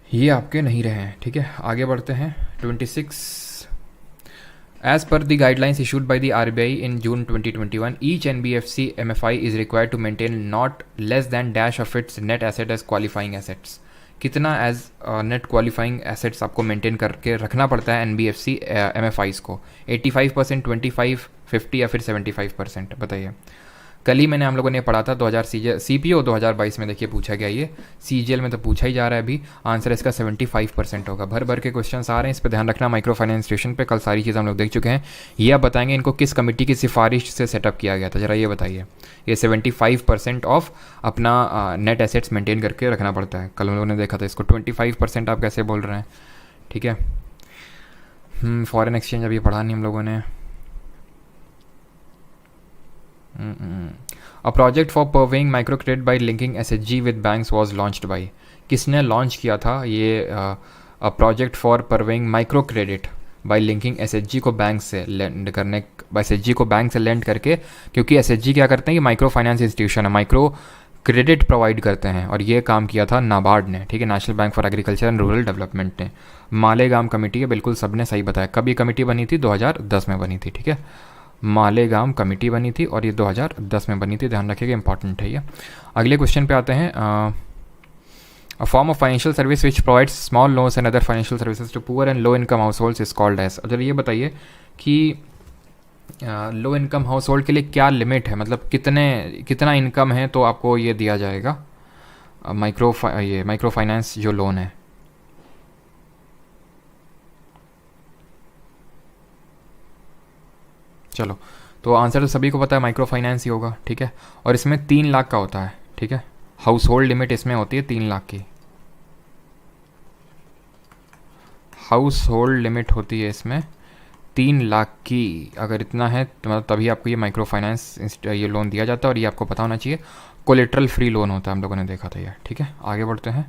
A: ये आपके नहीं रहे हैं। ठीक है, आगे बढ़ते हैं। 26 as per the guidelines issued by the RBI in June 2021 each NBFC MFI is required to maintain not less than dash of its net asset as qualifying assets. कितना एज नेट क्वालिफाइंग एसेट्स आपको maintain करके रखना पड़ता है NBFC MFIs को? 85%, 25, 50 या फिर 75%? बताइए। कल ही मैंने हम लोगों ने पढ़ा था 2000 सीपीओ 2022 में, देखिए पूछा गया, ये सीजीएल में तो पूछा ही जा रहा है अभी। आंसर इसका 75% होगा। भर भर के क्वेश्चन आ रहे हैं, इस पर ध्यान रखना। माइक्रो फाइनेंस स्टेशन पे कल सारी चीज़ हम लोग देख चुके हैं। ये आप बताएंगे इनको किस कमेटी की सिफारिश से सेटअप किया गया था, जरा ये बताइए। ये 75% ऑफ अपना नेट एसेट्स मेंटेन करके रखना पड़ता है। कल हम लोगों ने देखा था इसको। 25% आप कैसे बोल रहे हैं? ठीक है, फॉरेन एक्सचेंज अभी पढ़ा नहीं हम लोगों ने। A project for purveying micro credit by linking SHG with banks was launched by? किसने लॉन्च किया था ये a project for purveying micro credit by linking SHG को बैंक से लेंड करने, एसएचजी को बैंक से लेंड करके, क्योंकि एसएचजी क्या करते हैं कि माइक्रो फाइनेंस इंस्टीट्यूशन है, माइक्रो क्रेडिट प्रोवाइड करते हैं, और ये काम किया था नाबार्ड ने। ठीक है, national bank for agriculture and rural development ने। मालेगाम कमेटी है, बिल्कुल सबने सही बताया। कब ये कमेटी बनी थी? 2010 में बनी थी। ठीक है, मालेगाम कमेटी बनी थी और ये 2010 में बनी थी, ध्यान रखिएगा, इंपॉर्टेंट है ये। अगले क्वेश्चन पे आते हैं। A form of financial service which provides small loans and other financial services to poor and low income households is called as? अगर ये बताइए कि लो इनकम हाउस होल्ड के लिए क्या लिमिट है, मतलब कितना इनकम है तो आपको ये दिया जाएगा माइक्रो फाइनेंस जो लोन है। चलो, तो आंसर तो सभी को पता है, माइक्रो फाइनेंस ही होगा। ठीक है, और इसमें 3 लाख का होता है। ठीक है, हाउस होल्ड लिमिट इसमें होती है 3 लाख की। हाउस होल्ड लिमिट होती है इसमें 3 लाख की, अगर इतना है तो मतलब तभी आपको ये माइक्रो फाइनेंस ये लोन दिया जाता है, और ये आपको पता होना चाहिए कोलेट्रल फ्री लोन होता है, हम लोगों ने देखा था ये। ठीक है, आगे बढ़ते हैं।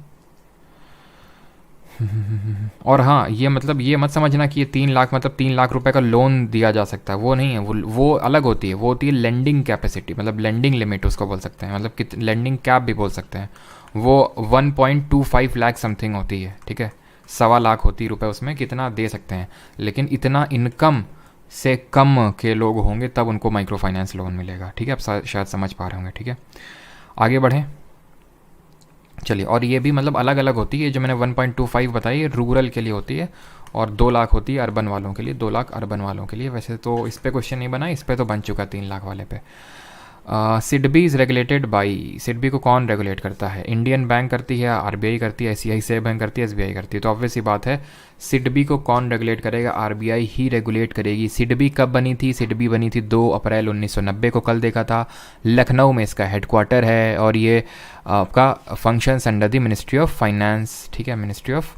A: और हाँ, ये मतलब ये मत समझना कि ये 3 लाख मतलब 3 लाख रुपए का लोन दिया जा सकता है, वो नहीं है, वो अलग होती है। वो होती है लेंडिंग कैपेसिटी, मतलब लेंडिंग लिमिट उसको बोल सकते हैं, मतलब कि लेंडिंग कैप भी बोल सकते हैं। वो 1.25 लाख समथिंग होती है। ठीक है, 1.25 लाख होती रुपए उसमें कितना दे सकते हैं, लेकिन इतना इनकम से कम के लोग होंगे तब उनको माइक्रो फाइनेंस लोन मिलेगा। ठीक है, आप शायद समझ पा रहे होंगे। ठीक है, आगे बढ़ें। चलिए, और ये भी मतलब अलग अलग होती है, जो मैंने 1.25 बताई है रूरल के लिए होती है, और 2 लाख होती है अर्बन वालों के लिए, 2 लाख अर्बन वालों के लिए। वैसे तो इस पर क्वेश्चन नहीं बना, इस पर तो बन चुका 3 लाख वाले पे। SIDBI is regulated by, SIDBI को कौन रेगुलेट करता है? इंडियन बैंक करती है, आरबीआई करती है, ICICI बैंक करती है, SBI करती है। तो ऑब्वियस ही बात है, सिडबी को कौन रेगुलेट करेगा? आरबीआई ही रेगुलेट करेगी। सिडबी कब बनी थी? सिडबी बनी थी 2 अप्रैल 1990 को, कल देखा था। लखनऊ में इसका हेडक्वार्टर है, और ये आपका functions under the ministry of finance. ठीक है, मिनिस्ट्री ऑफ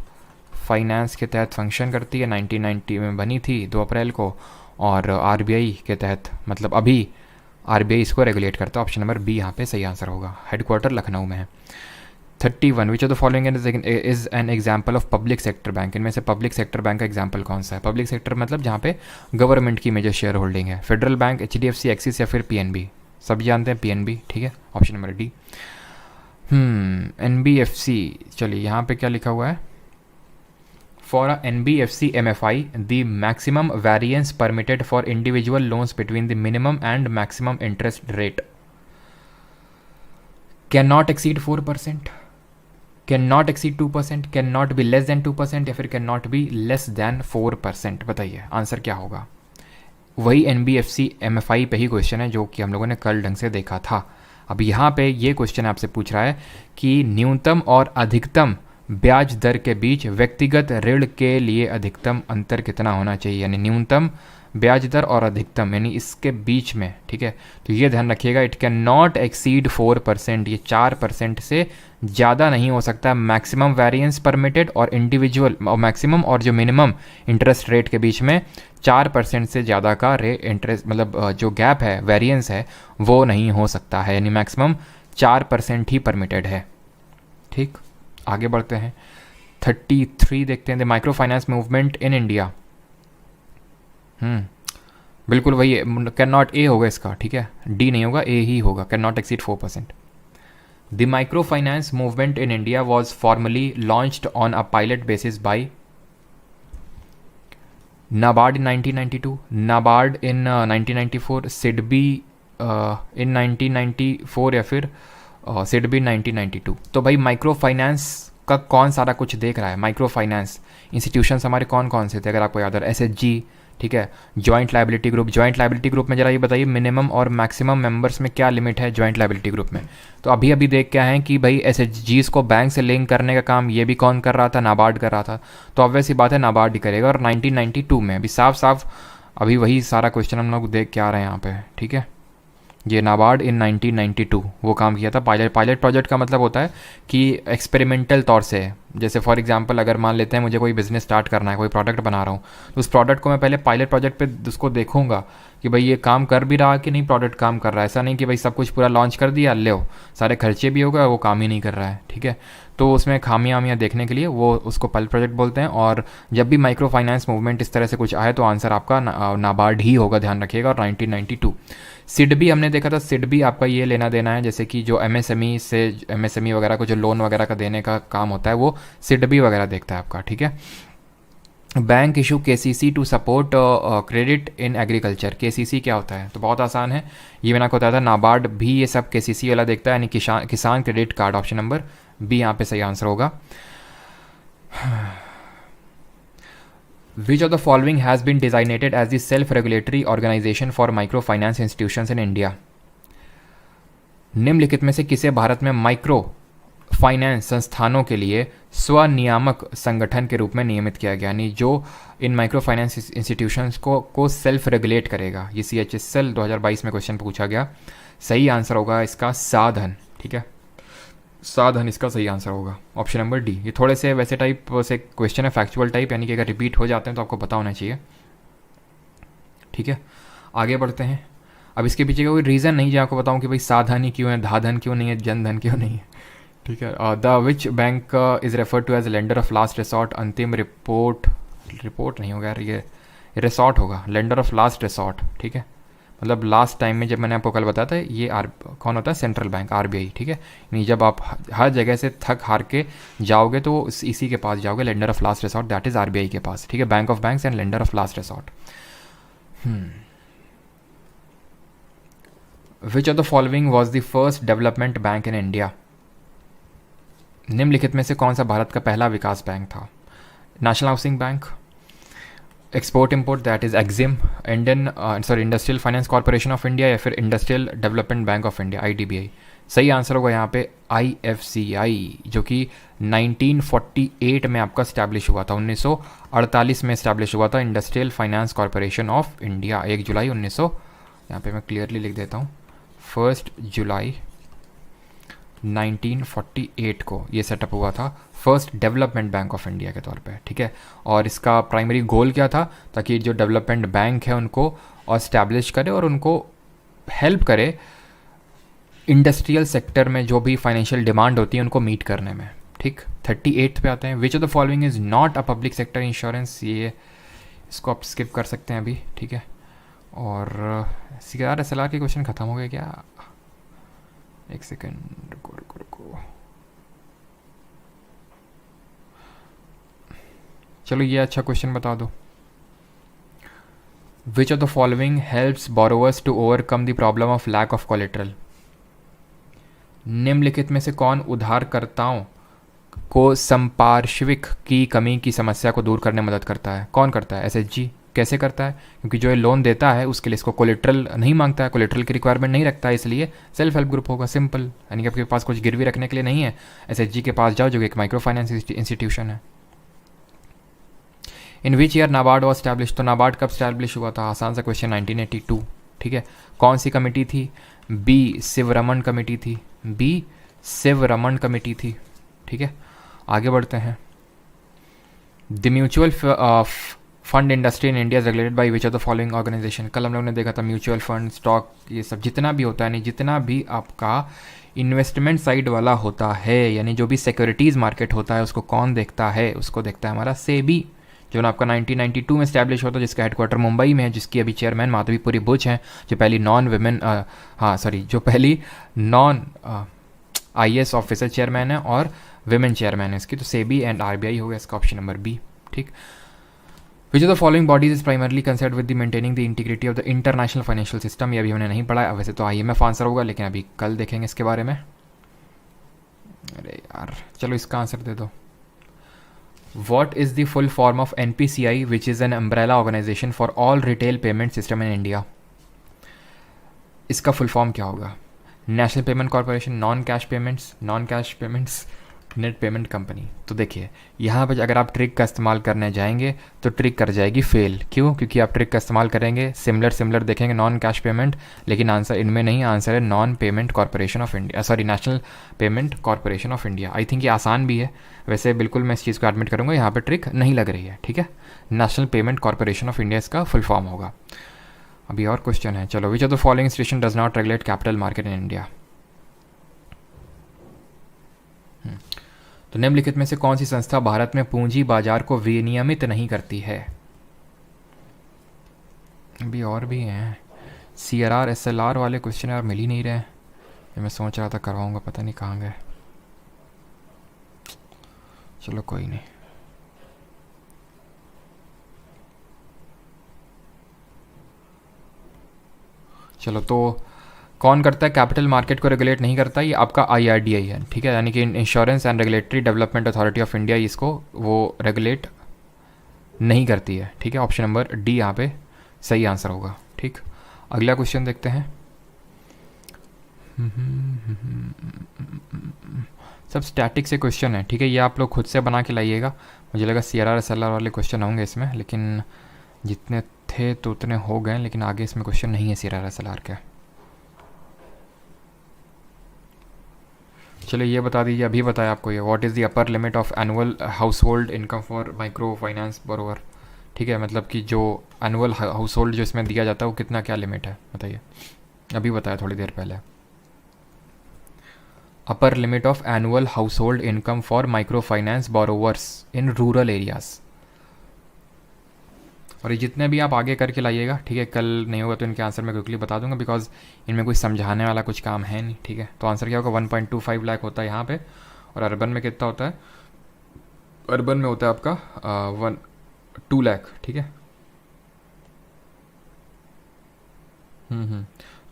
A: फाइनेंस के तहत फंक्शन करती है। 1990 में बनी थी 2 अप्रैल को, और आरबीआई के तहत, मतलब अभी आरबीआई इसको रेगुलेट करता है। ऑप्शन नंबर बी यहाँ पे सही आंसर होगा, हेडक्वार्टर लखनऊ में है। 31 विच of the following is an example of public sector bank? इनमें से पब्लिक सेक्टर बैंक का एग्जाम्पल कौन सा है? पब्लिक सेक्टर मतलब जहाँ पे गवर्नमेंट की मेजर शेयर होल्डिंग है। फेडरल बैंक, HDFC, एक्सिस या फिर PNB? सब जानते हैं PNB। ठीक है, ऑप्शन नंबर डी। NBFC, चलिए यहाँ पे क्या लिखा हुआ है? For a NBFC MFI, the maximum variance permitted for individual loans between the minimum and maximum interest rate cannot exceed 4%, cannot exceed 2%, cannot be less than 2%, या फिर cannot be less than 4%। बताइए आंसर क्या होगा? वही NBFC MFI पे ही question है जो कि हम लोगों ने कल ढंग से देखा था। अब यहाँ पे ये क्वेश्चन आपसे पूछ रहा है कि न्यूनतम और अधिकतम ब्याज दर के बीच व्यक्तिगत ऋण के लिए अधिकतम अंतर कितना होना चाहिए, यानी न्यूनतम ब्याज दर और अधिकतम, यानी इसके बीच में। ठीक है, तो ये ध्यान रखिएगा, इट कैन नॉट एक्सीड 4%, ये 4% से ज़्यादा नहीं हो सकता। मैक्सिमम वेरिएंस परमिटेड और इंडिविजुअल मैक्सिमम और जो मिनिमम इंटरेस्ट रेट के बीच में 4% से ज़्यादा का इंटरेस्ट, मतलब जो गैप है, वेरिएंस है, वो नहीं हो सकता है, यानी मैक्सिमम 4% ही परमिटेड है। ठीक, आगे बढ़ते हैं। 33 देखते हैं, the micro finance movement in India. बिल्कुल वही है, कैन नॉट ए होगा इसका। ठीक है, डी नहीं होगा, ए ही होगा, can not exceed 4%। The micro finance movement in India was formally launched on a pilot basis by NABARD in 1992, NABARD in 1994, SIDBI in 1994, या फिर सिडबी 1992। तो भाई माइक्रो फाइनेंस का कौन सारा कुछ देख रहा है? माइक्रो फाइनेंस इंस्टीट्यूशंस हमारे कौन कौन से थे, अगर आपको याद है? SHG, ठीक है, joint liability group. Joint liability group में जरा ये बताइए मिनिमम और मैक्सिमम मेंबर्स में क्या लिमिट है जॉइंट लाइबिलिटी ग्रुप में? तो अभी अभी देख क्या है कि भाई SHGs को बैंक से लिंक करने का काम ये भी कौन कर रहा था? नाबार्ड कर रहा था। तो ऑब्वियस ही बात है नाबार्ड ही करेगा। और 1992 में अभी साफ साफ अभी वही सारा क्वेश्चन हम लोग देख के आ रहे हैं यहाँ पे। ठीक है, ये नाबार्ड इन 1992 वो काम किया था। पायलट प्रोजेक्ट का मतलब होता है कि एक्सपेरिमेंटल तौर से, जैसे फॉर एग्जांपल अगर मान लेते हैं मुझे कोई बिज़नेस स्टार्ट करना है, कोई प्रोडक्ट बना रहा हूँ, तो उस प्रोडक्ट को मैं पहले पायलट प्रोजेक्ट पे उसको देखूंगा कि भाई ये काम कर भी रहा कि नहीं, प्रोडक्ट काम कर रहा है। ऐसा नहीं कि भाई सब कुछ पूरा लॉन्च कर दिया, ले सारे खर्चे भी हो गए, वो काम ही नहीं कर रहा है। ठीक है, तो उसमें खामियां देखने के लिए वो उसको पायलट प्रोजेक्ट बोलते हैं। और जब भी माइक्रो फाइनेंस मूवमेंट इस तरह से कुछ आए तो आंसर आपका नाबार्ड ही होगा, ध्यान रखिएगा। और 1992 सिडबी हमने देखा था। सिडबी आपका ये लेना देना है, जैसे कि जो MSME वगैरह को जो लोन वगैरह का देने का काम होता है वो सिडबी वगैरह देखता है आपका। ठीक है, bank issue KCC to support credit in agriculture. KCC क्या होता है? तो बहुत आसान है, ये मैंने आपको बताया था। नाबार्ड भी ये सब KCC वाला देखता है, यानी किसान credit card. Option number B यहाँ पे सही आंसर होगा। Which of the following has been designated as the self-regulatory organization for microfinance institutions in India? निम्नलिखित में से किसे भारत में माइक्रो फाइनेंस संस्थानों के लिए स्वनियामक संगठन के रूप में नियमित किया गया, यानी जो इन माइक्रो फाइनेंस इंस्टीट्यूशंस को सेल्फ रेगुलेट करेगा? ये CHSL 2022 में क्वेश्चन पूछा गया। सही आंसर होगा इसका साधन। ठीक है, साधन इसका सही आंसर होगा, ऑप्शन नंबर डी। ये थोड़े से वैसे टाइप से क्वेश्चन है, फैक्चुअल टाइप, यानी कि अगर रिपीट हो जाते हैं तो आपको पता होना चाहिए। ठीक है, आगे बढ़ते हैं। अब इसके पीछे का कोई रीज़न नहीं जो आपको बताऊँ कि भाई साधन ही क्यों है, धाधन क्यों नहीं है, जनधन क्यों नहीं है। ठीक है, the which bank is refer to as lender of last resort, अंतिम रिपोर्ट, रिपोर्ट नहीं होगा यार, ये रिसॉर्ट होगा, लेंडर ऑफ लास्ट रिसॉर्ट। ठीक है, मतलब लास्ट टाइम में जब मैंने आपको कल बताया था, ये कौन होता है, सेंट्रल बैंक, आरबीआई। ठीक है, यानी जब आप हर जगह से थक हार के जाओगे तो इसी के पास जाओगे, lender of last resort, that is RBI के पास। ठीक है, bank of banks and lender of last resort. Which of the following was the first development bank in India? निम्नलिखित में से कौन सा भारत का पहला विकास बैंक था? National housing bank, export import that is EXIM, industrial finance corporation of India, या फिर industrial development bank of India, IDBI. सही आंसर होगा यहाँ पे आईएफसीआई, जो कि 1948 में आपका स्टैब्लिश हुआ था, 1948 में स्टैब्लिश हुआ था, industrial finance corporation of India. 1 जुलाई 1900, यहाँ पे मैं क्लियरली लिख देता हूँ, 1 जुलाई 1948 को ये सेटअप हुआ था, first development bank of India के तौर पे। ठीक है, और इसका प्राइमरी गोल क्या था, ताकि जो डेवलपमेंट बैंक है उनको एस्टैब्लिश करे और उनको हेल्प करे इंडस्ट्रियल सेक्टर में जो भी फाइनेंशियल डिमांड होती है उनको मीट करने में। ठीक, 38 पे आते हैं। विच of the following is not a public sector insurance? ये इसको आप स्किप कर सकते हैं अभी। ठीक है, और सीआर एसएलआर के क्वेश्चन ख़त्म हो गए क्या? एक सेकेंड, रुको रुको रुको, चलो ये अच्छा क्वेश्चन बता दो। Which of the following helps borrowers to overcome the problem of lack of collateral? निम्नलिखित में से कौन उधारकर्ताओं को संपार्श्विक की कमी की समस्या को दूर करने में मदद करता है? कौन करता है? एसएचजी। कैसे करता है? क्योंकि जो ये लोन देता है उसके लिए इसको कोलेट्रल नहीं मांगता है, कोलेट्रल की रिक्वायरमेंट नहीं रखता है, इसलिए सेल्फ हेल्प ग्रुप होगा, सिंपल। यानी कि आपके पास कुछ गिरवी रखने के लिए नहीं है, एसएचजी के पास जाओ जो कि एक माइक्रो फाइनेंस इंस्टीट्यूशन है। In which year NABARD was establish? तो नाबार्ड कब स्टैब्लिश हुआ था? आसान सा क्वेश्चन, 1982। ठीक है, कौन सी कमेटी थी? बी शिवरमन कमेटी थी, बी शिवरमन कमेटी थी। ठीक है, आगे बढ़ते हैं। The mutual fund industry in India is regulated by which of the following organisation? कल हम लोगों ने देखा था म्यूचुअल फंड, स्टॉक, ये सब जितना भी होता है, नहीं जितना भी आपका इन्वेस्टमेंट साइड वाला होता है, यानी जो भी सिक्योरिटीज़ मार्केट होता है उसको कौन देखता है? उसको देखता है हमारा सेबी, जो ना आपका 1992 में स्टैब्लिश होता है, जिसका हेडक्वार्टर मुंबई में है, जिसकी अभी चेयरमैन माधवीपुरी बुच हैं, जो पहली जो पहली नॉन आईएएस ऑफिसर चेयरमैन है और विमेन चेयरमैन है इसकी। तो सेबी एंड आरबीआई हो गया इसका ऑप्शन नंबर बी। ठीक, which of the following bodies is primarily concern with the maintaining the integrity of the international financial system? ये अभी हमने नहीं पढ़ा है, वैसे तो आईएमएफ आंसर होगा, लेकिन अभी कल देखेंगे इसके बारे में। अरे यार, चलो इसका आंसर दे दो। What is the full form of NPCI, which is an umbrella organization for all retail payment system in India? इसका फुल फॉर्म क्या होगा? National payment corporation, non cash payments, net payment company. तो देखिए यहाँ पर अगर आप ट्रिक का इस्तेमाल करने जाएंगे तो ट्रिक कर जाएगी फेल। क्यों? क्योंकि आप ट्रिक का इस्तेमाल करेंगे, सिमिलर देखेंगे नॉन कैश पेमेंट, लेकिन आंसर इनमें नहीं, आंसर है non payment corporation of India, sorry national payment corporation of India. I think ये आसान भी है, वैसे बिल्कुल मैं इस चीज़ को एडमिट करूँगा, यहाँ पर ट्रिक नहीं लग रही है। ठीक है, national payment corporation of India इसका फुल फॉर्म होगा। अभी और क्वेश्चन है, चलो। विच of the following institution does not regulate capital market in India? तो निम्नलिखित में से कौन सी संस्था भारत में पूंजी बाजार को विनियमित नहीं करती है? अभी और भी हैं, सीआरआर एसएलआर वाले क्वेश्चन यार मिल ही नहीं रहे, ये मैं सोच रहा था करवाऊंगा, पता नहीं कहाँ गए। चलो कोई नहीं। चलो, तो कौन करता है कैपिटल मार्केट को रेगुलेट नहीं करता? ये आपका आईआरडीआई है। ठीक है, यानी कि insurance and regulatory development authority of India इसको वो रेगुलेट नहीं करती है। ठीक है, ऑप्शन नंबर डी यहाँ पे सही आंसर होगा। ठीक, अगला क्वेश्चन देखते हैं। सब स्टैटिक से क्वेश्चन है। ठीक है, ये आप लोग खुद से बना के लाइएगा। मुझे लगा सीआरआर एसएलआर वाले क्वेश्चन होंगे इसमें, लेकिन जितने थे तो उतने हो गए, लेकिन आगे इसमें क्वेश्चन नहीं है सीआरआर एसएलआर के। चलिए ये बता दीजिए, अभी बताया आपको ये, what is the upper limit of annual house hold income for micro finance borrower. ठीक है, मतलब कि जो एनुअल हाउस होल्ड जो इसमें दिया जाता है वो कितना, क्या लिमिट है बताइए, अभी बताया थोड़ी देर पहले। Upper limit of annual house hold income for micro finance borrowers in rural areas. और ये जितने भी आप आगे करके लाइएगा, ठीक है, कल नहीं होगा तो इनके आंसर मैं क्विकली बता दूंगा, बिकॉज इनमें कोई समझाने वाला कुछ काम है नहीं। ठीक है, तो आंसर क्या होगा, 1.25 लाख होता है यहाँ पे। और अर्बन में कितना होता है, अर्बन में होता है आपका 2 लाख। ठीक है,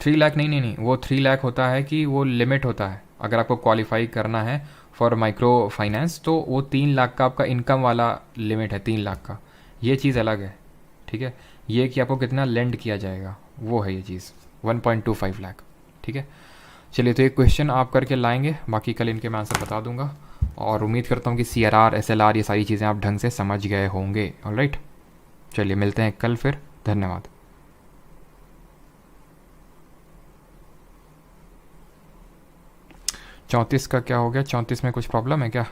A: 3 लाख नहीं नहीं नहीं, वो 3 लाख होता है कि वो लिमिट होता है, अगर आपको क्वालिफाई करना है फॉर माइक्रो फाइनेंस तो वो 3 लाख का आपका इनकम वाला लिमिट है, 3 लाख का, ये चीज़ अलग है। ठीक है, ये कि आपको कितना लेंड किया जाएगा वो है ये चीज़, 1.25 लाख। ठीक है, चलिए तो एक क्वेश्चन आप करके लाएंगे, बाकी कल इनके मैं आंसर बता दूंगा। और उम्मीद करता हूँ कि CRR SLR ये सारी चीज़ें आप ढंग से समझ गए होंगे। ऑलराइट, चलिए मिलते हैं कल फिर, धन्यवाद। 34 का क्या हो गया, 34 में कुछ प्रॉब्लम है क्या?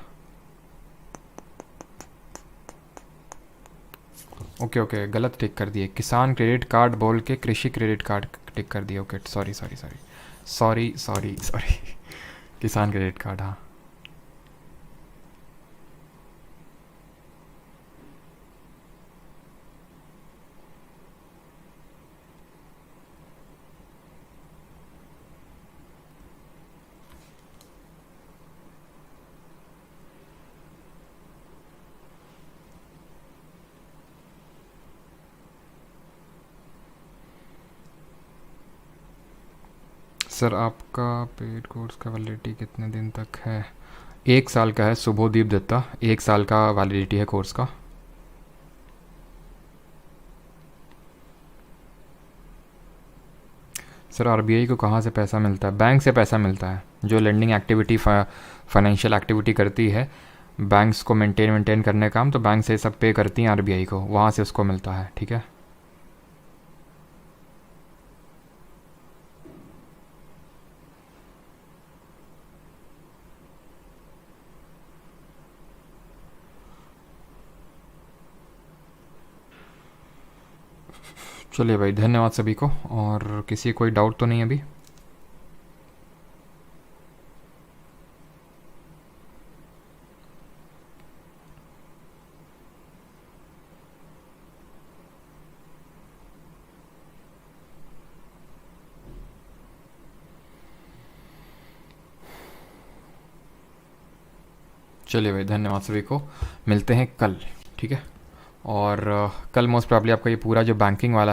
A: ओके ओके, गलत टिक कर दिए, किसान क्रेडिट कार्ड बोल के कृषि क्रेडिट कार्ड टिक कर दिए। Okay, sorry sorry sorry sorry sorry sorry किसान क्रेडिट कार्ड, हाँ। सर आपका पेड कोर्स का वैलिडिटी कितने दिन तक है? 1 साल का है शुभोदीप दत्ता, 1 साल का वैलिडिटी है कोर्स का। सर RBI को कहाँ से पैसा मिलता है? बैंक से पैसा मिलता है, जो लेंडिंग एक्टिविटी फाइनेंशियल एक्टिविटी करती है बैंक्स को मेंटेन करने का काम, तो बैंक से सब पे करती हैं RBI को, वहाँ से उसको मिलता है। ठीक है, चलिए भाई, धन्यवाद सभी को। और किसी कोई डाउट तो नहीं अभी? चलिए भाई, धन्यवाद सभी को, मिलते हैं कल। ठीक है, और कल मोस्ट प्रॉब्ली आपका ये पूरा जो बैंकिंग वाला है